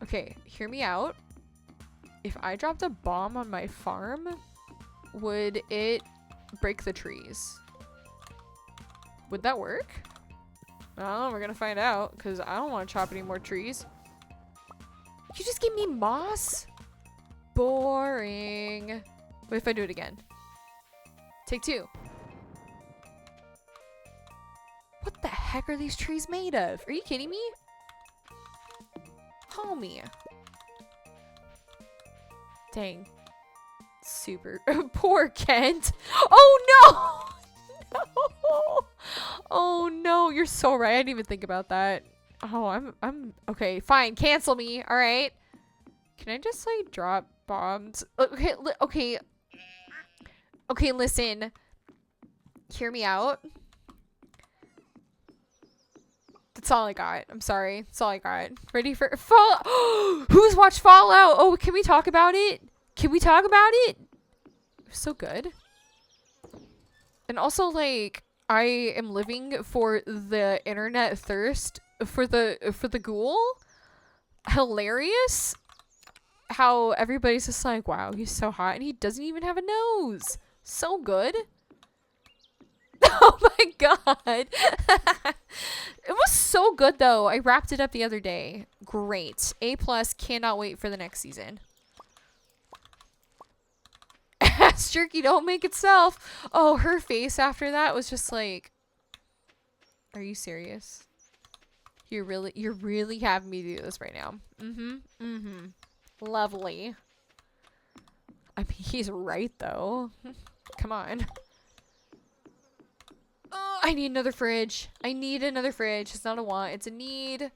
Okay, hear me out. If I dropped a bomb on my farm, would it break the trees? Would that work? Well, we're gonna find out, because I don't want to chop any more trees. You just gave me moss? Boring. What if I do it again? Take two. What the heck are these trees made of? Are you kidding me? Homie. Dang. Super. Poor Kent. Oh no! No! Oh no, you're so right. I didn't even think about that. Oh, I'm okay. Fine, cancel me. All right. Can I just like drop bombs? Okay, okay. Listen. Hear me out. That's all I got. I'm sorry. That's all I got. Ready for Fall? Who's watched Fallout? Oh, can we talk about it? Can we talk about it? It was so good. And also, like, I am living for the internet thirst for the ghoul. Hilarious. How everybody's just like, wow, he's so hot, and he doesn't even have a nose. So good. Oh my god. It was so good though. I wrapped it up the other day. Great. A+. Cannot wait for the next season. Ass jerky don't make itself. Oh, her face after that was just like, are you serious? You're really having me do this right now. Lovely. I mean, he's right though. Come on. Oh, I need another fridge. I need another fridge. It's not a want, it's a need.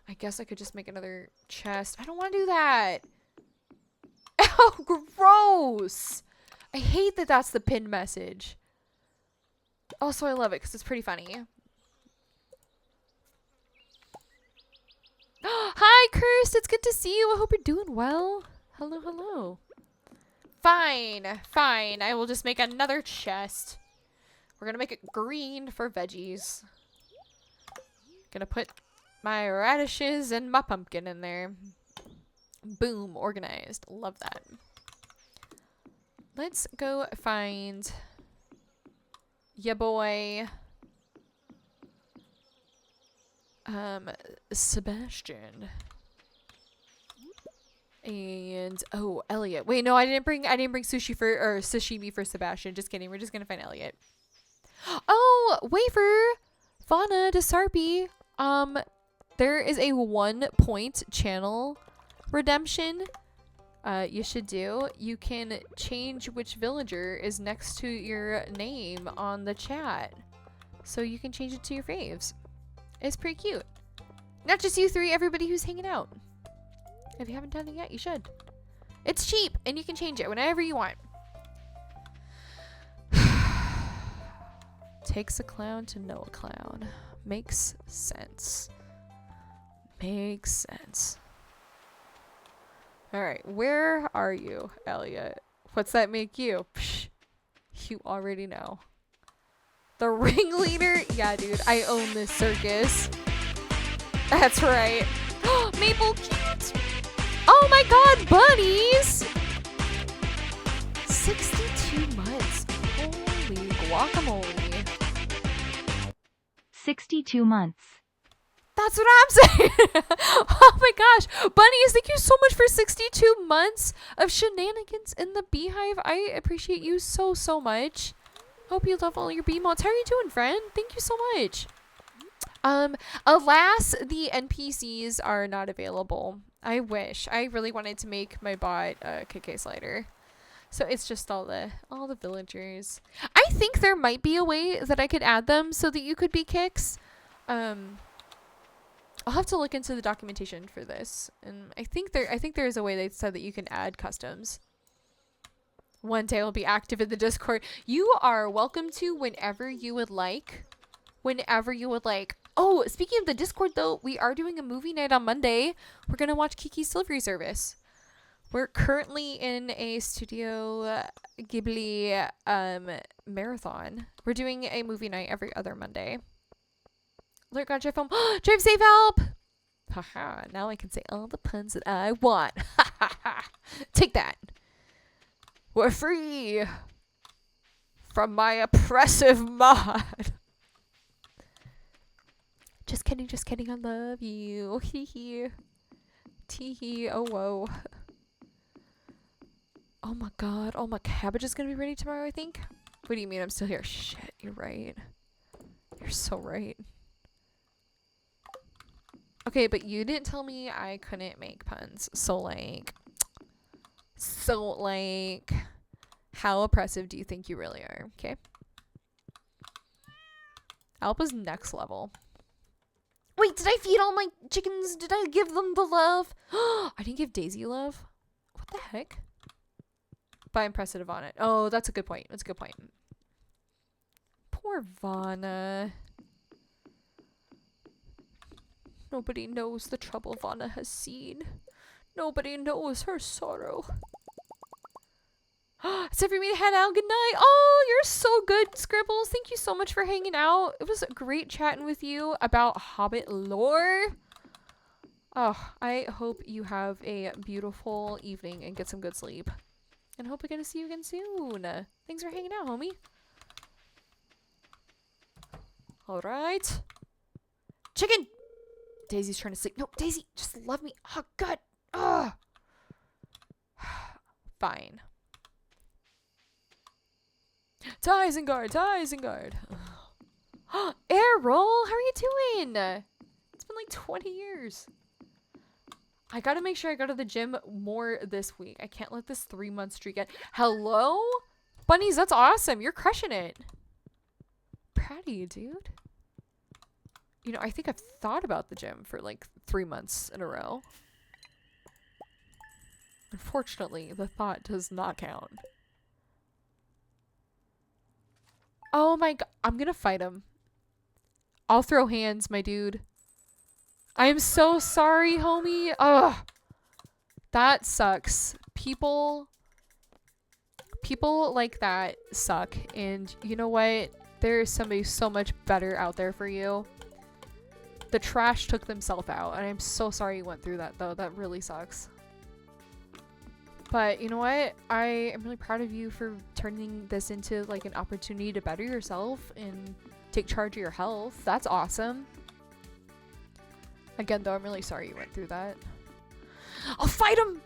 I guess I could just make another chest. I don't want to do that. Oh, gross. I hate that that's the pinned message. Also, I love it because it's pretty funny. Hi, Cursed. It's good to see you. I hope you're doing well. Hello, hello. Fine, fine. I will just make another chest. We're gonna make it green for veggies. Gonna put my radishes and my pumpkin in there. Boom, organized. Love that. Let's go find ya boy. Sebastian. And oh, Elliot. Wait, no, I didn't bring sashimi for Sebastian. Just kidding. We're just gonna find Elliot. Oh, Wafer, Fauna, Desarpi. There is a 1 point channel redemption. You should do. You can change which villager is next to your name on the chat, so you can change it to your faves. It's pretty cute. Not just you three, everybody who's hanging out. If you haven't done it yet, you should. It's cheap, and you can change it whenever you want. Takes a clown to know a clown. Makes sense. Makes sense. Alright, where are you, Elliot? What's that make you? Psh, you already know. The ringleader? Yeah, dude, I own this circus. That's right. Maple cute! Oh my god, bunnies! 62 months. Holy guacamole. 62 months. That's what I'm saying. Oh my gosh. Bunnies, thank you so much for 62 months of shenanigans in the beehive. I appreciate you so, so much. Hope you love all your bee mods. How are you doing, friend? Thank you so much. Alas, the NPCs are not available. I wish. I really wanted to make my bot a KK slider. So it's just all the villagers. I think there might be a way that I could add them so that you could be kicks. I'll have to look into the documentation for this. And I think there is a way they said that you can add customs. One day I'll be active in the Discord. You are welcome to whenever you would like. Whenever you would like. Oh, speaking of the Discord though, we are doing a movie night on Monday. We're going to watch Kiki's Delivery Service. We're currently in a Studio Ghibli marathon. We're doing a movie night every other Monday. Alert God Drive home. Drive safe, help! Haha, now I can say all the puns that I want. Ha ha ha. Take that. We're free from my oppressive mod. Just kidding, I love you. Hee hee. Tee hee, oh whoa. Oh my god, all my cabbage is gonna be ready tomorrow, I think. What do you mean I'm still here? Shit, you're right. You're so right. Okay, but you didn't tell me I couldn't make puns. So like, how oppressive do you think you really are? Okay. Alpa's next level. Wait, did I feed all my chickens? Did I give them the love? I didn't give Daisy love. What the heck? But I'm impressive on it. Oh, that's a good point. That's a good point. Poor Vana. Nobody knows the trouble Vana has seen. Nobody knows her sorrow. It's time for me to head out. Good night. Oh, you're so good, Scribbles. Thank you so much for hanging out. It was great chatting with you about Hobbit lore. Oh, I hope you have a beautiful evening and get some good sleep. And hope I get to see you again soon. Thanks for hanging out, homie. Alright. Chicken! Daisy's trying to sleep. No, Daisy, just love me. Oh, God. Ugh. Fine. Isengard, Isengard. Errol, how are you doing? It's been like 20 years. I gotta make sure I go to the gym more this week. I can't let this 3-month streak get. Hello? Bunnies, that's awesome. You're crushing it. Proud of you, dude. You know, I think I've thought about the gym for like 3 months in a row. Unfortunately, the thought does not count. Oh my god. I'm gonna fight him. I'll throw hands, my dude. I am so sorry, homie. Ugh. That sucks. People like that suck. And you know what? There is somebody so much better out there for you. The trash took themselves out. And I'm so sorry you went through that, though. That really sucks. But you know what? I am really proud of you for turning this into like an opportunity to better yourself and take charge of your health. That's awesome. Again, though, I'm really sorry you went through that. I'll fight him!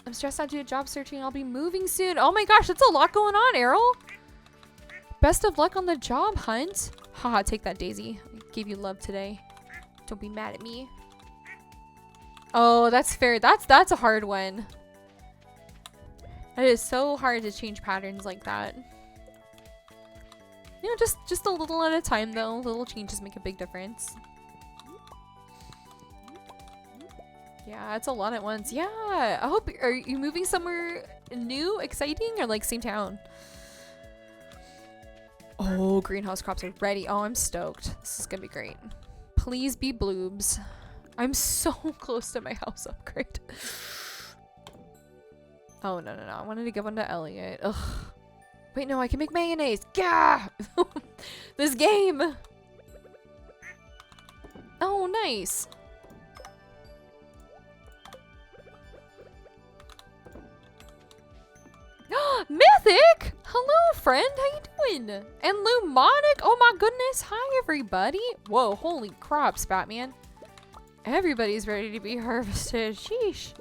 I'm stressed out due to job searching. I'll be moving soon. Oh my gosh, that's a lot going on, Errol. Best of luck on the job hunt. Haha, take that, Daisy. I gave you love today. Don't be mad at me. Oh, that's fair. That's a hard one. It is so hard to change patterns like that. You know, just a little at a time, though. Little changes make a big difference. Yeah, it's a lot at once. Yeah, I hope. Are you moving somewhere new, exciting, or like same town? Oh, greenhouse crops are ready. Oh, I'm stoked. This is gonna be great. Please be bloobs. I'm so close to my house upgrade. Oh, no. I wanted to give one to Elliot. Ugh. Wait, no, I can make mayonnaise. Yeah! This game! Oh, nice. Mythic! Hello, friend. How you doing? And Lumonic? Oh my goodness. Hi, everybody. Whoa, holy crops, Batman. Everybody's ready to be harvested. Sheesh.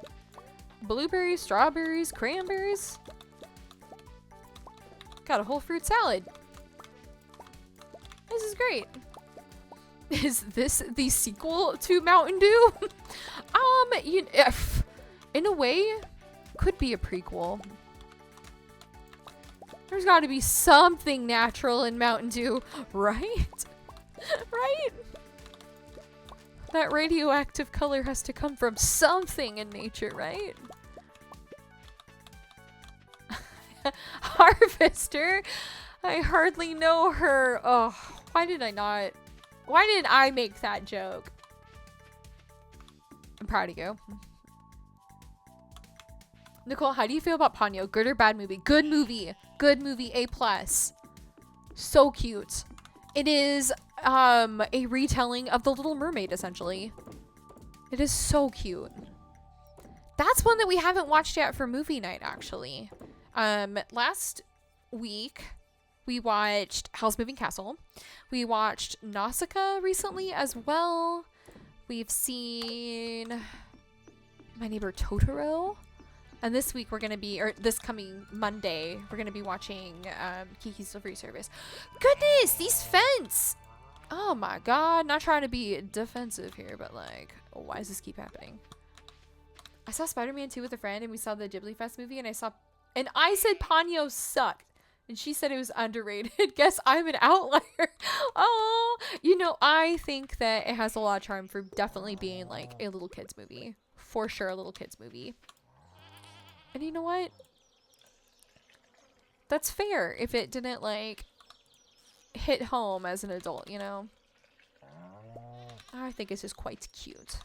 Blueberries, strawberries, cranberries. Got a whole fruit salad. This is great. Is this the sequel to Mountain Dew? In a way, could be a prequel. There's got to be something natural in Mountain Dew, right? Right? That radioactive color has to come from something in nature, right? Harvester? I hardly know her. Oh, why didn't I make that joke? I'm proud of you. Nicole, how do you feel about Ponyo? Good or bad movie? Good movie. Good movie. A+. So cute. It is a retelling of The Little Mermaid, essentially. It is so cute. That's one that we haven't watched yet for movie night, actually. Last week we watched Howl's Moving Castle. We watched Nausicaa recently as well. We've seen My Neighbor Totoro. And this week we're going to be, or this coming Monday, we're going to be watching Kiki's Delivery Service. Goodness, these fence! Oh my god, not trying to be defensive here, but like, why does this keep happening? I saw Spider-Man 2 with a friend and we saw the Ghibli Fest movie and I said Ponyo sucked. And she said it was underrated. Guess I'm an outlier. Oh, you know, I think that it has a lot of charm for definitely being like a little kids movie. For sure, a little kids movie. And you know what? That's fair if it didn't like hit home as an adult, you know? I think it's just quite cute.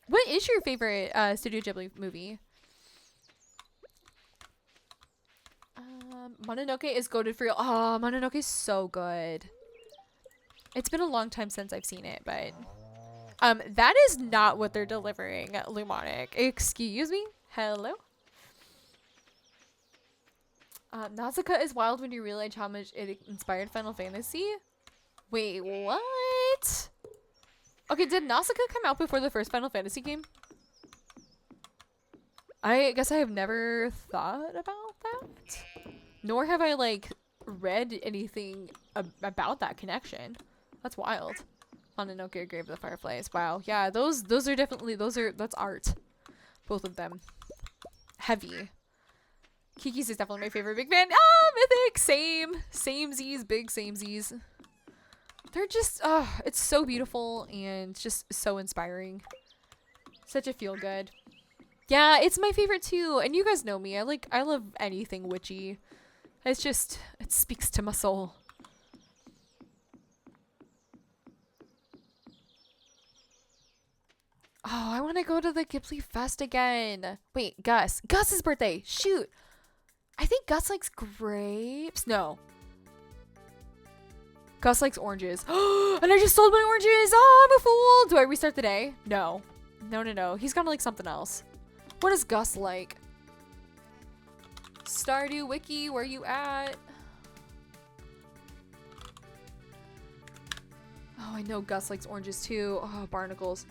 What is your favorite Studio Ghibli movie? Mononoke is goated for real. Oh, Mononoke is so good. It's been a long time since I've seen it, but that is not what they're delivering at Lumonic. Excuse me? Hello? Nausicaa is wild when you realize how much it inspired Final Fantasy. Wait, what? Okay, did Nausicaa come out before the first Final Fantasy game? I guess I have never thought about that. Nor have I, like, read anything about that connection. That's wild. Mononoke, Grave of the Fireflies. Wow. Yeah, those are definitely, that's art. Both of them. Heavy. Kiki's is definitely my favorite. Big fan. Ah, Mythic! Same. Samesies. Big samesies. They're just, it's so beautiful and just so inspiring. Such a feel-good. Yeah, it's my favorite too. And you guys know me. I love anything witchy. It's just, it speaks to my soul. Oh, I want to go to the Ghibli Fest again. Wait, Gus. Gus's birthday. Shoot. I think Gus likes grapes. No. Gus likes oranges. And I just sold my oranges. Oh, I'm a fool. Do I restart the day? No. No. He's gonna like something else. What does Gus like? Stardew Wiki, where you at? Oh, I know Gus likes oranges too. Oh, barnacles.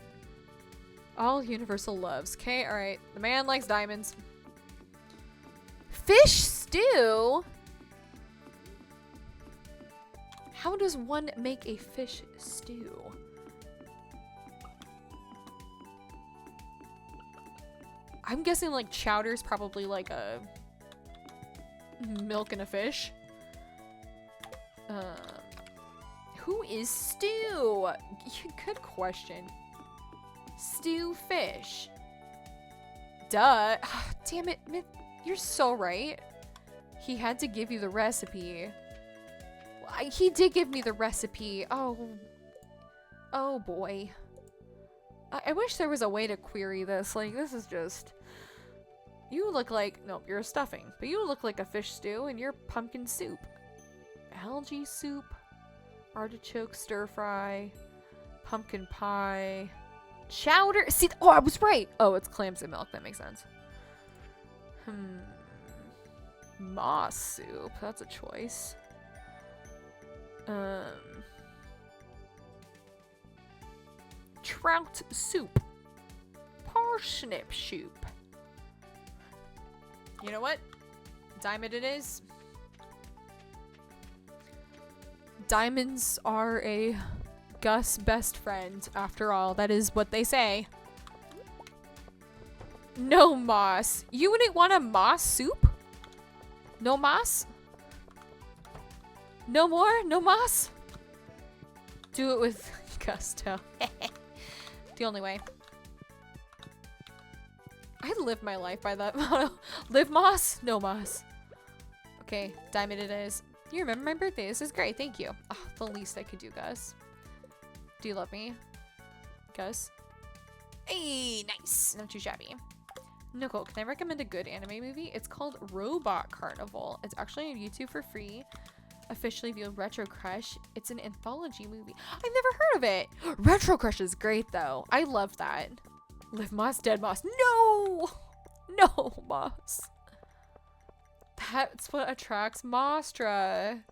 All universal loves. Okay, alright. The man likes diamonds. Fish stew? How does one make a fish stew? I'm guessing like chowder's probably like a milk and a fish. Who is stew? Good question. Stew fish. Duh. Damn it. You're so right. He had to give you the recipe. He did give me the recipe. Oh. Oh boy. I wish there was a way to query this. Like, this is just... You look like... Nope, you're a stuffing. But you look like a fish stew and you're pumpkin soup. Algae soup. Artichoke stir fry. Pumpkin pie. Chowder. See, oh, I was right. Oh, it's clams and milk. That makes sense. Moss soup. That's a choice. Trout soup. Parsnip soup. You know what? Diamond it is. Diamonds are a Gus best friend, after all. That is what they say. No moss. You wouldn't want a moss soup? No moss? No more? No moss? Do it with gusto. The only way. I live my life by that motto. Live moss? No moss. Okay, diamond it is. You remember my birthday. This is great. Thank you. Oh, the least I could do, Gus. Do you love me? Gus? Hey, nice. Not too shabby. Nicole, can I recommend a good anime movie? It's called Robot Carnival. It's actually on YouTube for free. Officially viewed Retro Crush. It's an anthology movie. I've never heard of it. Retro Crush is great though. I love that. Live moss, dead moss. No! No, moss. That's what attracts Mostra.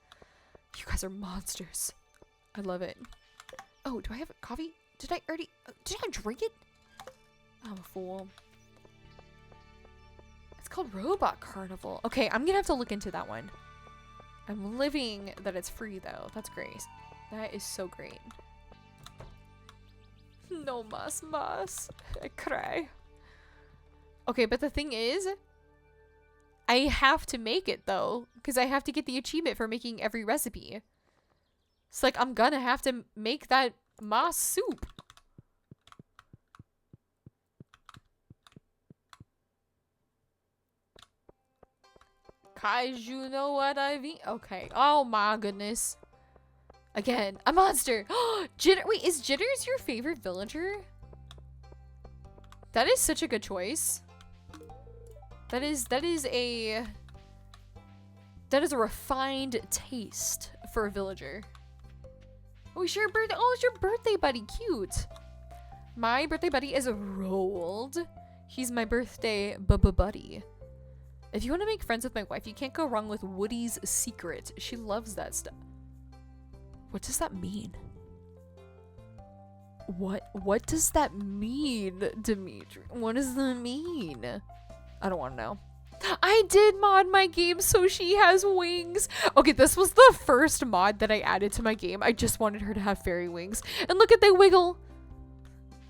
You guys are monsters. I love it. Oh, do I have coffee? Did I already... Did I drink it? I'm a fool. It's called Robot Carnival. Okay, I'm gonna have to look into that one. I'm living that it's free though. That's great. That is so great. No moss. I cry. Okay, but the thing is, I have to make it though, because I have to get the achievement for making every recipe. It's like I'm gonna have to make that moss soup. Cause you know what I mean. Okay. Oh my goodness. Again, a monster. Jitter. Wait, is Jitters your favorite villager? That is such a good choice. That is a refined taste for a villager. Oh, it's your birthday. Oh, it's your birthday buddy. Cute. My birthday buddy is Rolled. He's my birthday buddy. If you want to make friends with my wife, you can't go wrong with Woody's Secret. She loves that stuff. What does that mean? What does that mean, Dimitri? What does that mean? I don't want to know. I did mod my game so she has wings. Okay, this was the first mod that I added to my game. I just wanted her to have fairy wings. And look at, they wiggle.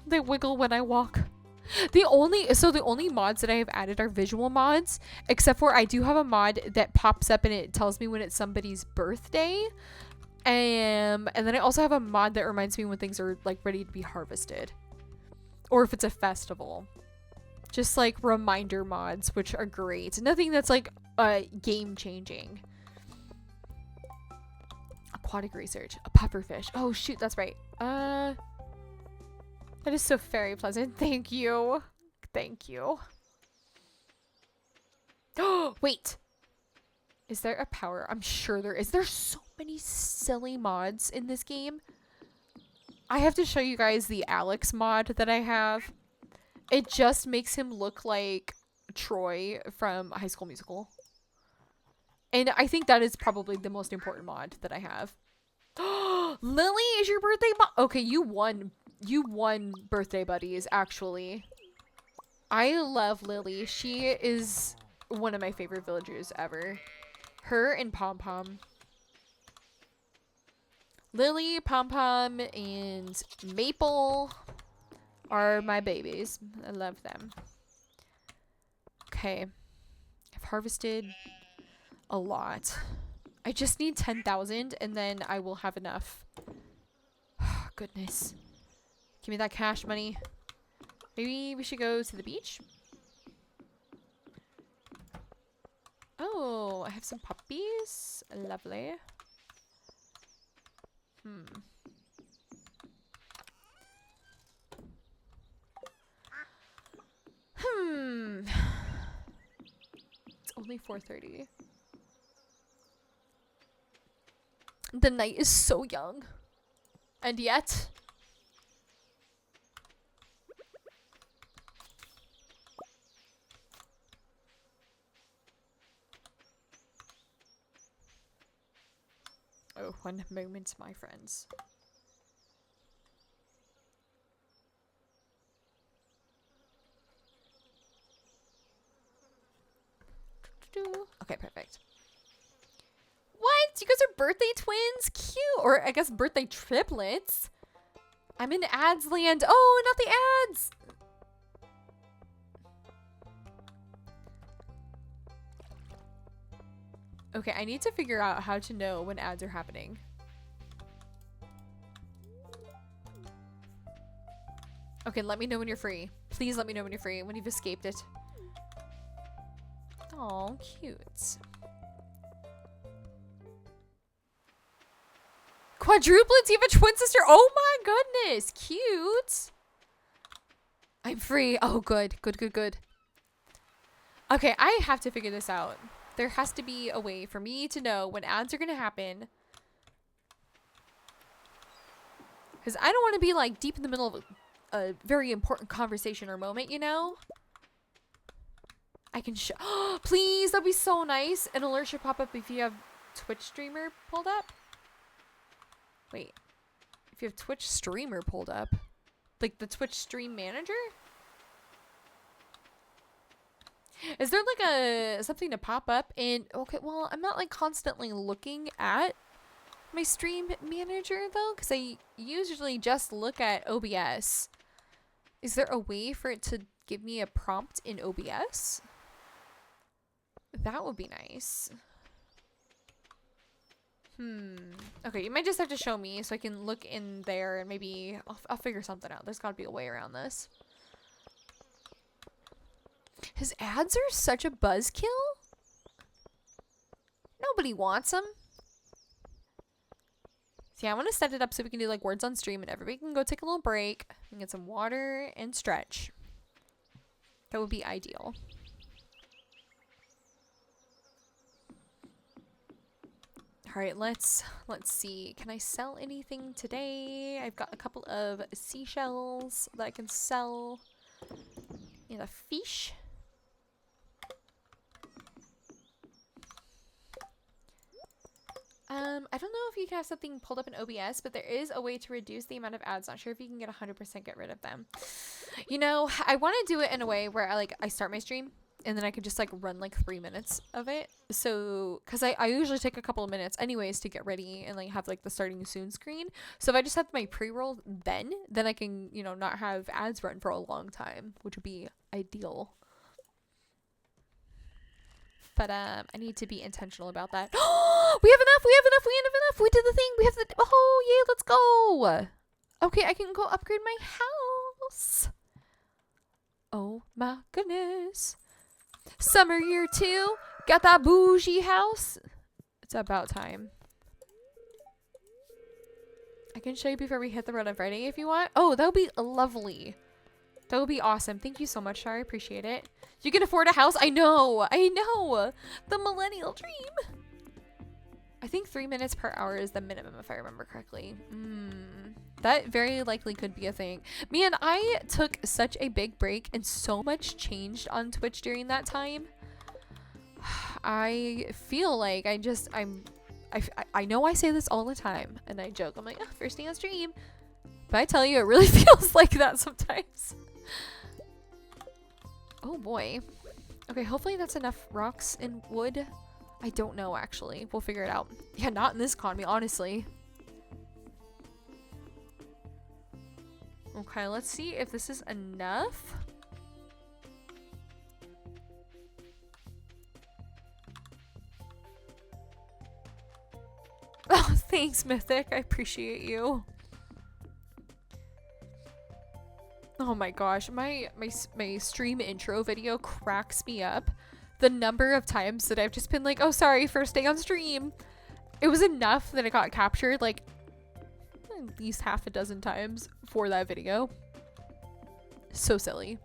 They wiggle when I walk. The only mods that I have added are visual mods, except for I do have a mod that pops up and it tells me when it's somebody's birthday. And then I also have a mod that reminds me when things are like ready to be harvested, or if it's a festival. Just like reminder mods, which are great. Nothing that's like game changing. Aquatic research, a pufferfish. Oh shoot, that's right. That is so very pleasant. Thank you. Thank you. Oh, wait. Is there a power? I'm sure there is. There's so many silly mods in this game. I have to show you guys the Alex mod that I have. It just makes him look like Troy from High School Musical. And I think that is probably the most important mod that I have. Lily, is your birthday okay, you won. You won birthday buddies, actually. I love Lily. She is one of my favorite villagers ever. Her and Pom Pom. Lily, Pom Pom, and Maple are my babies. I love them. Okay. I've harvested a lot. I just need 10,000 and then I will have enough. Goodness. Give me that cash money. Maybe we should go to the beach? Oh, I have some puppies. Lovely. It's only 4:30. The night is so young. And yet... Oh, one moment, my friends. Okay, perfect. What? You guys are birthday twins? Cute. Or I guess birthday triplets. I'm in ads land. Oh, not the ads. Okay, I need to figure out how to know when ads are happening. Okay, let me know when you're free. Please let me know when you're free, when you've escaped it. Oh, cute. Quadruplets? You have a twin sister? Oh my goodness. Cute. I'm free. Oh, good. Good, good, good. Okay, I have to figure this out. There has to be a way for me to know when ads are going to happen. Because I don't want to be like deep in the middle of a very important conversation or moment, you know? I can show. Please, that'd be so nice. An alert should pop up if you have Twitch streamer pulled up. Wait. If you have Twitch streamer pulled up. Like the Twitch stream manager? Is there like a something to pop up in? Okay, well, I'm not like constantly looking at my stream manager though, because I usually just look at OBS. Is there a way for it to give me a prompt in OBS? That would be nice. Okay, you might just have to show me so I can look in there and maybe I'll figure something out. There's got to be a way around this. His ads are such a buzzkill. Nobody wants them. So yeah, I want to set it up so we can do like words on stream and everybody can go take a little break and get some water and stretch. That would be ideal. All right, let's see. Can I sell anything today? I've got a couple of seashells that I can sell. And a fish. I don't know if you can have something pulled up in OBS, but there is a way to reduce the amount of ads. Not sure if you can get 100% get rid of them. You know, I want to do it in a way where I start my stream and then I could just like run like 3 minutes of it. So, cause I usually take a couple of minutes anyways to get ready and like have like the starting soon screen. So if I just have my pre-roll then I can, you know, not have ads run for a long time, which would be ideal. But I need to be intentional about that. We have enough! We have enough! We have enough! We did the thing! We have the... Oh, yay! Let's go! Okay, I can go upgrade my house. Oh my goodness. Summer year 2. Got that bougie house. It's about time. I can show you before we hit the road on Friday if you want. Oh, that would be lovely. That would be awesome. Thank you so much, Shar. I appreciate it. You can afford a house? I know. I know. The millennial dream. I think 3 minutes per hour is the minimum, if I remember correctly. That very likely could be a thing. Man, I took such a big break and so much changed on Twitch during that time. I feel like I I know I say this all the time, and I joke. I'm like, oh, first thing on stream. But I tell you, it really feels like that sometimes. Oh boy. Okay, hopefully that's enough rocks and wood. I don't know, actually. We'll figure it out. Yeah, not in this economy, honestly. Okay, let's see if this is enough. Oh, thanks, Mythic. I appreciate you. Oh my gosh, my stream intro video cracks me up. The number of times that I've just been like, oh, sorry, first day on stream. It was enough that it got captured like at least half a dozen times for that video. So silly.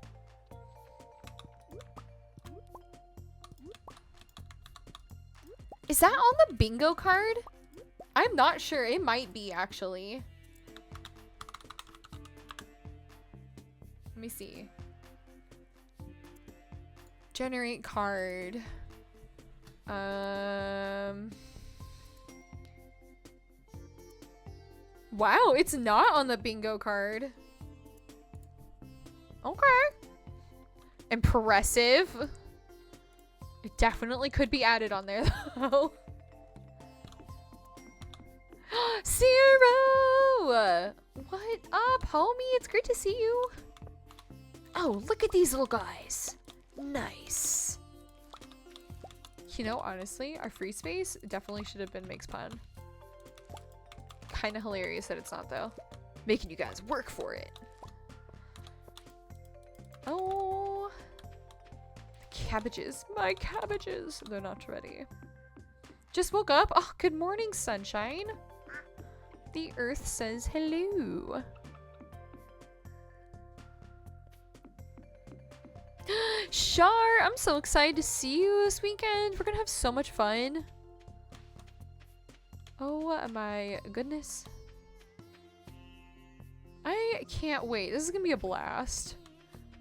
Is that on the bingo card? I'm not sure. It might be, actually. Let me see. Generate card. Wow, it's not on the bingo card. Okay. Impressive. It definitely could be added on there, though. Zero! What up, homie? It's great to see you. Oh, look at these little guys. Nice. You know, honestly, our free space definitely should have been Makes Pun. Kind of hilarious that it's not, though. Making you guys work for it. Oh. Cabbages. My cabbages. They're not ready. Just woke up. Oh, good morning, sunshine. The earth says hello. Shar, I'm so excited to see you this weekend. We're gonna have so much fun. Oh my goodness. I can't wait. This is gonna be a blast.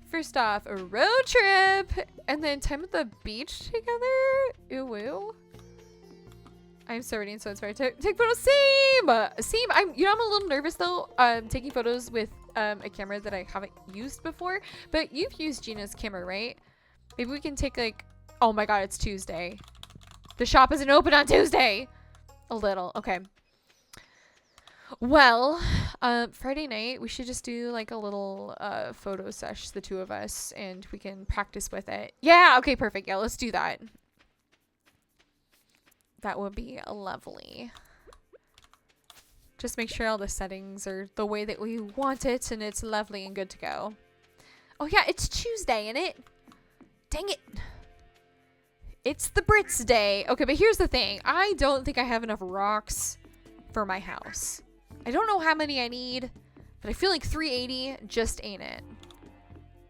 First off, a road trip and then time at the beach together. Ew, ew. I'm so ready and so inspired to take photos. Same. I'm a little nervous though. Taking photos with a camera that I haven't used before. But you've used Gina's camera, right? Maybe we can take like, oh my god, it's Tuesday. The shop isn't open on Tuesday. A little, okay. Well, Friday night we should just do like a little photo sesh, the two of us, and we can practice with it. Yeah, okay, perfect. Yeah, let's do that. That would be lovely. Just make sure all the settings are the way that we want it and it's lovely and good to go. Oh yeah, it's Tuesday, isn't it? Dang it. It's the Brits day. Okay, but here's the thing. I don't think I have enough rocks for my house. I don't know how many I need, but I feel like 380 just ain't it.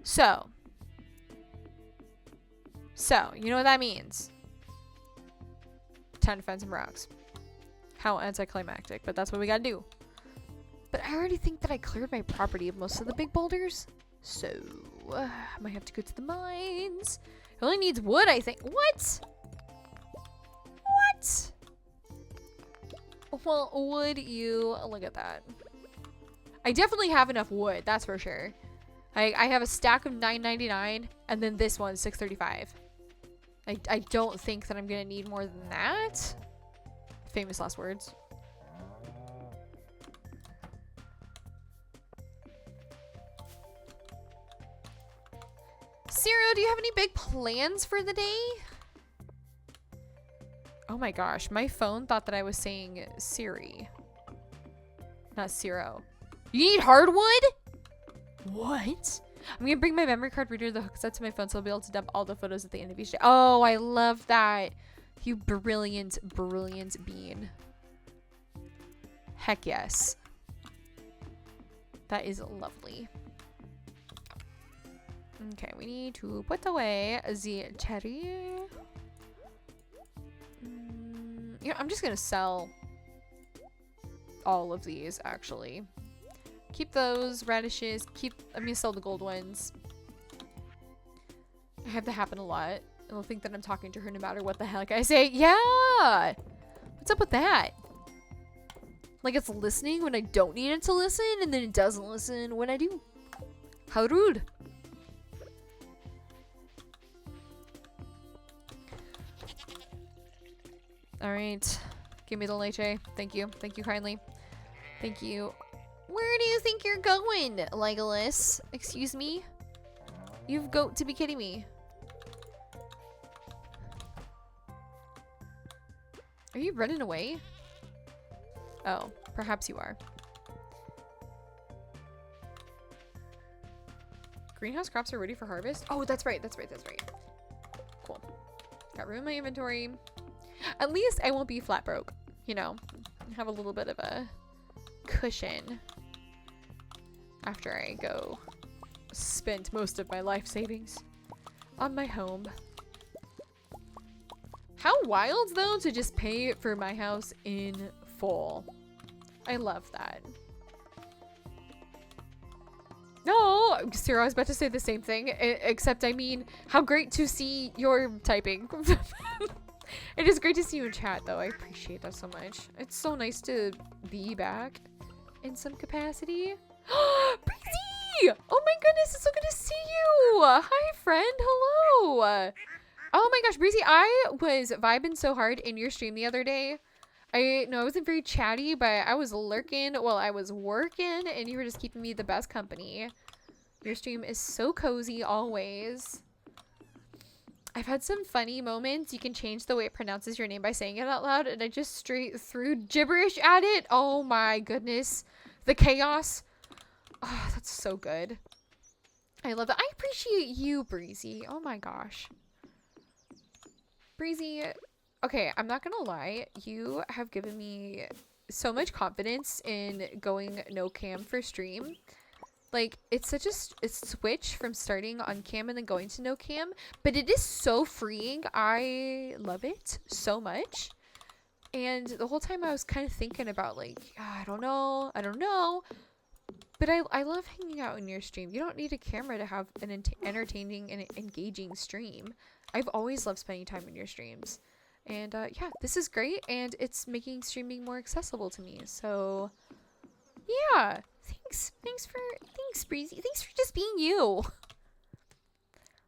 So, you know what that means. Time to find some rocks. How anticlimactic, but that's what we gotta do. But I already think that I cleared my property of most of the big boulders. So, I might have to go to the mines. It only needs wood, I think. What? What? Well, would you look at that? I definitely have enough wood, that's for sure. I have a stack of $9.99 and then this one $6.35. I don't think that I'm gonna need more than that. Famous last words. Ciro, do you have any big plans for the day? Oh my gosh, my phone thought that I was saying Siri. Not Ciro. You need hardwood? What? I'm gonna bring my memory card reader that hooks up to my phone so I'll be able to dump all the photos at the end of each day. Oh, I love that. You brilliant, brilliant bean. Heck yes. That is lovely. Okay, we need to put away the cherry. Yeah, I'm just gonna sell all of these actually. Keep those radishes. I'm gonna sell the gold ones. I have that happen a lot. I'll think that I'm talking to her no matter what the heck I say. Yeah! What What's up with that? Like it's listening when I don't need it to listen, and then it doesn't listen when I do. How rude. Alright. Give me the leche. Thank you. Thank you kindly. Thank you. Where do you think you're going, Legolas? Excuse me? You've got to be kidding me. Are you running away? Oh, perhaps you are. Greenhouse crops are ready for harvest? Oh, that's right. That's right. That's right. Cool. Got room in my inventory. At least I won't be flat broke. You know, have a little bit of a cushion after I go spend most of my life savings on my home. How wild though to just pay for my house in full. I love that. No, Sarah, I was about to say the same thing, except I mean, how great to see your typing. It is great to see you in chat though. I appreciate that so much. It's so nice to be back in some capacity. Breezy! Oh my goodness, it's so good to see you! Hi friend, hello! Oh my gosh, Breezy, I was vibing so hard in your stream the other day. I know I wasn't very chatty, but I was lurking while I was working, and you were just keeping me the best company. Your stream is so cozy always. I've had some funny moments. You can change the way it pronounces your name by saying it out loud, and I just straight threw gibberish at it. Oh my goodness. The chaos. Oh, that's so good. I love it. I appreciate you, Breezy. Oh my gosh. Breezy, okay, I'm not gonna lie. You have given me so much confidence in going no cam for stream. Like, it's such a switch from starting on cam and then going to no cam, but it is so freeing. I love it so much. And the whole time I was kind of thinking about like, I don't know. But I love hanging out in your stream. You don't need a camera to have an entertaining and engaging stream. I've always loved spending time in your streams. And yeah, this is great, and it's making streaming more accessible to me. So yeah, thanks Breezy. Thanks for just being you.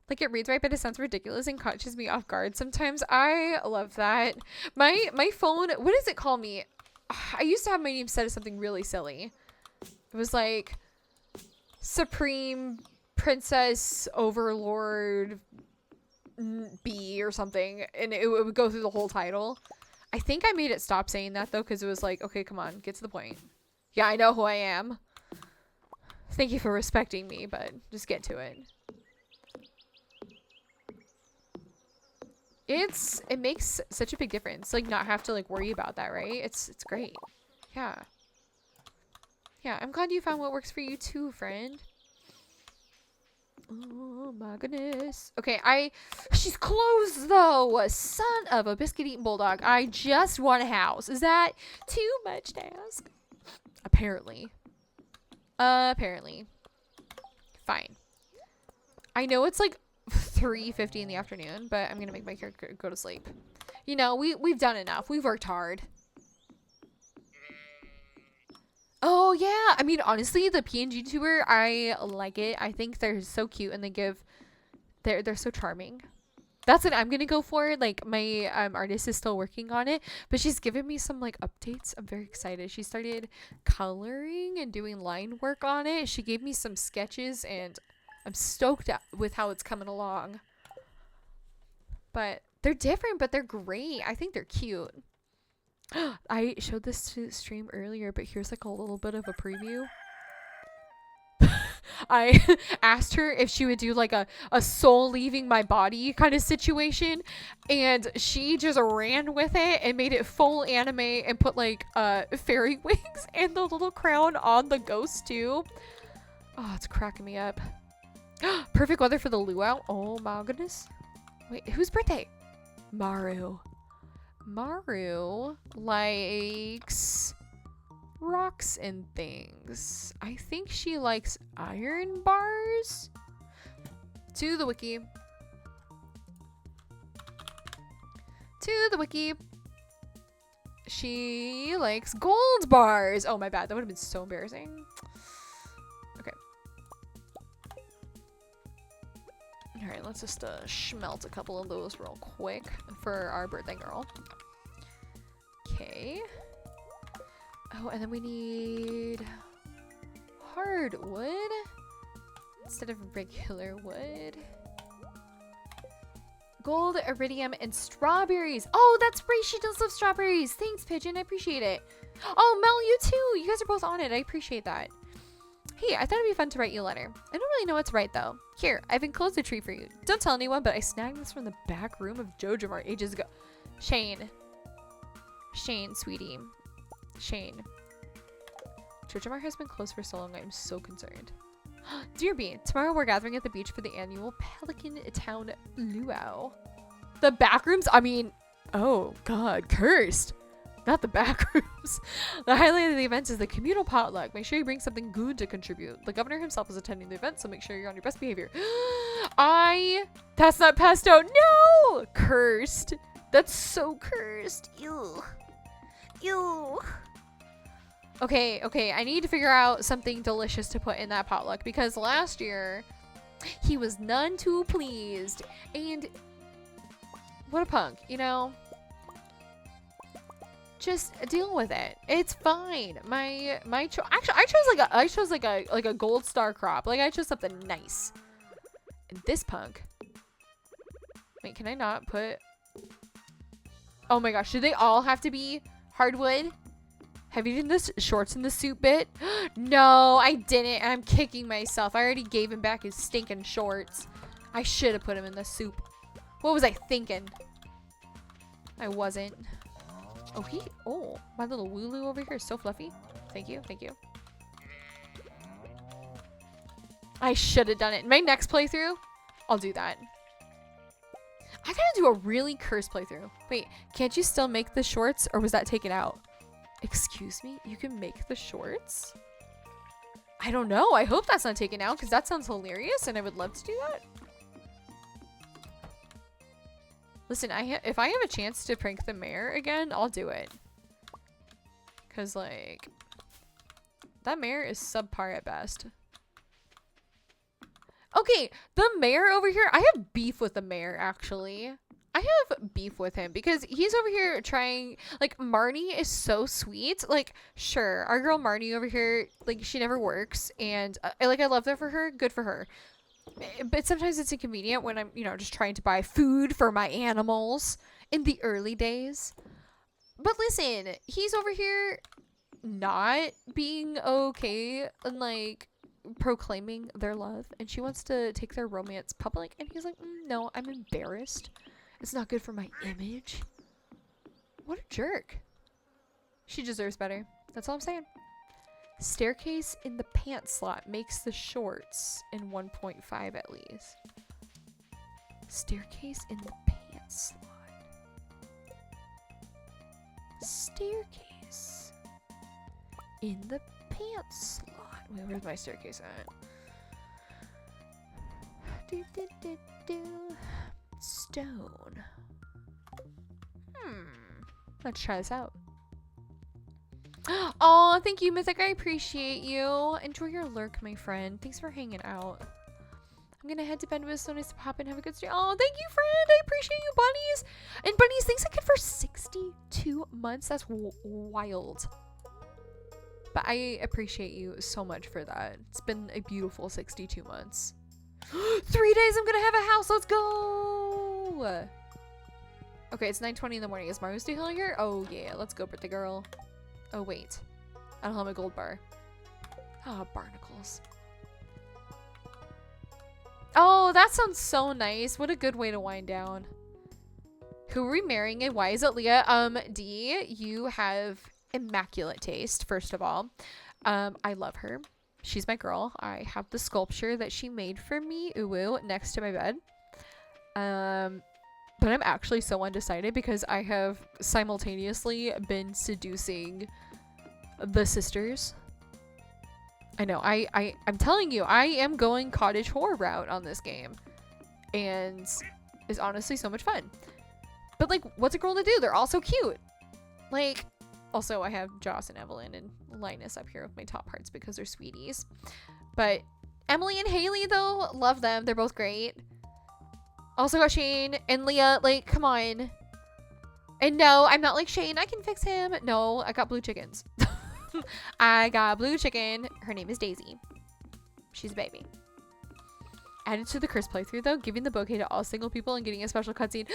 Like, it reads right, but it sounds ridiculous and catches me off guard sometimes. I love that. My phone, what does it call me? I used to have my name set as something really silly. It was like Supreme Princess Overlord B or something, and it would go through the whole title. I think I made it stop saying that though, because it was like, okay, come on, get to the point. Yeah, I know who I am. Thank you for respecting me, but just get to it. It makes such a big difference, like, not have to like worry about that, right? It's great. Yeah, I'm glad you found what works for you too, friend. Oh my goodness. Okay, she's closed though. Son of a biscuit eating bulldog. I just want a house. Is that too much to ask? Apparently. Apparently. Fine. I know it's like 3:50 in the afternoon, but I'm gonna make my character go to sleep. You know, we've done enough. We've worked hard. Oh yeah, I mean, honestly, the PNG tuber, I like it. I think they're so cute, and they're so charming. That's what I'm gonna go for. Like, my artist is still working on it, but she's given me some like updates. I'm very excited. She started coloring and doing line work on it. She gave me some sketches, and I'm stoked with how it's coming along. But they're different, but they're great. I think they're cute. I showed this to stream earlier, but here's like a little bit of a preview. I asked her if she would do like a soul leaving my body kind of situation, and she just ran with it and made it full anime and put like fairy wings and the little crown on the ghost too. Oh, it's cracking me up. Perfect weather for the luau. Oh my goodness. Wait, whose birthday? Maru. Maru likes rocks and things. I think she likes iron bars. To the wiki. To the wiki. she likes gold bars. Oh, my bad. That would have been so embarrassing. Okay. All right, let's just schmelt a couple of those real quick for our birthday girl. Okay. Oh, and then we need hardwood instead of regular wood. Gold, iridium, and strawberries. Oh, that's right. She does love strawberries. Thanks, Pigeon. I appreciate it. Oh, Mel, you too. You guys are both on it. I appreciate that. Hey, I thought it'd be fun to write you a letter. I don't really know what to write, though. Here, I've enclosed a tree for you. Don't tell anyone, but I snagged this from the back room of Jojamar ages ago. Shane. Shane, sweetie. Shane. Jojamar has been closed for so long, I'm so concerned. Dear B, tomorrow we're gathering at the beach for the annual Pelican Town Luau. The back rooms? I mean, oh god, cursed. Not the back rooms. The highlight of the event is the communal potluck. Make sure you bring something good to contribute. The governor himself is attending the event, so make sure you're on your best behavior. That's not pesto. No! Cursed. That's so cursed. Ew. Ew. Okay, I need to figure out something delicious to put in that potluck because last year he was none too pleased. And what a punk, you know? Just deal with it. It's fine. Actually, I chose like a gold star crop. Like I chose something nice. And this punk. Wait, can I not put? Oh my gosh, do they all have to be hardwood? Have you done this shorts in the soup bit? No, I didn't. I'm kicking myself. I already gave him back his stinking shorts. I should have put him in the soup. What was I thinking? I wasn't. Oh, my little Wooloo over here is so fluffy. Thank you. I should have done it. In my next playthrough, I'll do that. I gotta do a really cursed playthrough. Wait, can't you still make the shorts or was that taken out? Excuse me? You can make the shorts? I don't know. I hope that's not taken out because that sounds hilarious and I would love to do that. Listen, if I have a chance to prank the mayor again, I'll do it. Because, like, that mayor is subpar at best. Okay, the mayor over here, I have beef with the mayor, actually. I have beef with him because he's over here trying, like, Marnie is so sweet. Like, sure, our girl Marnie over here, like, she never works. And, I love that for her. Good for her. But sometimes it's inconvenient when I'm, you know, just trying to buy food for my animals in the early days. But listen, he's over here not being okay and, like, proclaiming their love. And she wants to take their romance public. And he's like, no, I'm embarrassed. It's not good for my image. What a jerk. She deserves better. That's all I'm saying. Staircase in the pants slot makes the shorts in 1.5 at least. Staircase in the pants slot. Staircase in the pants slot. Wait, where's my staircase at? Stone. Let's try this out. Oh, thank you, Mythic. I appreciate you. Enjoy your lurk, my friend. Thanks for hanging out. I'm gonna head to bed. It was so nice to pop in. Have a good stream. Oh, thank you, friend. I appreciate you, bunnies. And bunnies, thanks again for 62 months. That's wild. But I appreciate you so much for that. It's been a beautiful 62 months. 3 days, I'm gonna have a house. Let's go. Okay, it's 9:20 in the morning. Is Mario still here? Oh, yeah. Let's go, birthday girl. Oh, wait. I don't have a gold bar. Ah, barnacles. Oh, that sounds so nice. What a good way to wind down. Who are we marrying and why is it Leah? D, you have immaculate taste, first of all. I love her. She's my girl. I have the sculpture that she made for me, uwu, next to my bed. But I'm actually so undecided because I have simultaneously been seducing the sisters. I know, I'm telling you, I am going cottage horror route on this game. And it's honestly so much fun. But like, what's a girl to do? They're all so cute. Like, Also, I have Joss and Evelyn and Linus up here with my top hearts because they're sweeties. But Emily and Haley, though, love them. They're both great. Also got Shane and Leah. Like, come on. And no, I'm not like Shane. I can fix him. No, I got blue chickens. I got blue chicken. Her name is Daisy. She's a baby. Added to the Chris playthrough, though, giving the bouquet to all single people and getting a special cutscene.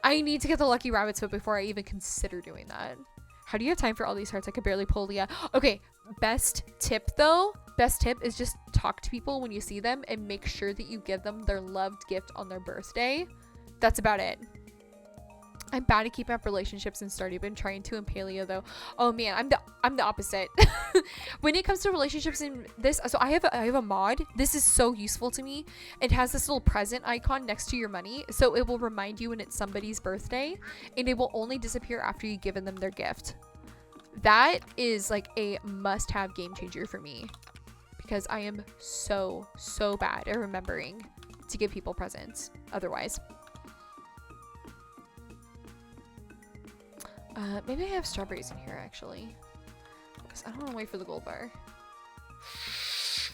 I need to get the lucky rabbit's foot before I even consider doing that. How do you have time for all these hearts? I could barely pull Leah. Okay, best tip, though. Best tip is just talk to people when you see them and make sure that you give them their loved gift on their birthday. That's about it. I'm bad at keeping up relationships in Stardew, been trying to in Paleo though. Oh man, I'm the opposite. When it comes to relationships in this, so I have a mod. This is so useful to me. It has this little present icon next to your money, so it will remind you when it's somebody's birthday, and it will only disappear after you've given them their gift. That is like a must-have game changer for me, because I am so bad at remembering to give people presents otherwise. Maybe I have strawberries in here, actually. Because I don't want to wait for the gold bar.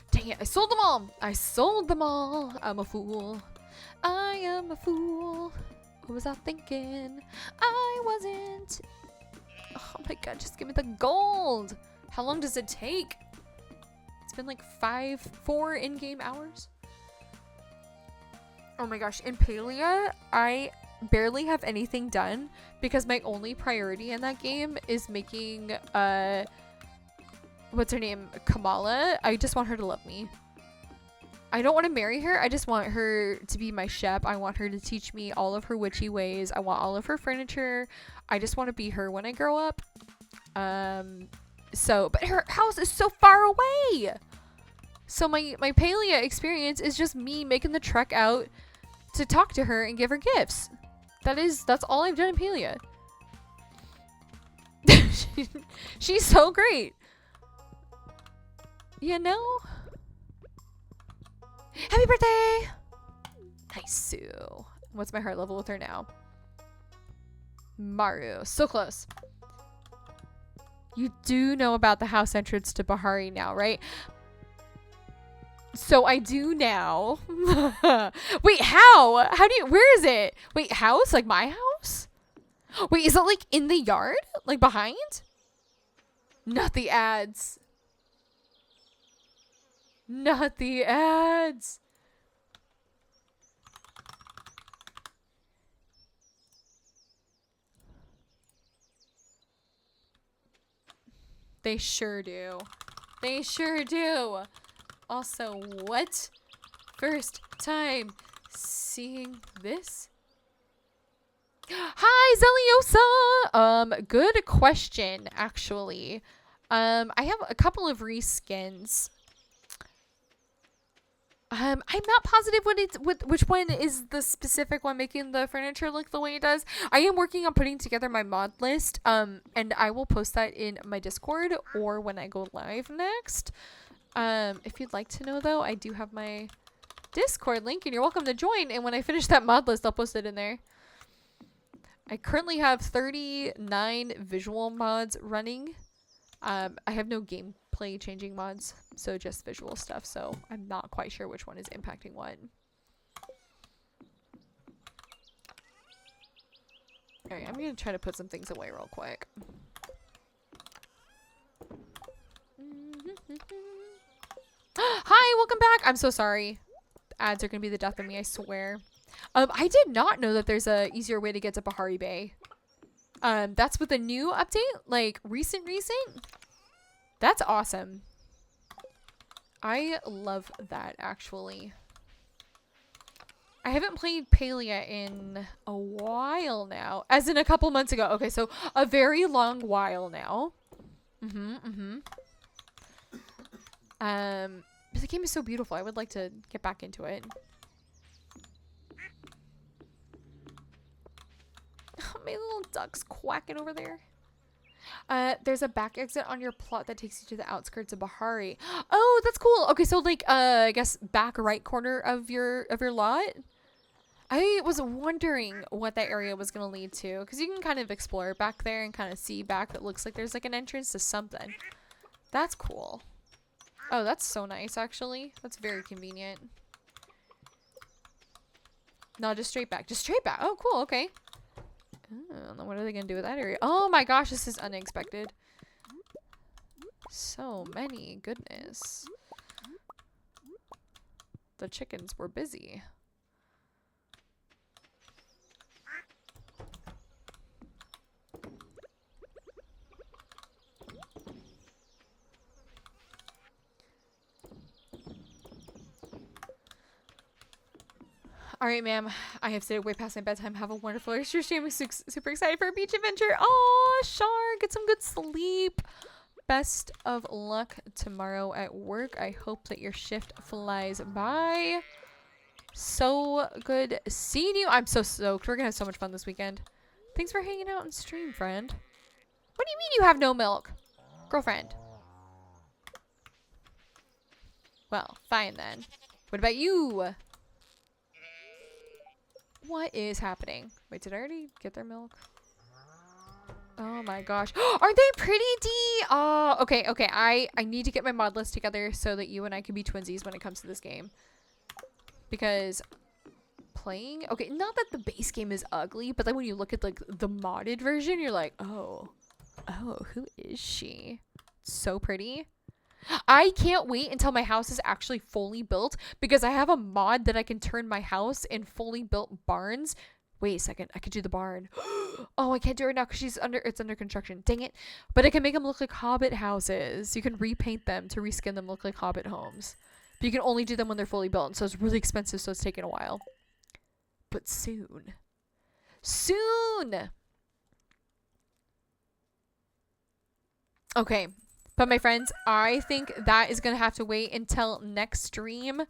Dang it, I sold them all! I sold them all! I'm a fool. I am a fool. What was I thinking? I wasn't. Oh my god, just give me the gold! How long does it take? It's been like 4 in-game hours. Oh my gosh, in Palia, I barely have anything done because my only priority in that game is making what's her name, Kamala. I just want her to love me. I don't want to marry her. I just want her to be my shep. I want her to teach me all of her witchy ways. I want all of her furniture. I just want to be her when I grow up. But her house is so far away. So my Palia experience is just me making the trek out to talk to her and give her gifts. That's all I've done in Palia. She's so great. You know? Happy birthday! Nice, Sue. What's my heart level with her now? Maru. So close. You do know about the house entrance to Bahari now, right? So I do now. Wait, how? Where is it? Wait, house? Like my house? Wait, is it like in the yard? Like behind? Not the ads. Not the ads. They sure do. They sure do. Also, what? First time seeing this? Hi, Zeliosa! Good question, actually. I have a couple of reskins. I'm not positive which one is the specific one making the furniture look the way it does. I am working on putting together my mod list, and I will post that in my Discord or when I go live next. If you'd like to know, though, I do have my Discord link, and you're welcome to join, and when I finish that mod list, I'll post it in there. I currently have 39 visual mods running. I have no gameplay changing mods, so just visual stuff, so I'm not quite sure which one is impacting what. Alright, I'm gonna try to put some things away real quick. Hi, welcome back! I'm so sorry. Ads are gonna be the death of me, I swear. I did not know that there's a easier way to get to Bahari Bay. That's with a new update? Like, recent? That's awesome. I love that, actually. I haven't played Palia in a while now. As in a couple months ago. Okay, so a very long while now. But the game is so beautiful. I would like to get back into it. My little duck's quacking over there. There's a back exit on your plot that takes you to the outskirts of Bahari. Oh, that's cool. Okay, so like I guess back right corner of your lot. I was wondering what that area was going to lead to, because you can kind of explore back there and kind of see back. It looks like there's like an entrance to something. That's cool. Oh, that's so nice, actually. That's very convenient. No, just straight back. Just straight back. Oh, cool. Okay. Oh, what are they going to do with that area? Oh my gosh, this is unexpected. So many. Goodness. The chickens were busy. All right, ma'am. I have stayed way past my bedtime. Have a wonderful rest of your stream. I'm super excited for a beach adventure. Oh, Shar, get some good sleep. Best of luck tomorrow at work. I hope that your shift flies by. So good seeing you. I'm so stoked. We're gonna have so much fun this weekend. Thanks for hanging out and stream, friend. What do you mean you have no milk? Girlfriend. Well, fine then. What about you? What is happening? Wait, did I already get their milk? Oh my gosh. Aren't they pretty, D? Oh, okay. I need to get my mod list together so that you and I can be twinsies when it comes to this game. Because playing... Okay, not that the base game is ugly, but then when you look at like the modded version, you're like, oh, who is she? So pretty. I can't wait until my house is actually fully built because I have a mod that I can turn my house in fully built barns. Wait a second, I could do the barn. Oh, I can't do it right now because it's under construction. Dang it. But I can make them look like hobbit houses. You can repaint them to reskin them look like hobbit homes. But you can only do them when they're fully built, so it's really expensive, so it's taking a while. But soon. Soon! Okay. But my friends, I think that is going to have to wait until next stream.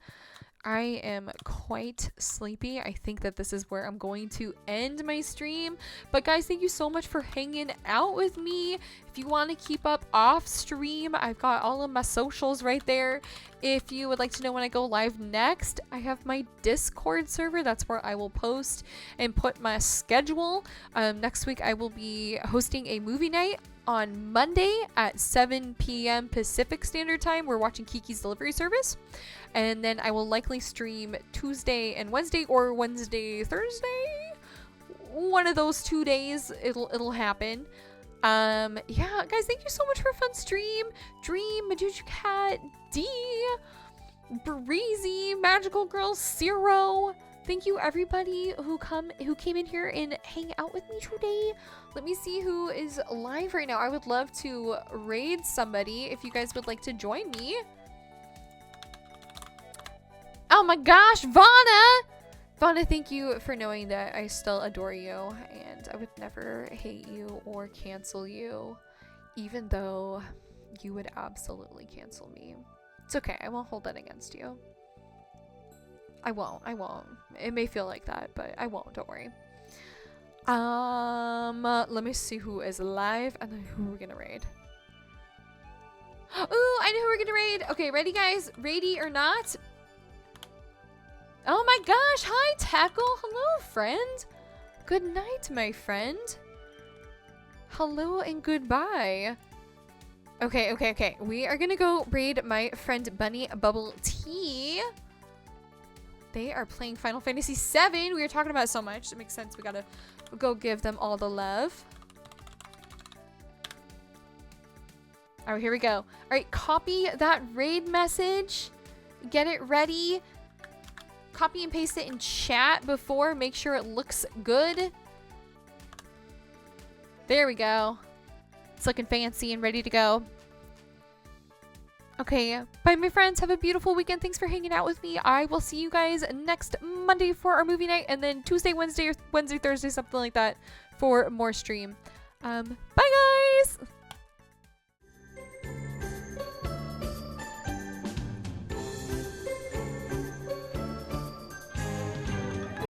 I am quite sleepy. I think that this is where I'm going to end my stream. But guys, thank you so much for hanging out with me. If you want to keep up off stream, I've got all of my socials right there. If you would like to know when I go live next, I have my Discord server. That's where I will post and put my schedule. Next week, I will be hosting a movie night on Monday at 7 p.m. Pacific Standard Time. We're watching Kiki's Delivery Service. And then I will likely stream Tuesday and Wednesday, or Wednesday, Thursday. One of those 2 days, it'll happen. Yeah, guys, thank you so much for a fun stream. Dream, Majuju Cat, D, Breezy, Magical Girl, Zero. Thank you everybody who came in here and hang out with me today. Let me see who is live right now. I would love to raid somebody if you guys would like to join me. Oh my gosh, Vana! Vana, thank you for knowing that I still adore you and I would never hate you or cancel you, even though you would absolutely cancel me. It's okay, I won't hold that against you. I won't. It may feel like that, but I won't, don't worry. Let me see who is live and then who we're gonna raid. Ooh, I know who we're gonna raid. Okay, ready guys? Ready or not? Oh my gosh, hi Tackle. Hello, friend. Good night, my friend. Hello and goodbye. Okay. We are gonna go raid my friend Bunny Bubble Tea. They are playing Final Fantasy VII. We were talking about it so much. It makes sense. We gotta go give them all the love. All right, here we go. All right, copy that raid message. Get it ready. Copy and paste it in chat before. Make sure it looks good. There we go. It's looking fancy and ready to go. Okay, bye my friends. Have a beautiful weekend. Thanks for hanging out with me. I will see you guys next Monday for our movie night, and then Tuesday, Wednesday, or Wednesday, Thursday, something like that for more stream. Bye guys!